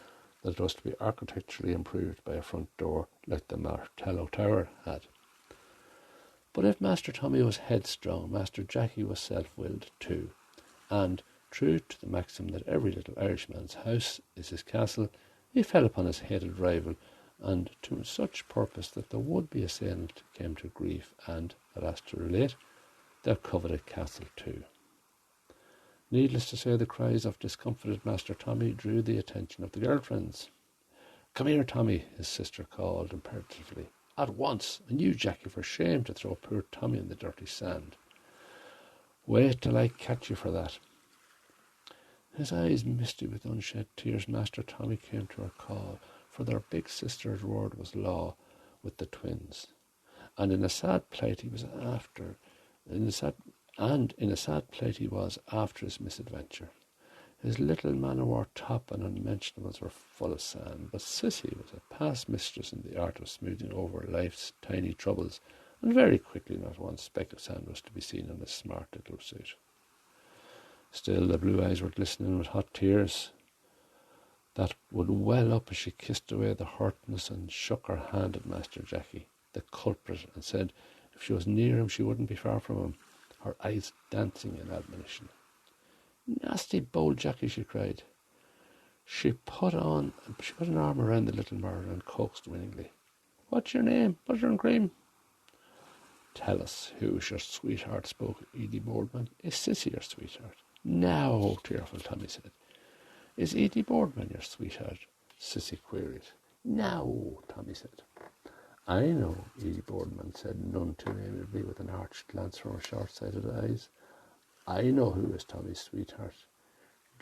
that it was to be architecturally improved by a front door like the Martello Tower had. But if Master Tommy was headstrong, Master Jackie was self-willed too, and, true to the maxim that every little Irishman's house is his castle, he fell upon his hated rival, and to such purpose that the would-be assailant came to grief and, alas to relate, their coveted castle too. Needless to say, the cries of discomfited Master Tommy drew the attention of the girlfriends. "Come here, Tommy," his sister called imperatively. "At once, and you, Jackie, for shame to throw poor Tommy in the dirty sand. Wait till I catch you for that." His eyes misty with unshed tears, Master Tommy came to her call, for their big sister's word was law with the twins. And in a sad plight he was after his misadventure. His little man-o'-war top and unmentionables were full of sand, but Sissy was a past mistress in the art of smoothing over life's tiny troubles, and very quickly not one speck of sand was to be seen on his smart little suit. Still, the blue eyes were glistening with hot tears that would well up as she kissed away the hurtness and shook her hand at Master Jackie, the culprit, and said if she was near him she wouldn't be far from him, her eyes dancing in admonition. "Nasty bold Jackie," she cried. She put an arm around the little murderer and coaxed winningly. "What's your name, butter and cream?" "Tell us who's your sweetheart," spoke Edie Boardman. "Is Sissy your sweetheart?" "Now," tearful Tommy said. "Is Edie Boardman your sweetheart?" Sissy queried. "Now," Tommy said. "I know," Edie Boardman said, none too amiably, with an arch glance from her short-sighted eyes. "I know who is Tommy's sweetheart.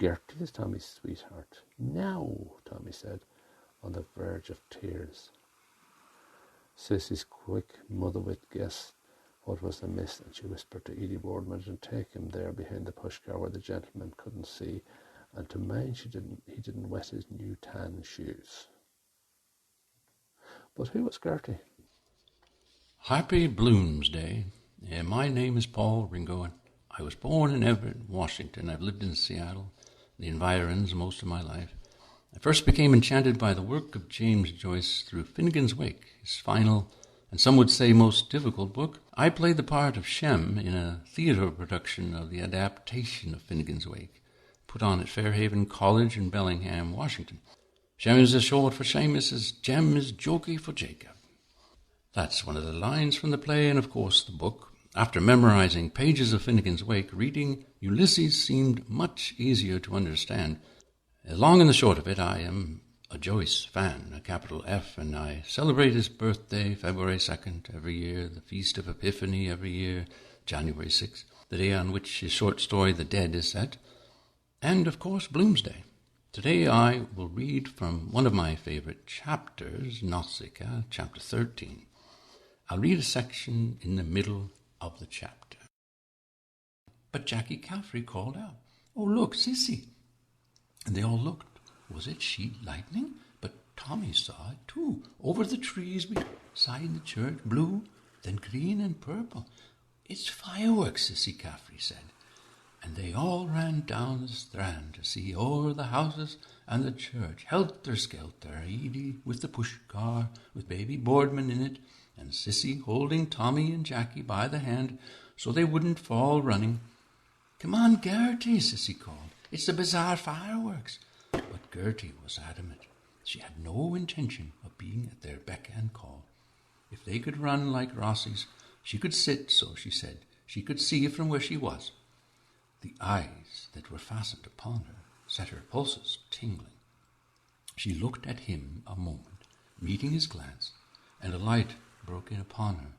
Gertie is Tommy's sweetheart." "Now," Tommy said, on the verge of tears. Sissy's quick mother-wit guessed what was amiss, and she whispered to Edie Boardman to take him there behind the pushcar where the gentleman couldn't see, and to mind he didn't wet his new tan shoes. But who was Gertie? Happy Bloomsday. My name is Paul Ringo, and I was born in Everett, Washington. I've lived in Seattle, the environs, most of my life. I first became enchanted by the work of James Joyce through Finnegan's Wake, his final, and some would say most difficult book. I played the part of Shem in a theatre production of the adaptation of Finnegan's Wake, put on at Fairhaven College in Bellingham, Washington. Shem is short for Seamus, as Jem is jokey for Jacob. That's one of the lines from the play and, of course, the book. After memorizing pages of Finnegan's Wake, reading Ulysses seemed much easier to understand. The long and the short of it, I am a Joyce fan, a capital F, and I celebrate his birthday, February 2nd, every year, the Feast of Epiphany every year, January 6th, the day on which his short story The Dead is set, and, of course, Bloomsday. Today I will read from one of my favorite chapters, Nausicaa, chapter 13. I'll read a section in the middle of the chapter. But Jackie Caffrey called out, "Oh, look, Sissy!" And they all looked. Was it sheet lightning? But Tommy saw it too, over the trees beside the church, blue, then green and purple. "It's fireworks," Sissy Caffrey said. And they all ran down the strand to see o'er the houses and the church, helter-skelter, Edie with the push-car, with baby Boardman in it, and Sissy holding Tommy and Jackie by the hand so they wouldn't fall running. "Come on, Gertie," Sissy called. "It's the bazaar fireworks." But Gertie was adamant. She had no intention of being at their beck and call. If they could run like Rossies, she could sit, so she said. She could see from where she was. The eyes that were fastened upon her set her pulses tingling. She looked at him a moment, meeting his glance, and a light broke in upon her.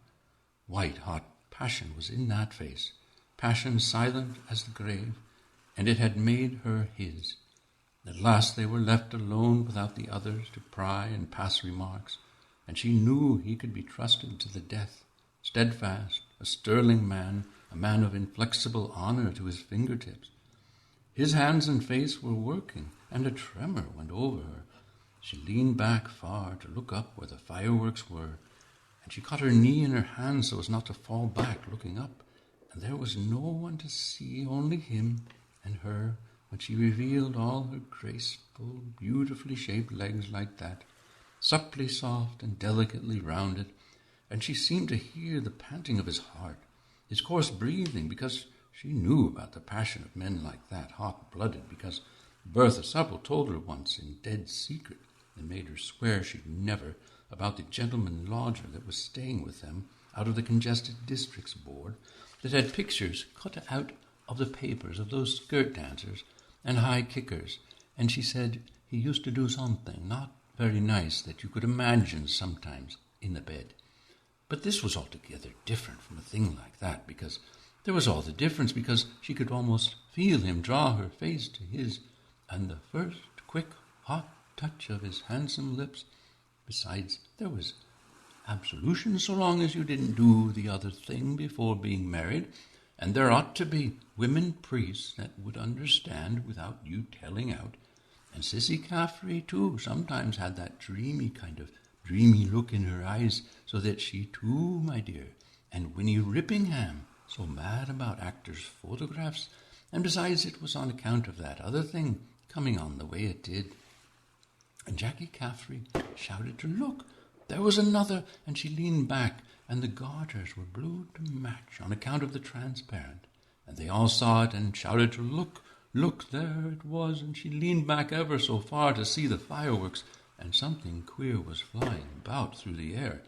White, hot passion was in that face, passion silent as the grave, and it had made her his. At last they were left alone without the others to pry and pass remarks, and she knew he could be trusted to the death, steadfast, a sterling man, a man of inflexible honor to his fingertips. His hands and face were working, and a tremor went over her. She leaned back far to look up where the fireworks were, and she caught her knee in her hand so as not to fall back looking up, and there was no one to see, only him and her, when she revealed all her graceful, beautifully shaped legs like that, supply soft and delicately rounded, and she seemed to hear the panting of his heart, his coarse breathing, because she knew about the passion of men like that, hot-blooded, because Bertha Supple told her once in dead secret and made her swear she'd never, about the gentleman lodger that was staying with them out of the Congested Districts Board, that had pictures cut out of the papers of those skirt dancers and high kickers, and she said he used to do something not very nice that you could imagine sometimes in the bed. But this was altogether different from a thing like that, because there was all the difference, because she could almost feel him draw her face to his, and the first quick, hot touch of his handsome lips. Besides, there was absolution so long as you didn't do the other thing before being married, and there ought to be women priests that would understand without you telling out. And Sissy Caffrey, too, sometimes had that dreamy look in her eyes, so that she, too, my dear, and Winnie Rippingham, so mad about actors' photographs, and besides it was on account of that other thing coming on the way it did. And Jackie Caffrey shouted to look. There was another, and she leaned back, and the garters were blue to match on account of the transparent. And they all saw it and shouted to look. Look, there it was, and she leaned back ever so far to see the fireworks, and something queer was flying about through the air,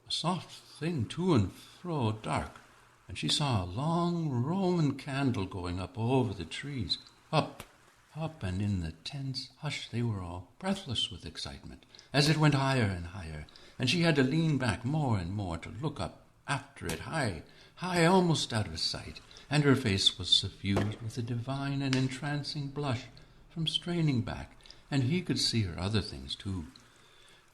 a soft thing to and fro, dark, and she saw a long Roman candle going up over the trees, up, and in the tense hush they were all breathless with excitement, as it went higher and higher, and she had to lean back more and more to look up after it, high, almost out of sight, and her face was suffused with a divine and entrancing blush from straining back, and he could see her other things too.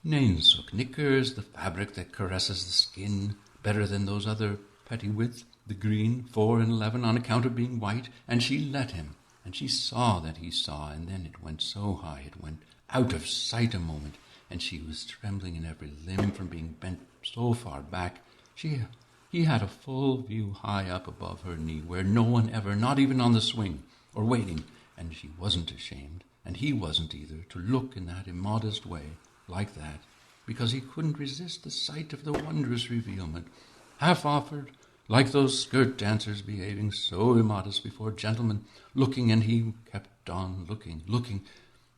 Nainsook knickers, the fabric that caresses the skin better than those other pettywits, the green 4 and 11 on account of being white, and she let him, and she saw that he saw, and then it went so high it went out of sight a moment, and she was trembling in every limb from being bent so far back. He had a full view high up above her knee, where no one ever, not even on the swing, or waiting, and she wasn't ashamed, and he wasn't either, to look in that immodest way, like that, because he couldn't resist the sight of the wondrous revealment, half offered, like those skirt dancers behaving so immodest before gentlemen, looking, and he kept on looking.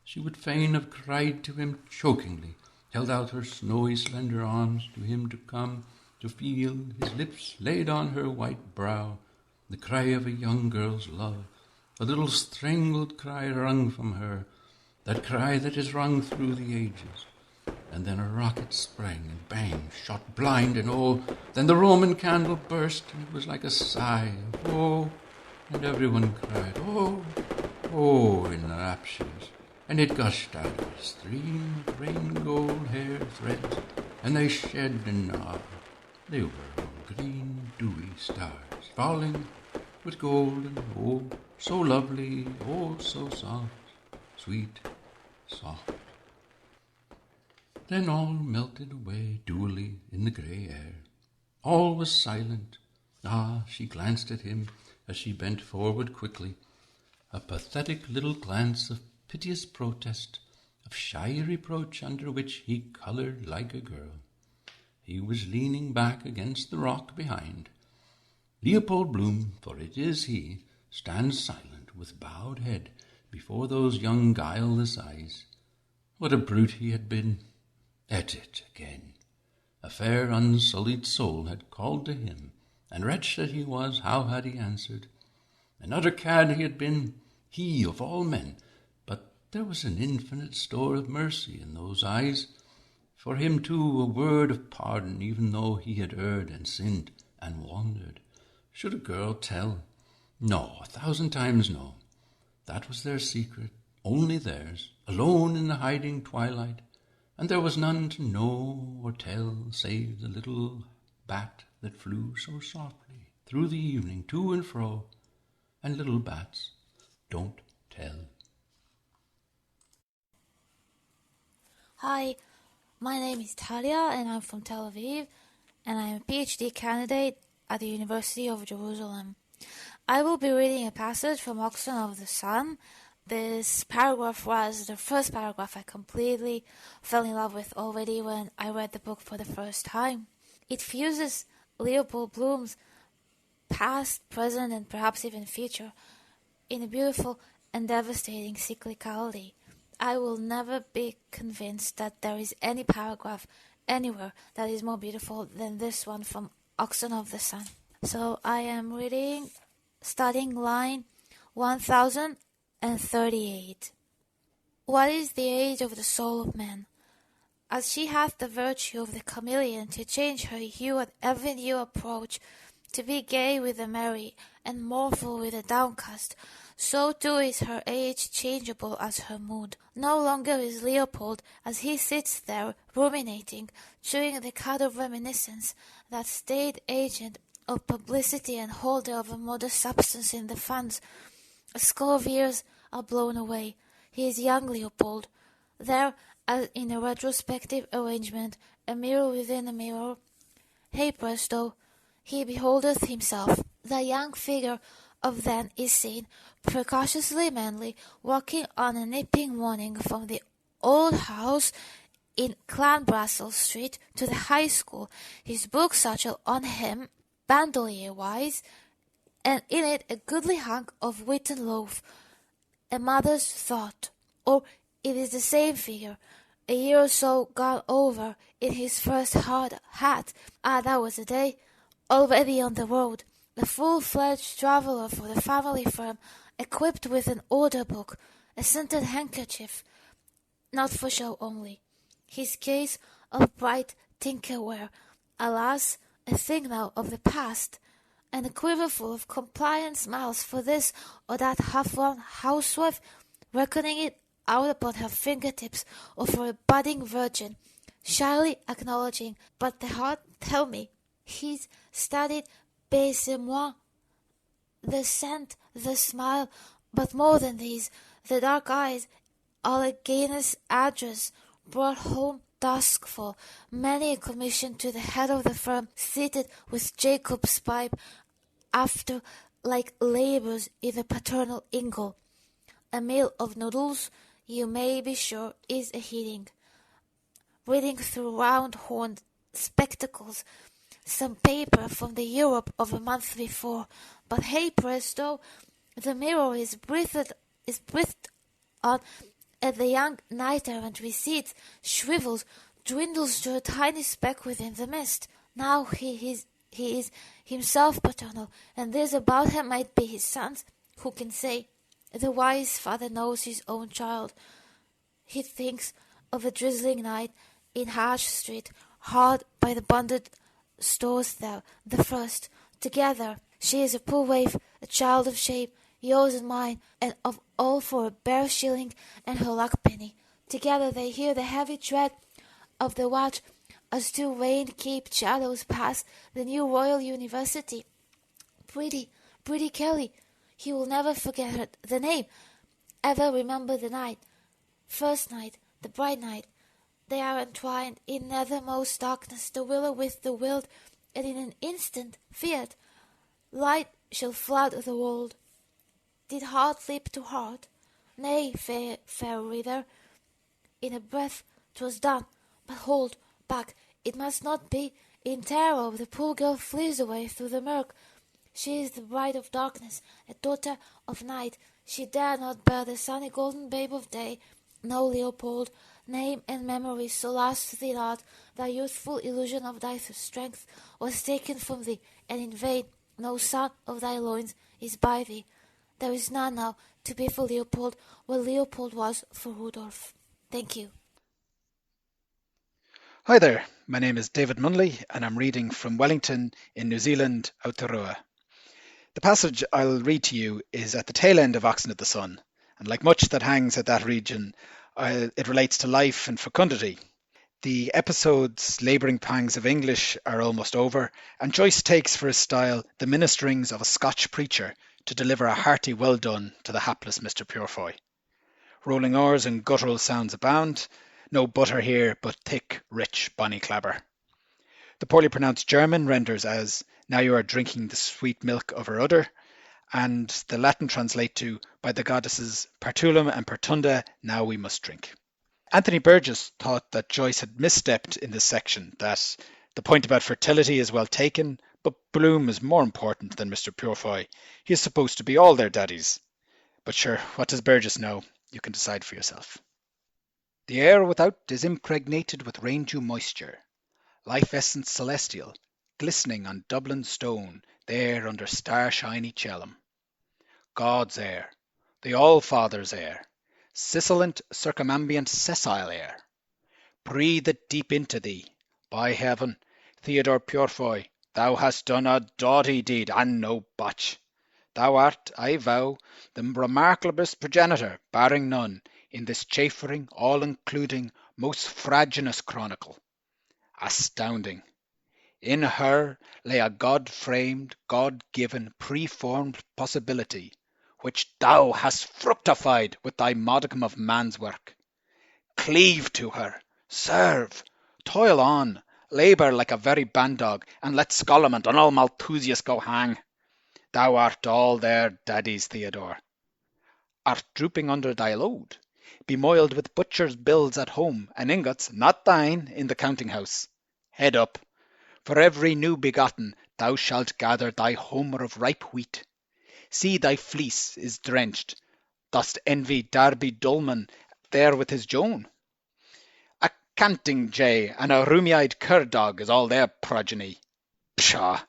She would fain have cried to him chokingly, held out her snowy slender arms to him to come, to feel his lips laid on her white brow, the cry of a young girl's love, a little strangled cry wrung from her, that cry that is wrung through the ages. And then a rocket sprang, and bang, shot blind, and oh, then the Roman candle burst, and it was like a sigh of oh, and everyone cried, oh, in raptures, and it gushed out of a stream of rain-gold hair threads, and they shed and gnawed. They were all green, dewy stars, falling with gold, and oh, so lovely, oh, so soft, sweet, soft. Then all melted away dewily in the grey air. All was silent. Ah, she glanced at him as she bent forward quickly, a pathetic little glance of piteous protest, of shy reproach under which he coloured like a girl. He was leaning back against the rock behind. Leopold Bloom, for it is he, stands silent with bowed head before those young guileless eyes. What a brute he had been! At it again. A fair unsullied soul had called to him, and wretch that he was, how had he answered? An utter cad he had been, he of all men, but there was an infinite store of mercy in those eyes. For him, too, a word of pardon, even though he had erred and sinned and wandered. Should a girl tell? No, 1,000 times no. That was their secret, only theirs, alone in the hiding twilight, and there was none to know or tell save the little bat that flew so softly through the evening to and fro, and little bats don't tell. Hi, my name is Talia and I'm from Tel Aviv, and I'm a PhD candidate at the University of Jerusalem. I will be reading a passage from Oxen of the Sun. This paragraph was the first paragraph I completely fell in love with already when I read the book for the first time. It fuses Leopold Bloom's past, present, and perhaps even future in a beautiful and devastating cyclicality. I will never be convinced that there is any paragraph anywhere that is more beautiful than this one from Oxen of the Sun. So I am reading starting line 1038. What is the age of the soul of man? As she hath the virtue of the chameleon to change her hue at every new approach, to be gay with the merry, and mournful with the downcast, so too is her age changeable as her mood. No longer is Leopold, as he sits there ruminating, chewing the cud of reminiscence, that staid agent of publicity and holder of a modest substance in the funds. A score of years are blown away. He is young Leopold. There, as in a retrospective arrangement, a mirror within a mirror, hey presto, he beholdeth himself. The young figure of then is seen, precociously manly, walking on a nipping morning from the old house in Clanbrassil Street to the high school, his book satchel on him, bandolier-wise, and in it a goodly hunk of wheaten loaf, a mother's thought. Or it is the same figure, a year or so gone over, in his first hard hat. Ah, that was a day! Already on the road, a full-fledged traveller for the family firm, equipped with an order book, a scented handkerchief, not for show only, his case of bright tinkerware, alas, a thing now of the past, and a quiverful of compliant smiles for this or that half-won housewife, reckoning it out upon her fingertips, or for a budding virgin, shyly acknowledging, but the heart tell me, he's studied baissez-moi, the scent, the smile, but more than these, the dark eyes, Alleghany's address, brought home duskful, many a commission to the head of the firm, seated with Jacob's pipe, after like labours in the paternal ingle. A meal of noodles, you may be sure, is a heating. Reading through round-horned spectacles, some paper from the Europe of a month before, but hey presto, the mirror is breathed on, and the young knight-errant recedes, shrivels, dwindles to a tiny speck within the mist. Now he is himself paternal, and this about him might be his son's. Who can say? The wise father knows his own child. He thinks of a drizzling night in Hatch Street, hard by the bonded stores there, the first, together. She is a poor waif, a child of shape, yours and mine, and of all for a bare shilling and her luck-penny. Together they hear the heavy tread of the watch as two rain-capped shadows pass the new Royal University. Pretty Kelly, he will never forget her, the name, ever remember the night. First night, the bright night. They are entwined in nethermost darkness, the willow with the wild, and in an instant, fiat, light shall flood the world. Did heart leap to heart? Nay, fair reader, in a breath 'twas done. But hold back, it must not be. In terror the poor girl flees away through the murk. She is the bride of darkness, a daughter of night. She dare not bear the sunny golden babe of day. No, Leopold, name and memory solace thee not. Thy youthful illusion of thy strength was taken from thee, and in vain. No son of thy loins is by thee. There is none now to be for Leopold what Leopold was for Rudolph. Thank you. Hi there, my name is David Munley and I'm reading from Wellington in New Zealand, Aotearoa. The passage I'll read to you is at the tail end of Oxen of the Sun, and like much that hangs at that region, it relates to life and fecundity. The episode's labouring pangs of English are almost over, and Joyce takes for his style the ministerings of a Scotch preacher to deliver a hearty well done to the hapless Mr. Purefoy. Rolling oars and guttural sounds abound, no butter here but thick, rich, bonny clabber. The poorly pronounced German renders as, now you are drinking the sweet milk of her udder, and the Latin translate to, by the goddesses Partulum and Partunda, now we must drink. Anthony Burgess thought that Joyce had misstepped in this section, that the point about fertility is well taken, but Bloom is more important than Mr. Purefoy. He is supposed to be all their daddies. But sure, what does Burgess know? You can decide for yourself. The air without is impregnated with rain-dew moisture, life essence celestial, glistening on Dublin stone, there under star-shiny Chelm. God's air, the All-Father's air, sibilant circumambient sessile air. Breathe it deep into thee. By heaven, Theodore Purefoy, thou hast done a doughty deed, and no botch. Thou art, I vow, the remarkablest progenitor, barring none, in this chafering, all-including, most fraginous chronicle. Astounding. In her lay a God-framed, God-given, preformed possibility, which thou hast fructified with thy modicum of man's work. Cleave to her, serve, toil on, labour like a very bandog, and let Scolamant and all Malthusius go hang. Thou art all their daddies, Theodore. Art drooping under thy load, bemoiled with butcher's bills at home, and ingots, not thine, in the counting-house. Head up. For every new begotten thou shalt gather thy homer of ripe wheat. See thy fleece is drenched. Dost envy Darby Dolman there with his Joan? A canting jay and a roomy-eyed cur-dog is all their progeny. Pshaw!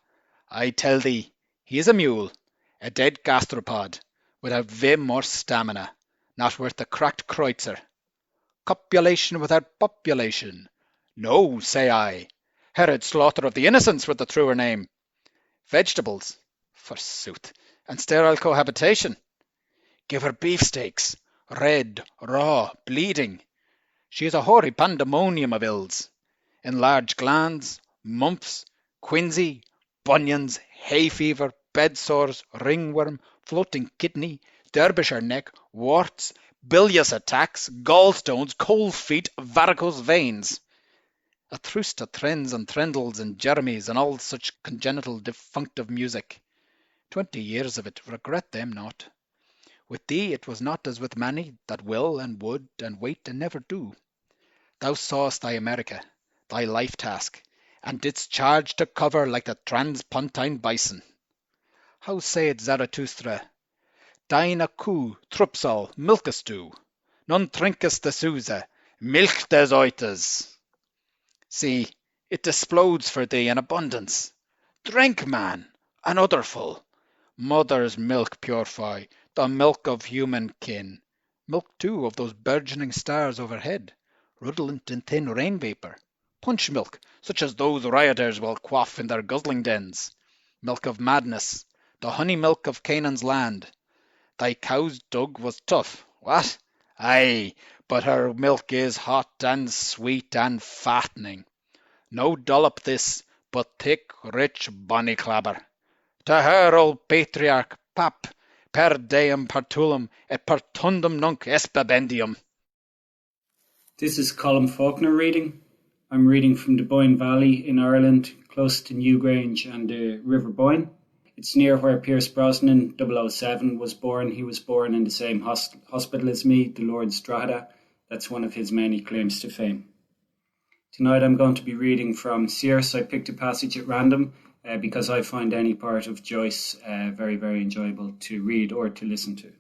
I tell thee, he is a mule, a dead gastropod, without vim or stamina, not worth the cracked kreutzer. Copulation without population. No, say I. Herod Slaughter of the Innocents were the truer name. Vegetables, forsooth, and sterile cohabitation. Give her beefsteaks, red, raw, bleeding. She is a hoary pandemonium of ills. Enlarged glands, mumps, quinsy, bunions, hay fever, bed sores, ringworm, floating kidney, Derbyshire neck, warts, bilious attacks, gallstones, cold feet, varicose veins. A truce to trends and trendles and Jeremies and all such congenital defunctive music. 20 years of it, regret them not. With thee it was not as with many that will and would and wait and never do. Thou sawest thy America, thy life task, and didst charge to cover like the transpontine bison. How saith Zarathustra? Dine a coo, trupsal, milkest du, non trinkest the Susa, milk des oitas. See, it explodes for thee in abundance. Drink, man, another full. Mother's milk purify, the milk of human kin. Milk, too, of those burgeoning stars overhead, redolent in thin rain vapour. Punch milk, such as those rioters will quaff in their guzzling dens. Milk of madness, the honey milk of Canaan's land. Thy cow's dug was tough, what? Aye, but her milk is hot and sweet and fattening. No dollop this, but thick, rich, bonny clabber. To her, old patriarch, pap, per deum partulum et partundum nunc espabendium. This is Colin Faulkner reading. I'm reading from the Boyne Valley in Ireland, close to Newgrange and the River Boyne. It's near where Pierce Brosnan, 007, was born. He was born in the same hospital as me, the Lord's Drogheda. That's one of his many claims to fame. Tonight I'm going to be reading from Circe. I picked a passage at random because I find any part of Joyce very, very enjoyable to read or to listen to.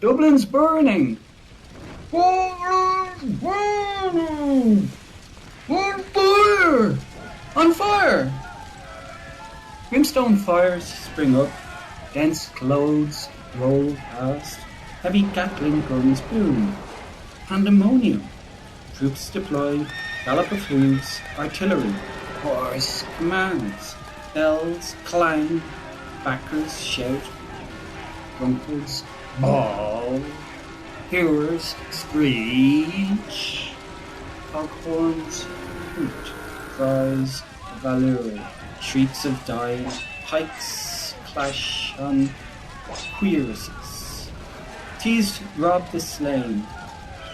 Dublin's burning! Dublin's burning! On fire! On fire! Brimstone fires spring up, dense clouds roll past, heavy Gatling guns boom. Pandemonium. Troops deployed, gallop of hooves, artillery, hoarse commands, bells clang, backers shout, drunkards bawl, hearers screech, foghorns hoot, cries of Valkyrie, shrieks of dying, pikes clash on cuirasses. Teased rob the slain,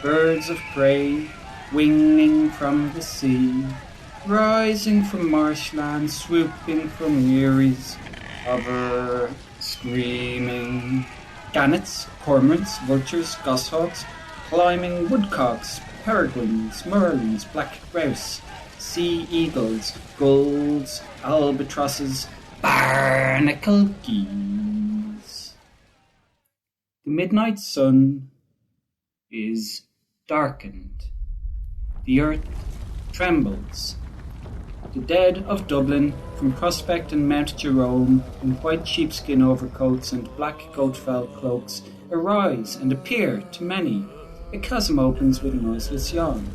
birds of prey winging from the sea, rising from marshland, swooping from eyries, hover, screaming. Gannets, cormorants, vultures, goshawks, climbing woodcocks, peregrines, merlins, black grouse, sea eagles, gulls, albatrosses, barnacle geese. The midnight sun is darkened. The earth trembles. The dead of Dublin, from Prospect and Mount Jerome, in white sheepskin overcoats and black goat fell cloaks, arise and appear to many. A chasm opens with a noiseless yawn.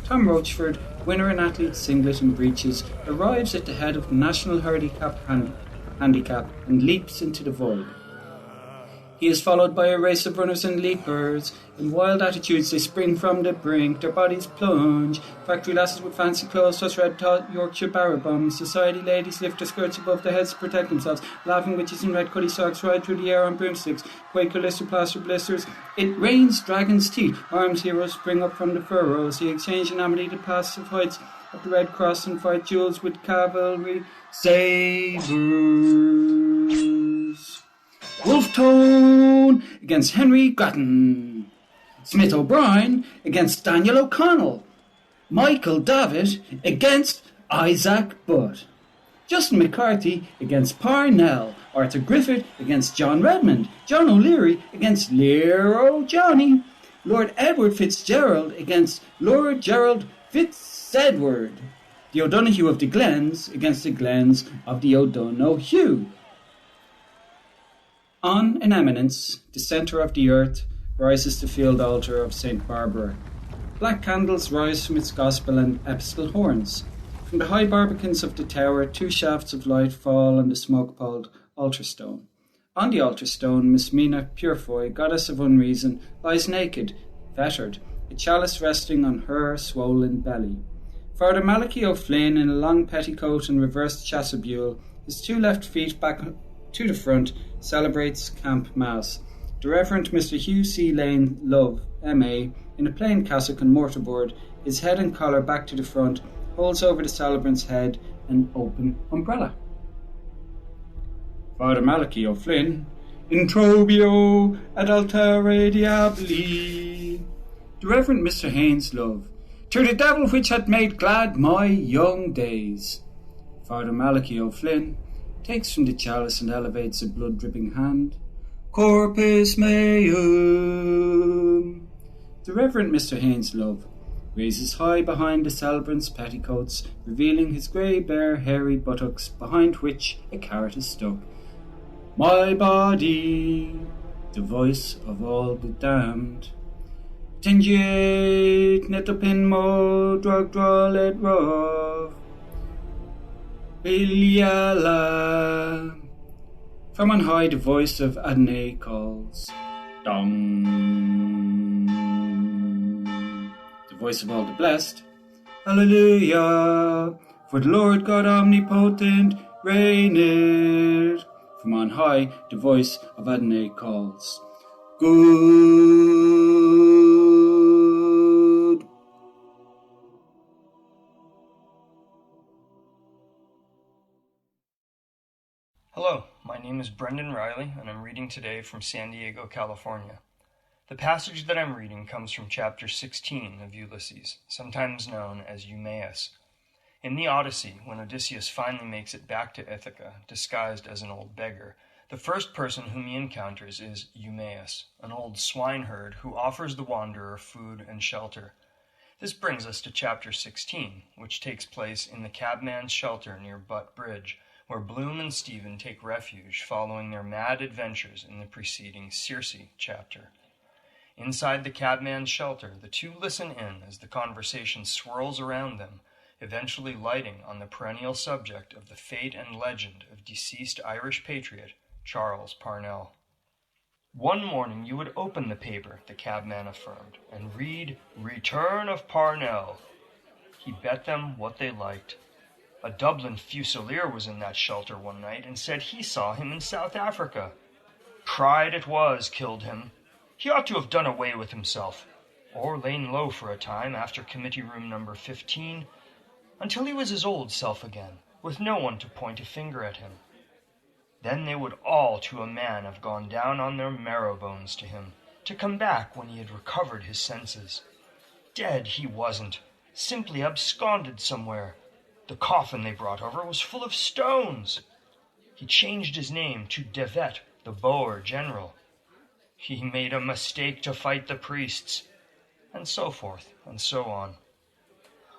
Tom Rochford, winner in athlete singlet and breeches, arrives at the head of the national handicap and leaps into the void. He is followed by a race of runners and leapers. In wild attitudes they spring from the brink, their bodies plunge. Factory lasses with fancy clothes, plus red Yorkshire barrow bombs. Society ladies lift their skirts above their heads to protect themselves. Laughing witches in red cutty socks ride through the air on broomsticks. Quaker lister plaster blisters. It rains dragon's teeth. Armed heroes spring up from the furrows. They exchange enamity to passive heights of the Red Cross and fight duels with cavalry sabres. Wolftone against Henry Grattan. Smith O'Brien against Daniel O'Connell. Michael Davitt against Isaac Butt. Justin McCarthy against Parnell. Arthur Griffith against John Redmond. John O'Leary against Lear O'Johnny. Lord Edward Fitzgerald against Lord Gerald Fitzedward. The O'Donoghue of the Glens against the Glens of the O'Donoghue. On an eminence, the centre of the earth, rises the field altar of St. Barbara. Black candles rise from its gospel and epistle horns. From the high barbicans of the tower, 2 shafts of light fall on the smoke-palled altar stone. On the altar stone, Miss Mina Purefoy, goddess of unreason, lies naked, fettered, a chalice resting on her swollen belly. Father Malachi O'Flynn, in a long petticoat and reversed chasuble, his 2 left feet back to the front, celebrates Camp Mass. The Reverend Mr. Hugh C. Lane Love, M.A., in a plain cassock and mortarboard, his head and collar back to the front, holds over the celebrant's head an open umbrella. Father Malachi O'Flynn, Introbio ad altare diaboli. The Reverend Mr. Haynes Love, to the devil which hath made glad my young days. Father Malachi O'Flynn takes from the chalice and elevates a blood-dripping hand. Corpus meum. The Reverend Mr. Haynes Love raises high behind the celebrant's petticoats, revealing his grey, bare, hairy buttocks, behind which a carrot is stuck. My body, the voice of all the damned. Tingiet netopin mo drug dralet rov. Biliala. From on high the voice of Adonai calls. Dong. The voice of all the blessed. Hallelujah. For the Lord God omnipotent reigneth. From on high the voice of Adonai calls. Good. Hello, my name is Brendan Riley, and I'm reading today from San Diego, California. The passage that I'm reading comes from chapter 16 of Ulysses, sometimes known as Eumaeus. In the Odyssey, when Odysseus finally makes it back to Ithaca, disguised as an old beggar, the first person whom he encounters is Eumaeus, an old swineherd who offers the wanderer food and shelter. This brings us to chapter 16, which takes place in the cabman's shelter near Butt Bridge, where Bloom and Stephen take refuge following their mad adventures in the preceding Circe chapter. Inside the cabman's shelter, the 2 listen in as the conversation swirls around them, eventually lighting on the perennial subject of the fate and legend of deceased Irish patriot Charles Parnell. One morning you would open the paper, the cabman affirmed, and read, "Return of Parnell." He bet them what they liked. A Dublin Fusilier was in that shelter one night and said he saw him in South Africa. Pride it was killed him. He ought to have done away with himself, or lain low for a time after committee room number 15, until he was his old self again, with no one to point a finger at him. Then they would all to a man have gone down on their marrow bones to him, to come back when he had recovered his senses. Dead he wasn't, simply absconded somewhere. The coffin they brought over was full of stones. He changed his name to Devet, the Boer general. He made a mistake to fight the priests, and so forth and so on.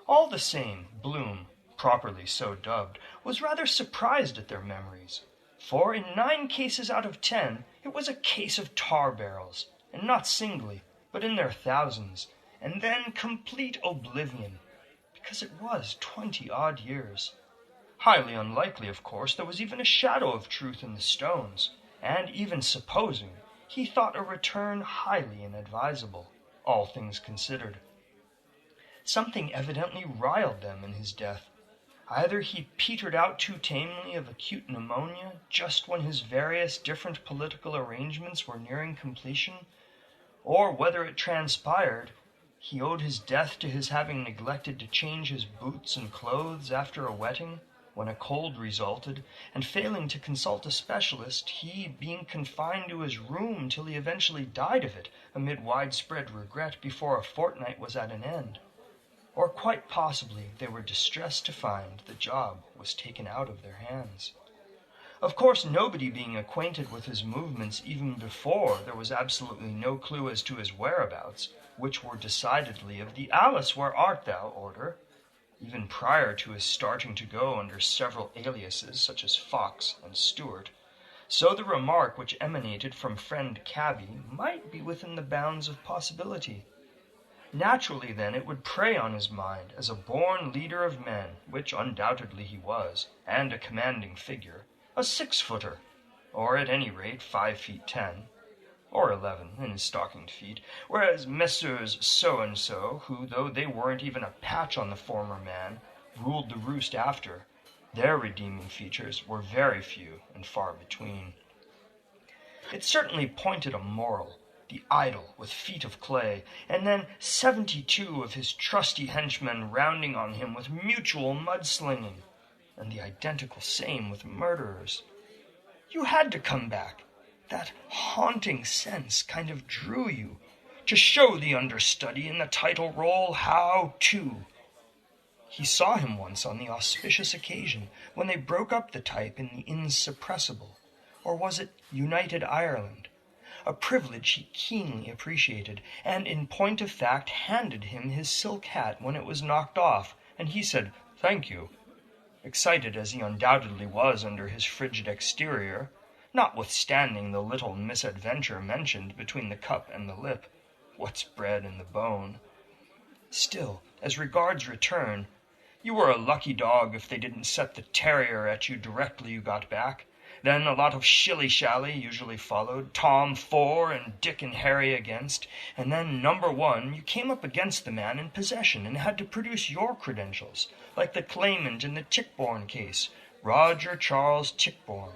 All the same, Bloom, properly so dubbed, was rather surprised at their memories, for in 9 cases out of 10 it was a case of tar barrels, and not singly, but in their thousands, and then complete oblivion, because it was 20-odd years. Highly unlikely, of course, there was even a shadow of truth in the stones, and even supposing, he thought a return highly inadvisable, all things considered. Something evidently riled them in his death. Either he petered out too tamely of acute pneumonia just when his various different political arrangements were nearing completion, or whether it transpired he owed his death to his having neglected to change his boots and clothes after a wetting, when a cold resulted, and failing to consult a specialist, he being confined to his room till he eventually died of it, amid widespread regret before a fortnight was at an end. Or quite possibly they were distressed to find the job was taken out of their hands. Of course, nobody being acquainted with his movements even before, there was absolutely no clue as to his whereabouts, which were decidedly of the Alice where art thou order, even prior to his starting to go under several aliases such as Fox and Stewart, so the remark which emanated from friend Cabby might be within the bounds of possibility. Naturally, then, it would prey on his mind as a born leader of men, which undoubtedly he was, and a commanding figure, a 6-footer, or at any rate 5 feet 10, or 11 in his stockinged feet, whereas Messrs. So-and-so, who, though they weren't even a patch on the former man, ruled the roost after, their redeeming features were very few and far between. It certainly pointed a moral, the idol with feet of clay, and then 72 of his trusty henchmen rounding on him with mutual mudslinging, and the identical same with murderers. You had to come back. That haunting sense kind of drew you, to show the understudy in the title role how to. He saw him once on the auspicious occasion when they broke up the type in the Insuppressible, or was it United Ireland? A privilege he keenly appreciated, and in point of fact handed him his silk hat when it was knocked off, and he said, "Thank you," excited as he undoubtedly was under his frigid exterior, notwithstanding the little misadventure mentioned between the cup and the lip, what's bred in the bone. Still, as regards return, you were a lucky dog if they didn't set the terrier at you directly you got back. Then a lot of shilly-shally usually followed, Tom 4 and Dick and Harry against, and then number 1, you came up against the man in possession and had to produce your credentials, like the claimant in the Tichborne case, Roger Charles Tichborne.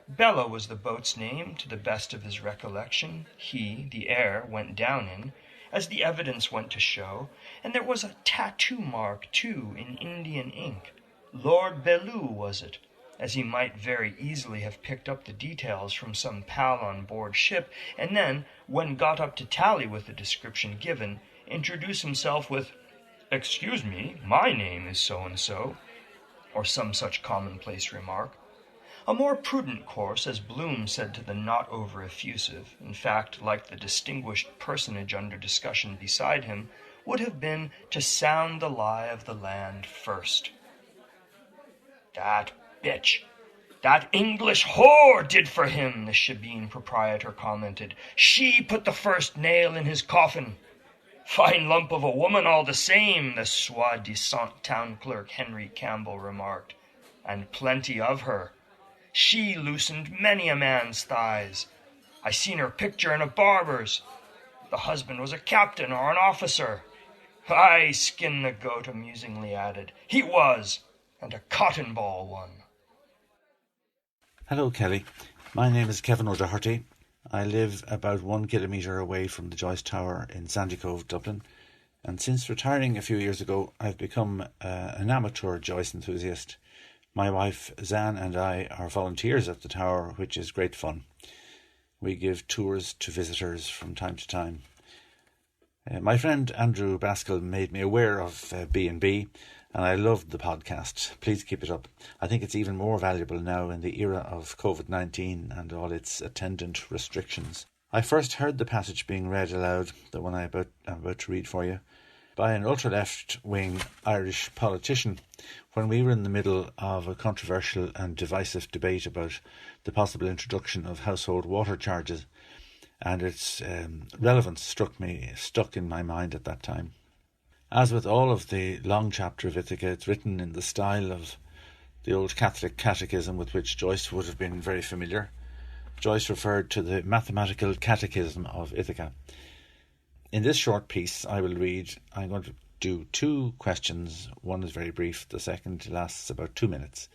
Bella was the boat's name, to the best of his recollection. He, the heir, went down in, as the evidence went to show, and there was a tattoo mark, too, in Indian ink. Lord Bellew, was it? As he might very easily have picked up the details from some pal on board ship, and then, when got up to tally with the description given, introduce himself with, "Excuse me, my name is so-and-so," or some such commonplace remark. A more prudent course, as Bloom said to the not over-effusive, in fact, like the distinguished personage under discussion beside him, would have been to sound the lie of the land first. "That bitch, that English whore did for him," the shebeen proprietor commented. "She put the first nail in his coffin. Fine lump of a woman all the same," the soi-disant town clerk Henry Campbell remarked. "And plenty of her. She loosened many a man's thighs. I seen her picture in a barber's. The husband was a captain or an officer. I skinned the goat," amusingly added. "He was, and a cotton ball one." Hello, Kelly. My name is Kevin O'Doherty. I live about 1 kilometre away from the Joyce Tower in Sandy Cove, Dublin. And since retiring a few years ago, I've become an amateur Joyce enthusiast. My wife, Zan, and I are volunteers at the tower, which is great fun. We give tours to visitors from time to time. My friend Andrew Basquille made me aware of B&B, and I loved the podcast. Please keep it up. I think it's even more valuable now in the era of COVID-19 and all its attendant restrictions. I first heard the passage being read aloud, the one I'm about to read for you, by an ultra-left-wing Irish politician when we were in the middle of a controversial and divisive debate about the possible introduction of household water charges, and its relevance stuck in my mind at that time. As with all of the long chapter of Ithaca, it's written in the style of the old Catholic catechism with which Joyce would have been very familiar. Joyce referred to the mathematical catechism of Ithaca. In this short piece I'm going to do 2 questions. One is very brief, the second lasts about 2 minutes.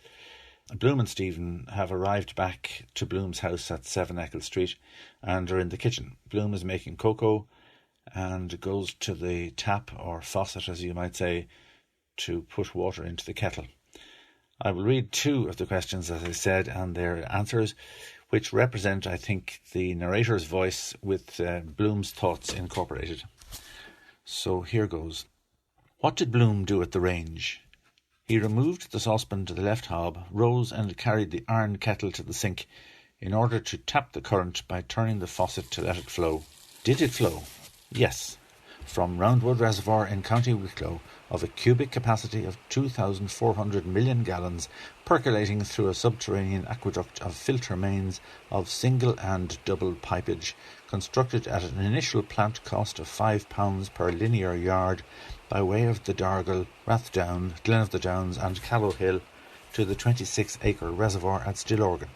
Bloom and Stephen have arrived back to Bloom's house at 7 Eccles Street and are in the kitchen. Bloom is making cocoa and goes to the tap, or faucet as you might say, to put water into the kettle. I will read 2 of the questions, as I said, and their answers, which represent, I think, the narrator's voice with Bloom's thoughts incorporated. So here goes. What did Bloom do at the range? He removed the saucepan to the left hob, rose and carried the iron kettle to the sink in order to tap the current by turning the faucet to let it flow. Did it flow? Yes. From Roundwood Reservoir in County Wicklow, of a cubic capacity of 2,400 million gallons, percolating through a subterranean aqueduct of filter mains of single and double pipage, constructed at an initial plant cost of £5 per linear yard, by way of the Dargle, Rathdown, Glen of the Downs and Callow Hill, to the 26-acre reservoir at Stillorgan,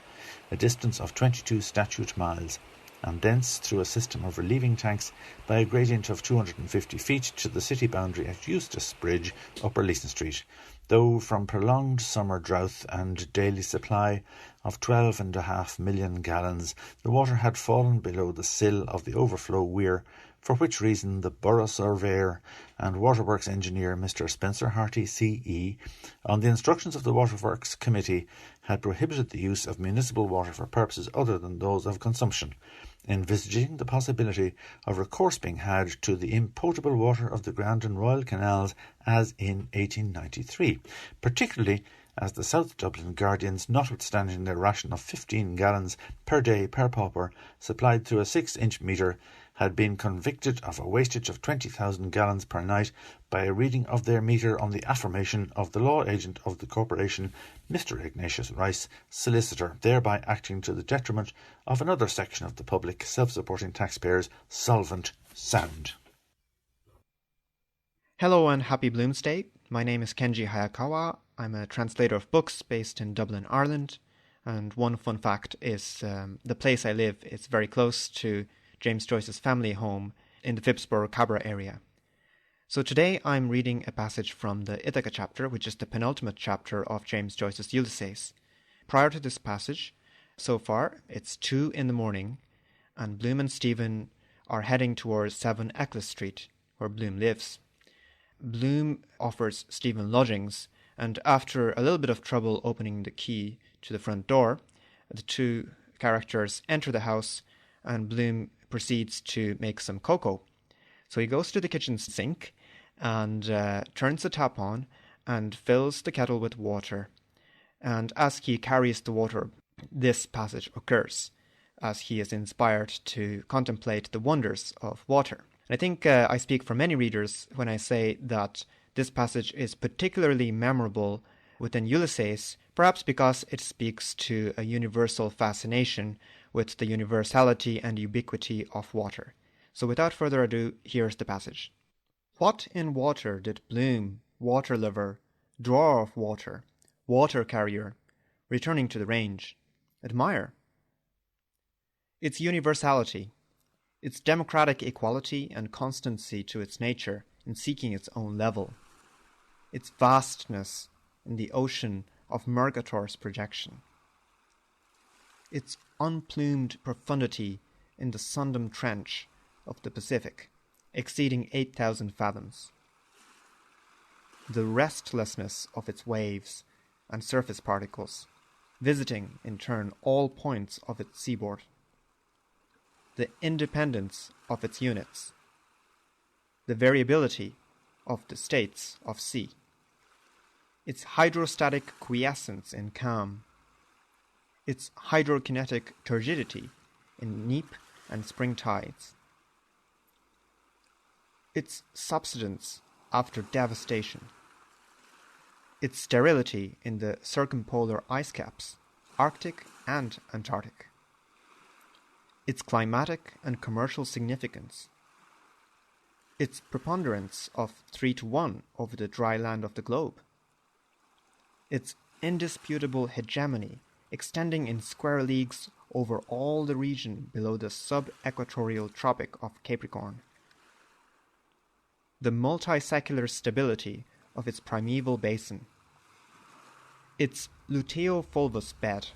a distance of 22 statute miles, and thence through a system of relieving tanks by a gradient of 250 feet to the city boundary at Eustace Bridge, Upper Leeson Street, though from prolonged summer drought and daily supply of 12.5 million gallons, the water had fallen below the sill of the overflow weir, for which reason the Borough Surveyor and Waterworks Engineer Mr. Spencer Harty, C.E., on the instructions of the Waterworks Committee, had prohibited the use of municipal water for purposes other than those of consumption, envisaging the possibility of recourse being had to the impotable water of the Grand and Royal Canals as in 1893, particularly as the South Dublin Guardians, notwithstanding their ration of 15 gallons per day per pauper, supplied through a 6-inch metre, had been convicted of a wastage of 20,000 gallons per night by a reading of their metre on the affirmation of the law agent of the corporation, Mr. Ignatius Rice, solicitor, thereby acting to the detriment of another section of the public self-supporting taxpayers, solvent sound. Hello and happy Bloomsday. My name is Kenji Hayakawa. I'm a translator of books based in Dublin, Ireland. And one fun fact is the place I live is very close to James Joyce's family home in the Phibsborough-Cabra area. So today I'm reading a passage from the Ithaca chapter, which is the penultimate chapter of James Joyce's Ulysses. Prior to this passage, so far, it's 2 a.m, and Bloom and Stephen are heading towards 7 Eccles Street, where Bloom lives. Bloom offers Stephen lodgings, and after a little bit of trouble opening the key to the front door, the 2 characters enter the house, and Bloom proceeds to make some cocoa. So he goes to the kitchen sink and turns the tap on and fills the kettle with water. And as he carries the water, this passage occurs, as he is inspired to contemplate the wonders of water. And I think I speak for many readers when I say that this passage is particularly memorable within Ulysses, perhaps because it speaks to a universal fascination with the universality and ubiquity of water. So without further ado, here's the passage. What in water did Bloom, water lover, drawer of water, water carrier, returning to the range, admire? Its universality, its democratic equality and constancy to its nature in seeking its own level, its vastness in the ocean of Mercator's projection, its unplumed profundity in the Sundom Trench of the Pacific, exceeding 8,000 fathoms, the restlessness of its waves and surface particles, visiting in turn all points of its seaboard, the independence of its units, the variability of the states of sea, its hydrostatic quiescence in calm, its hydrokinetic turgidity in neap and spring tides, its subsidence after devastation. Its sterility in the circumpolar ice caps, Arctic and Antarctic. Its climatic and commercial significance. Its preponderance of 3-1 over the dry land of the globe. Its indisputable hegemony extending in square leagues over all the region below the sub-equatorial Tropic of Capricorn. The multi-secular stability of its primeval basin. Its luteofulvous bed.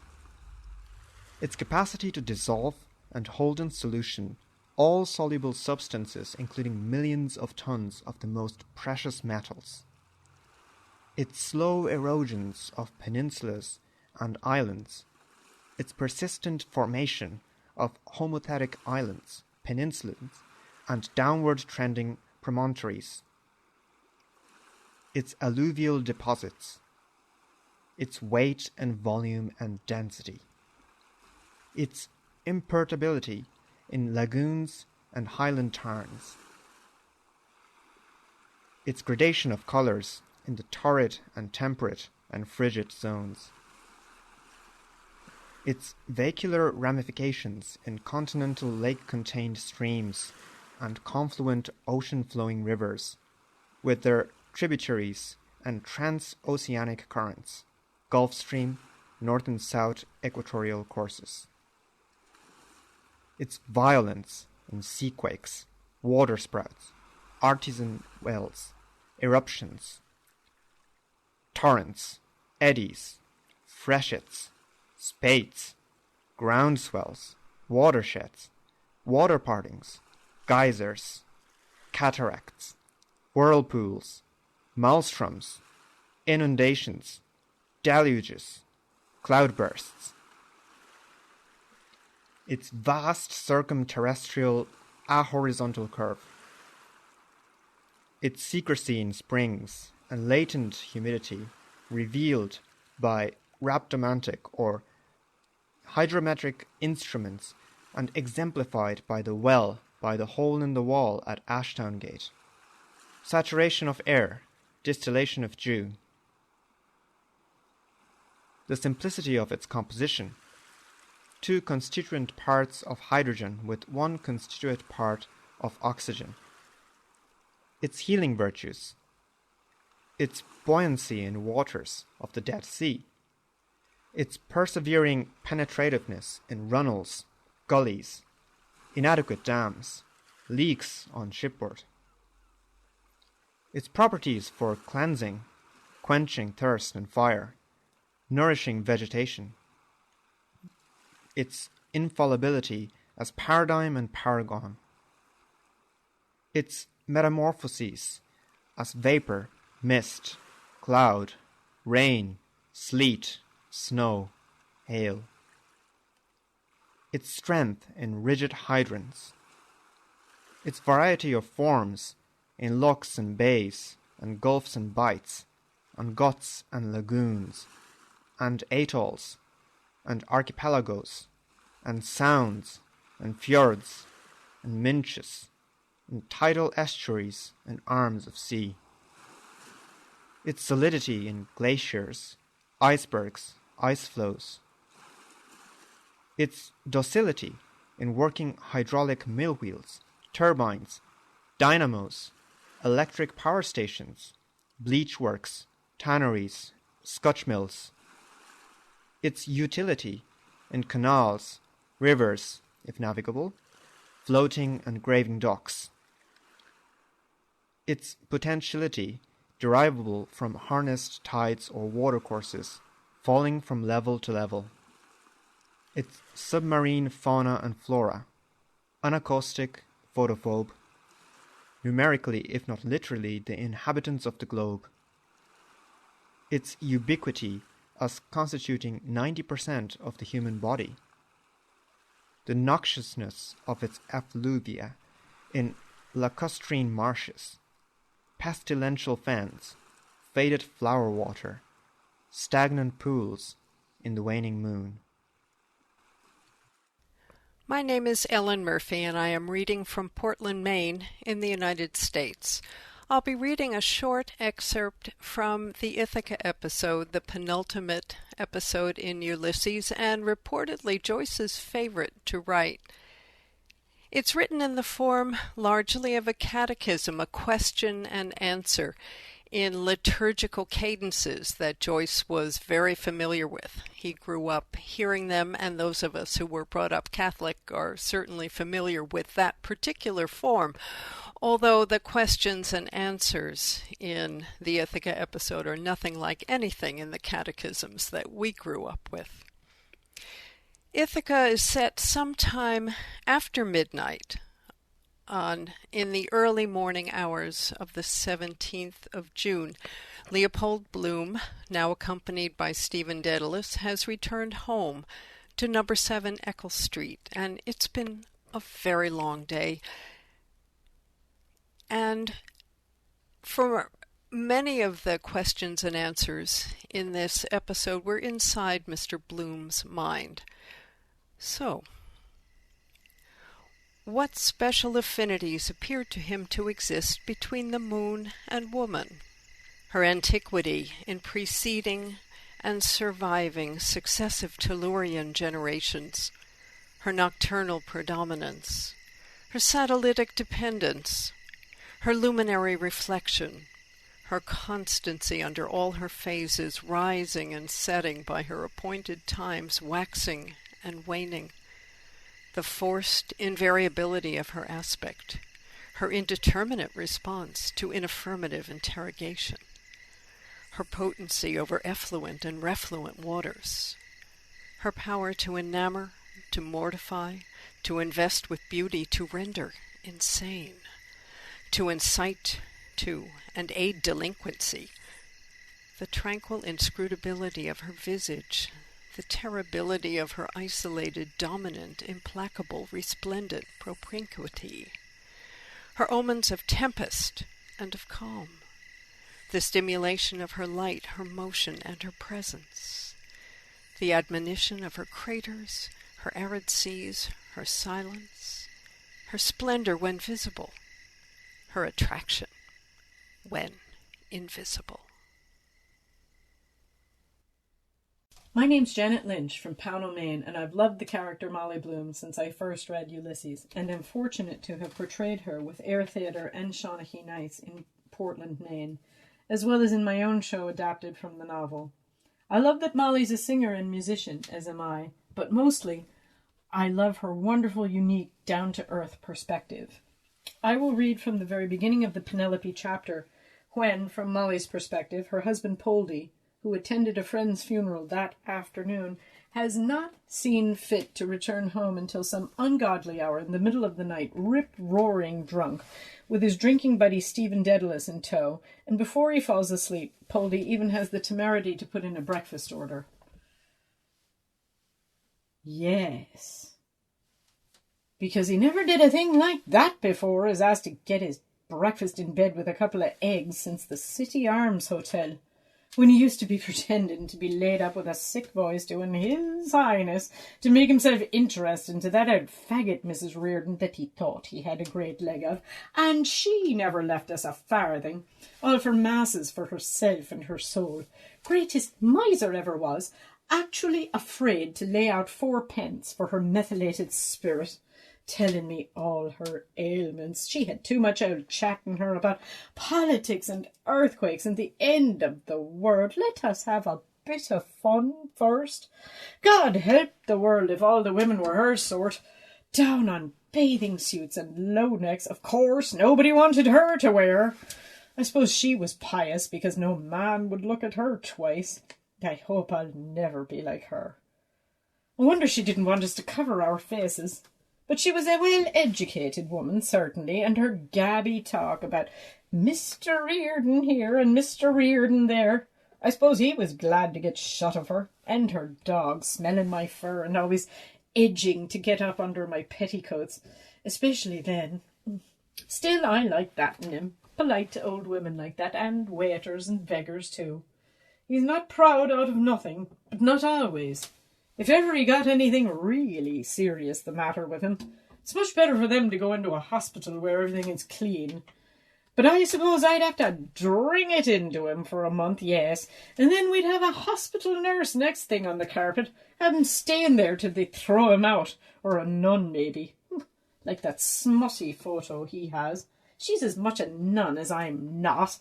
Its capacity to dissolve and hold in solution all soluble substances, including millions of tons of the most precious metals. Its slow erosions of peninsulas and islands, its persistent formation of homothetic islands, peninsulas, and downward trending promontories, its alluvial deposits, its weight and volume and density, its imperturbability in lagoons and highland tarns, its gradation of colours in the torrid and temperate and frigid zones, its vehicular ramifications in continental lake-contained streams and confluent ocean-flowing rivers, with their tributaries and transoceanic currents, Gulf Stream, north and south equatorial courses. Its violence in seaquakes, waterspouts, artesian wells, eruptions, torrents, eddies, freshets, spates, ground swells, watersheds, water partings, geysers, cataracts, whirlpools, maelstroms, inundations, deluges, cloudbursts. Its vast circumterrestrial ahorizontal curve. Its secrecy in springs and latent humidity revealed by rhabdomantic or hydrometric instruments and exemplified by the well by the hole in the wall at Ashtown Gate. Saturation of air, distillation of dew. The simplicity of its composition. 2 constituent parts of hydrogen with 1 constituent part of oxygen. Its healing virtues. Its buoyancy in waters of the Dead Sea. Its persevering penetrativeness in runnels, gullies, inadequate dams, leaks on shipboard. Its properties for cleansing, quenching thirst and fire, nourishing vegetation. Its infallibility as paradigm and paragon. Its metamorphoses as vapor, mist, cloud, rain, sleet, snow, hail. Its strength in rigid hydrants. Its variety of forms in lochs and bays, and gulfs and bights, and guts and lagoons, and atolls, and archipelagos, and sounds, and fjords, and minches, and tidal estuaries and arms of sea. Its solidity in glaciers, icebergs, ice flows. Its docility in working hydraulic mill wheels, turbines, dynamos, electric power stations, bleach works, tanneries, scotch mills. Its utility in canals, rivers, if navigable, floating and graving docks. Its potentiality derivable from harnessed tides or watercourses, falling from level to level. Its submarine fauna and flora, anacaustic, photophobe, numerically if not literally the inhabitants of the globe. Its ubiquity as constituting 90% of the human body. The noxiousness of its effluvia in lacustrine marshes, pestilential fens, faded flower water, stagnant pools in the waning moon. My name is Ellen Murphy, and I am reading from Portland, Maine, in the United States. I'll be reading a short excerpt from the Ithaca episode, the penultimate episode in Ulysses, and reportedly Joyce's favorite to write. It's written in the form largely of a catechism, a question and answer, in liturgical cadences that Joyce was very familiar with. He grew up hearing them, and those of us who were brought up Catholic are certainly familiar with that particular form, although the questions and answers in the Ithaca episode are nothing like anything in the catechisms that we grew up with. Ithaca is set sometime after midnight in the early morning hours of the 17th of June. Leopold Bloom, now accompanied by Stephen Dedalus, has returned home to number 7 Eccles Street, and it's been a very long day. And for many of the questions and answers in this episode, we're inside Mr. Bloom's mind. So, what special affinities appeared to him to exist between the moon and woman? Her antiquity in preceding and surviving successive Tellurian generations, her nocturnal predominance, her satellitic dependence, her luminary reflection, her constancy under all her phases, rising and setting by her appointed times, waxing and waning, the forced invariability of her aspect, her indeterminate response to inaffirmative interrogation, her potency over effluent and refluent waters, her power to enamor, to mortify, to invest with beauty, to render insane, to incite to and aid delinquency, the tranquil inscrutability of her visage, the terribility of her isolated, dominant, implacable, resplendent propinquity, her omens of tempest and of calm, the stimulation of her light, her motion, and her presence, the admonition of her craters, her arid seas, her silence, her splendor when visible, her attraction when invisible. My name's Janet Lynch from Pownell, Maine, and I've loved the character Molly Bloom since I first read Ulysses, and am fortunate to have portrayed her with Air Theatre and Shawnee Nights in Portland, Maine, as well as in my own show adapted from the novel. I love that Molly's a singer and musician, as am I, but mostly I love her wonderful, unique, down-to-earth perspective. I will read from the very beginning of the Penelope chapter, when, from Molly's perspective, her husband Poldy, who attended a friend's funeral that afternoon, has not seen fit to return home until some ungodly hour in the middle of the night, rip-roaring drunk, with his drinking buddy Stephen Dedalus in tow, and before he falls asleep, Poldy even has the temerity to put in a breakfast order. Yes. Because he never did a thing like that before, as asked to get his breakfast in bed with a couple of eggs since the City Arms Hotel, when he used to be pretending to be laid up with a sick voice doing his highness to make himself interesting to that old faggot Mrs. Reardon that he thought he had a great leg of, and she never left us a farthing, all for masses for herself and her soul. Greatest miser ever was, actually afraid to lay out 4p for her methylated spirit, telling me all her ailments. She had too much old chatting her about politics and earthquakes and the end of the world. Let us have a bit of fun first. God help the world if all the women were her sort. Down on bathing suits and low necks. Of course, nobody wanted her to wear. I suppose she was pious because no man would look at her twice. I hope I'll never be like her. I wonder she didn't want us to cover our faces. But she was a well-educated woman, certainly, and her gabby talk about Mr. Reardon here and Mr. Reardon there. I suppose he was glad to get shut of her, and her dog, smelling my fur and always edging to get up under my petticoats, especially then. Still, I like that in him, polite to old women like that, and waiters and beggars too. He's not proud out of nothing, but not always. If ever he got anything really serious the matter with him, it's much better for them to go into a hospital where everything is clean. But I suppose I'd have to dring it into him for a month, yes, and then we'd have a hospital nurse next thing on the carpet, have him staying there till they throw him out, or a nun maybe, like that smutty photo he has. She's as much a nun as I'm not.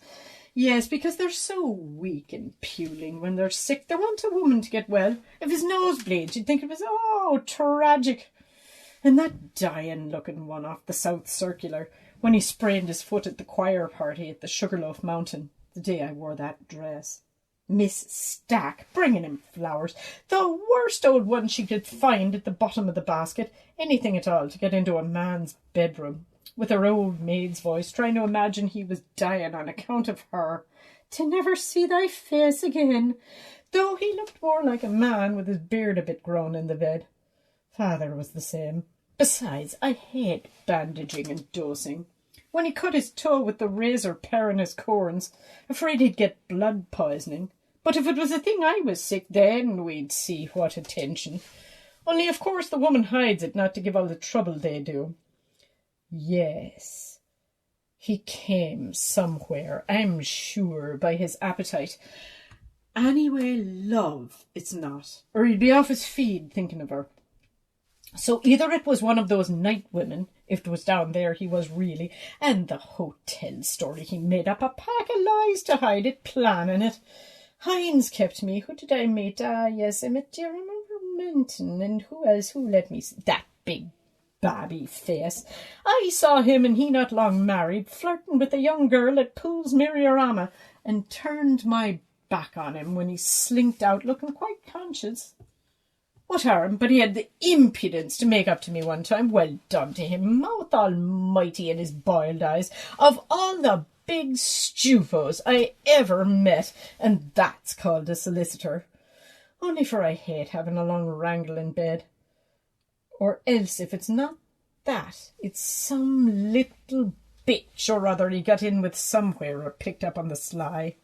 Yes, because they're so weak and puling when they're sick. They want a woman to get well. If his nose bleeds, you'd think it was, tragic. And that dying-looking one off the South Circular, when he sprained his foot at the choir party at the Sugarloaf Mountain, the day I wore that dress. Miss Stack, bringing him flowers. The worst old one she could find at the bottom of the basket. Anything at all to get into a man's bedroom. With her old maid's voice, trying to imagine he was dying on account of her. To never see thy face again. Though he looked more like a man with his beard a bit grown in the bed. Father was the same. Besides, I hate bandaging and dosing. When he cut his toe with the razor paring his corns, afraid he'd get blood poisoning. But if it was a thing I was sick, then we'd see what attention. Only, of course, the woman hides it not to give all the trouble they do. Yes, he came somewhere, I'm sure, by his appetite. Anyway, love, it's not. Or he'd be off his feed thinking of her. So either it was one of those night women, if it was down there he was really, and the hotel story he made up a pack of lies to hide it, planning it. Hines kept me. Who did I meet? Yes, I met, do you remember Minton? And who else? Who let me see? That big babby face. I saw him, and he not long married, flirting with a young girl at Pool's Morugama, and turned my back on him when he slinked out looking quite conscious. What harm? But he had the impudence to make up to me one time. Well done to him, mouth almighty in his boiled eyes. Of all the big stupos I ever met, and that's called a solicitor. Only for I hate having a long wrangle in bed. Or else, if it's not that, it's some little bitch or other he got in with somewhere or picked up on the sly.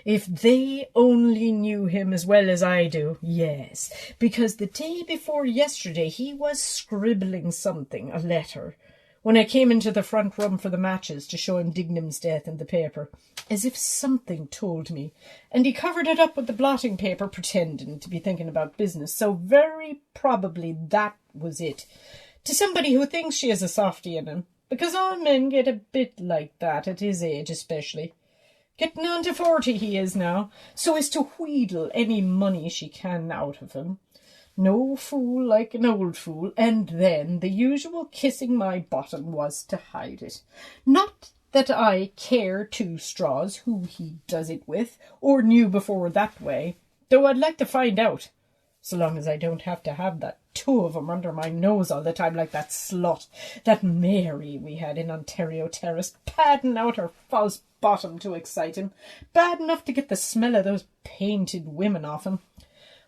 If they only knew him as well as I do, yes, because the day before yesterday he was scribbling something, a letter, when I came into the front room for the matches to show him Dignam's death in the paper, as if something told me, and he covered it up with the blotting paper, pretending to be thinking about business, so very probably that was it. To somebody who thinks she has a softie in him, because all men get a bit like that, at his age especially. Getting on to 40 he is now, so as to wheedle any money she can out of him. No fool like an old fool, and then the usual kissing my bottom was to hide it. Not that I care 2 straws who he does it with, or knew before that way, though I'd like to find out, so long as I don't have to have that 2 of 'em under my nose all the time like that slut, that Mary we had in Ontario Terrace, padding out her false bottom to excite him, bad enough to get the smell of those painted women off him.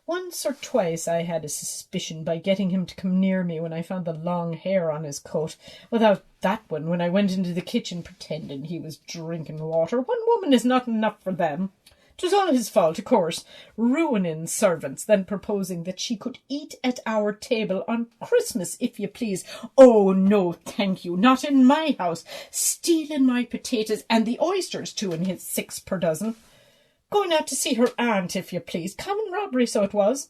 Once or twice I had a suspicion by getting him to come near me when I found the long hair on his coat, without that one when I went into the kitchen pretending he was drinking water. One woman is not enough for them. 'Twas all his fault, of course, ruining servants, then proposing that she could eat at our table on Christmas, if you please. Oh, no, thank you, not in my house. Stealing my potatoes, and the oysters, too, in his 6 per dozen. Going out to see her aunt, if you please. Common robbery, so it was.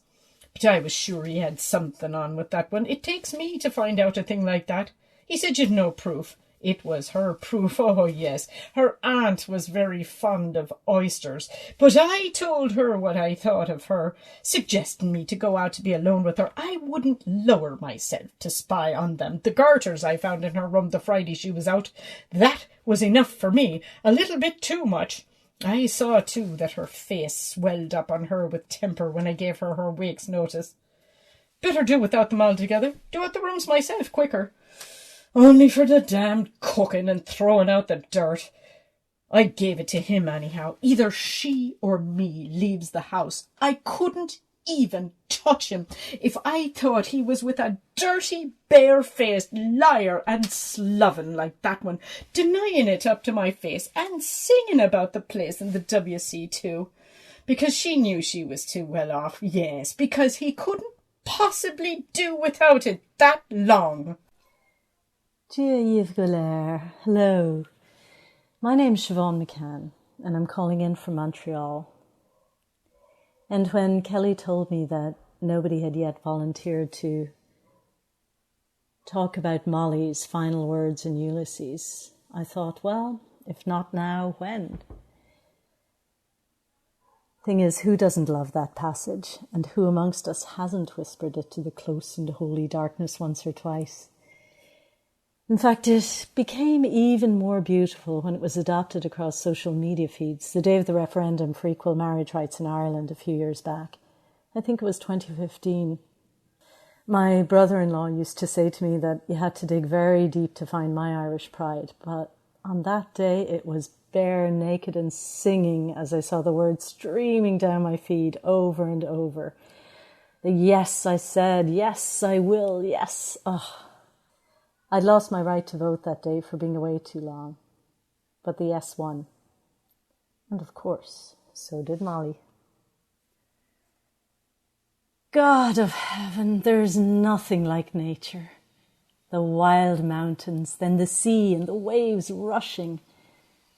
But I was sure he had something on with that one. It takes me to find out a thing like that. He said you'd no proof. It was her proof, oh yes. Her aunt was very fond of oysters, but I told her what I thought of her, suggesting me to go out to be alone with her. I wouldn't lower myself to spy on them. The garters I found in her room the Friday she was out, that was enough for me, a little bit too much. I saw, too, that her face swelled up on her with temper when I gave her week's notice. Better do without them altogether. Do out the rooms myself, quicker. Only for the damned cooking and throwing out the dirt. I gave it to him anyhow. Either she or me leaves the house. I couldn't even touch him if I thought he was with a dirty, bare-faced liar and sloven like that one, denying it up to my face and singing about the place in the WC too. Because she knew she was too well off. Yes, because he couldn't possibly do without it that long. Dear Yves Galère, hello. My name's Siobhan McCann, and I'm calling in from Montreal. And when Kelly told me that nobody had yet volunteered to talk about Molly's final words in Ulysses, I thought, well, if not now, when? Thing is, who doesn't love that passage? And who amongst us hasn't whispered it to the close and holy darkness once or twice? In fact, it became even more beautiful when it was adopted across social media feeds the day of the referendum for equal marriage rights in Ireland a few years back. I think it was 2015. My brother-in-law used to say to me that you had to dig very deep to find my Irish pride, but on that day it was bare naked and singing as I saw the words streaming down my feed over and over. The yes I said, yes I will, yes. Oh. I'd lost my right to vote that day for being away too long, but the yes won. And of course, so did Molly. God of heaven, there's nothing like nature. The wild mountains, then the sea and the waves rushing,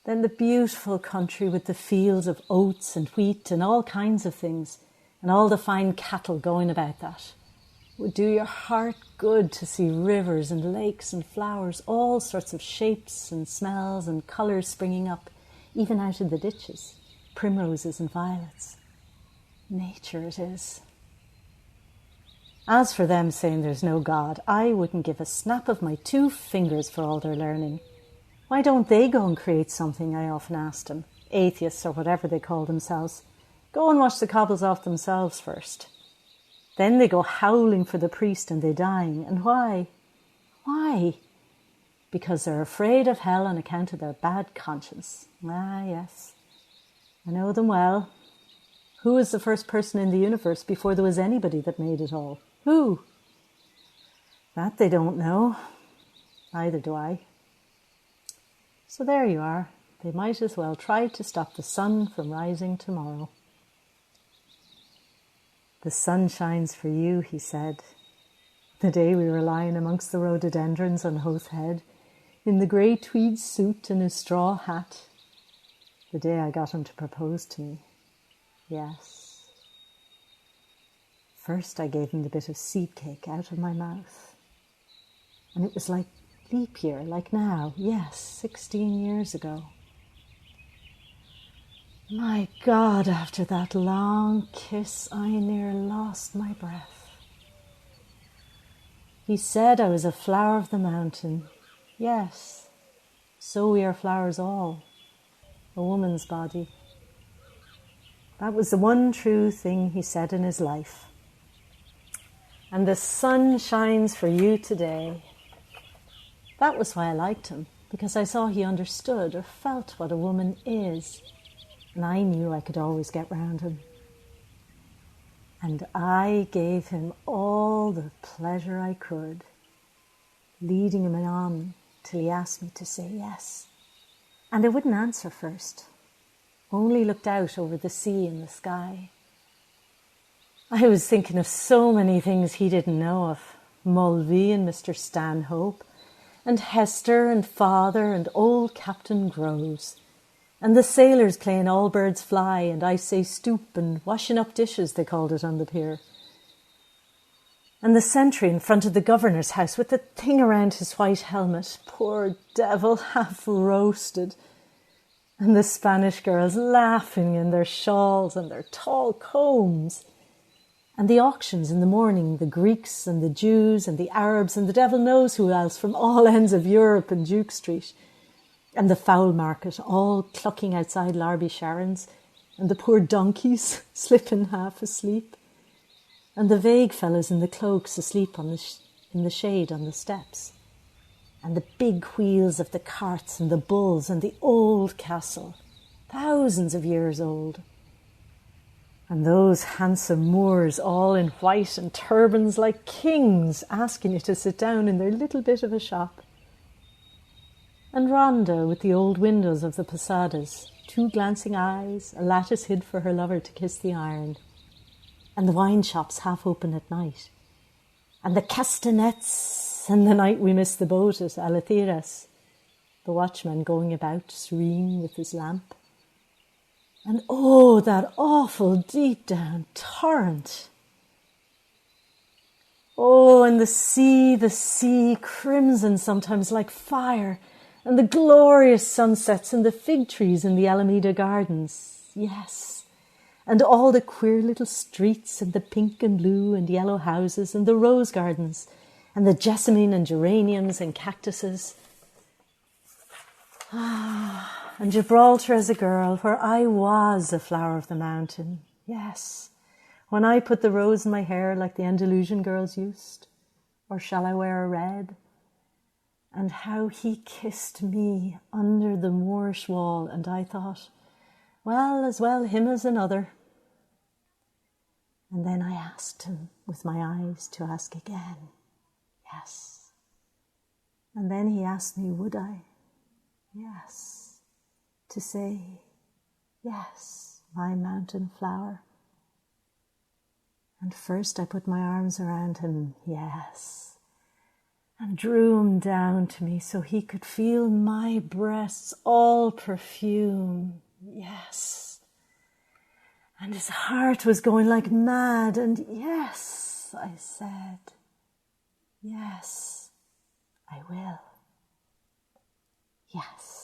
then the beautiful country with the fields of oats and wheat and all kinds of things, and all the fine cattle going about that. It would do your heart good to see rivers and lakes and flowers, all sorts of shapes and smells and colours springing up, even out of the ditches, primroses and violets. Nature it is. As for them saying there's no God, I wouldn't give a snap of my 2 fingers for all their learning. Why don't they go and create something, I often asked them, atheists or whatever they call themselves. Go and wash the cobbles off themselves first. Then they go howling for the priest and they dying. And why? Why? Because they're afraid of hell on account of their bad conscience. Ah, yes. I know them well. Who was the first person in the universe before there was anybody that made it all? Who? That they don't know. Neither do I. So there you are. They might as well try to stop the sun from rising tomorrow. The sun shines for you, he said, the day we were lying amongst the rhododendrons on Howth Head, in the grey tweed suit and his straw hat. The day I got him to propose to me. Yes. First I gave him the bit of seed cake out of my mouth. And it was like leap year, like now. Yes, 16 years ago. My God, after that long kiss, I near lost my breath. He said I was a flower of the mountain. Yes, so we are flowers all. A woman's body. That was the one true thing he said in his life. And the sun shines for you today. That was why I liked him, because I saw he understood or felt what a woman is. And I knew I could always get round him. And I gave him all the pleasure I could, leading him on till he asked me to say yes. And I wouldn't answer first, only looked out over the sea and the sky. I was thinking of so many things he didn't know of, Mulvey and Mr. Stanhope, and Hester and Father and old Captain Groves, and the sailors playing All Birds Fly and I Say Stoop and washing up dishes, they called it on the pier. And the sentry in front of the governor's house with the thing around his white helmet, poor devil, half roasted. And the Spanish girls laughing in their shawls and their tall combs. And the auctions in the morning, the Greeks and the Jews and the Arabs and the devil knows who else from all ends of Europe and Duke Street. And the fowl market, all clucking outside Larby Sharon's, and the poor donkeys slipping half asleep, and the vague fellows in the cloaks asleep on in the shade on the steps, and the big wheels of the carts and the bulls and the old castle, thousands of years old, and those handsome Moors all in white and turbans like kings asking you to sit down in their little bit of a shop. And Rhonda with the old windows of the posadas, 2 glancing eyes, a lattice hid for her lover to kiss the iron, and the wine shops half open at night, and the castanets, and the night we missed the boat at Alatheras, the watchman going about serene with his lamp. And oh, that awful deep down torrent. Oh, and the sea, crimson sometimes like fire, and the glorious sunsets and the fig trees in the Alameda Gardens. Yes, and all the queer little streets and the pink and blue and yellow houses and the rose gardens and the jessamine and geraniums and cactuses. Ah, and Gibraltar as a girl, where I was a flower of the mountain. Yes, when I put the rose in my hair like the Andalusian girls used, or shall I wear a red? And how he kissed me under the Moorish wall, and I thought, as well him as another. And then I asked him with my eyes to ask again, yes. And then he asked me, would I? Yes. To say, yes, my mountain flower. And first I put my arms around him, yes, and drew him down to me so he could feel my breasts all perfume, yes. And his heart was going like mad, and yes, I said, yes, I will. Yes.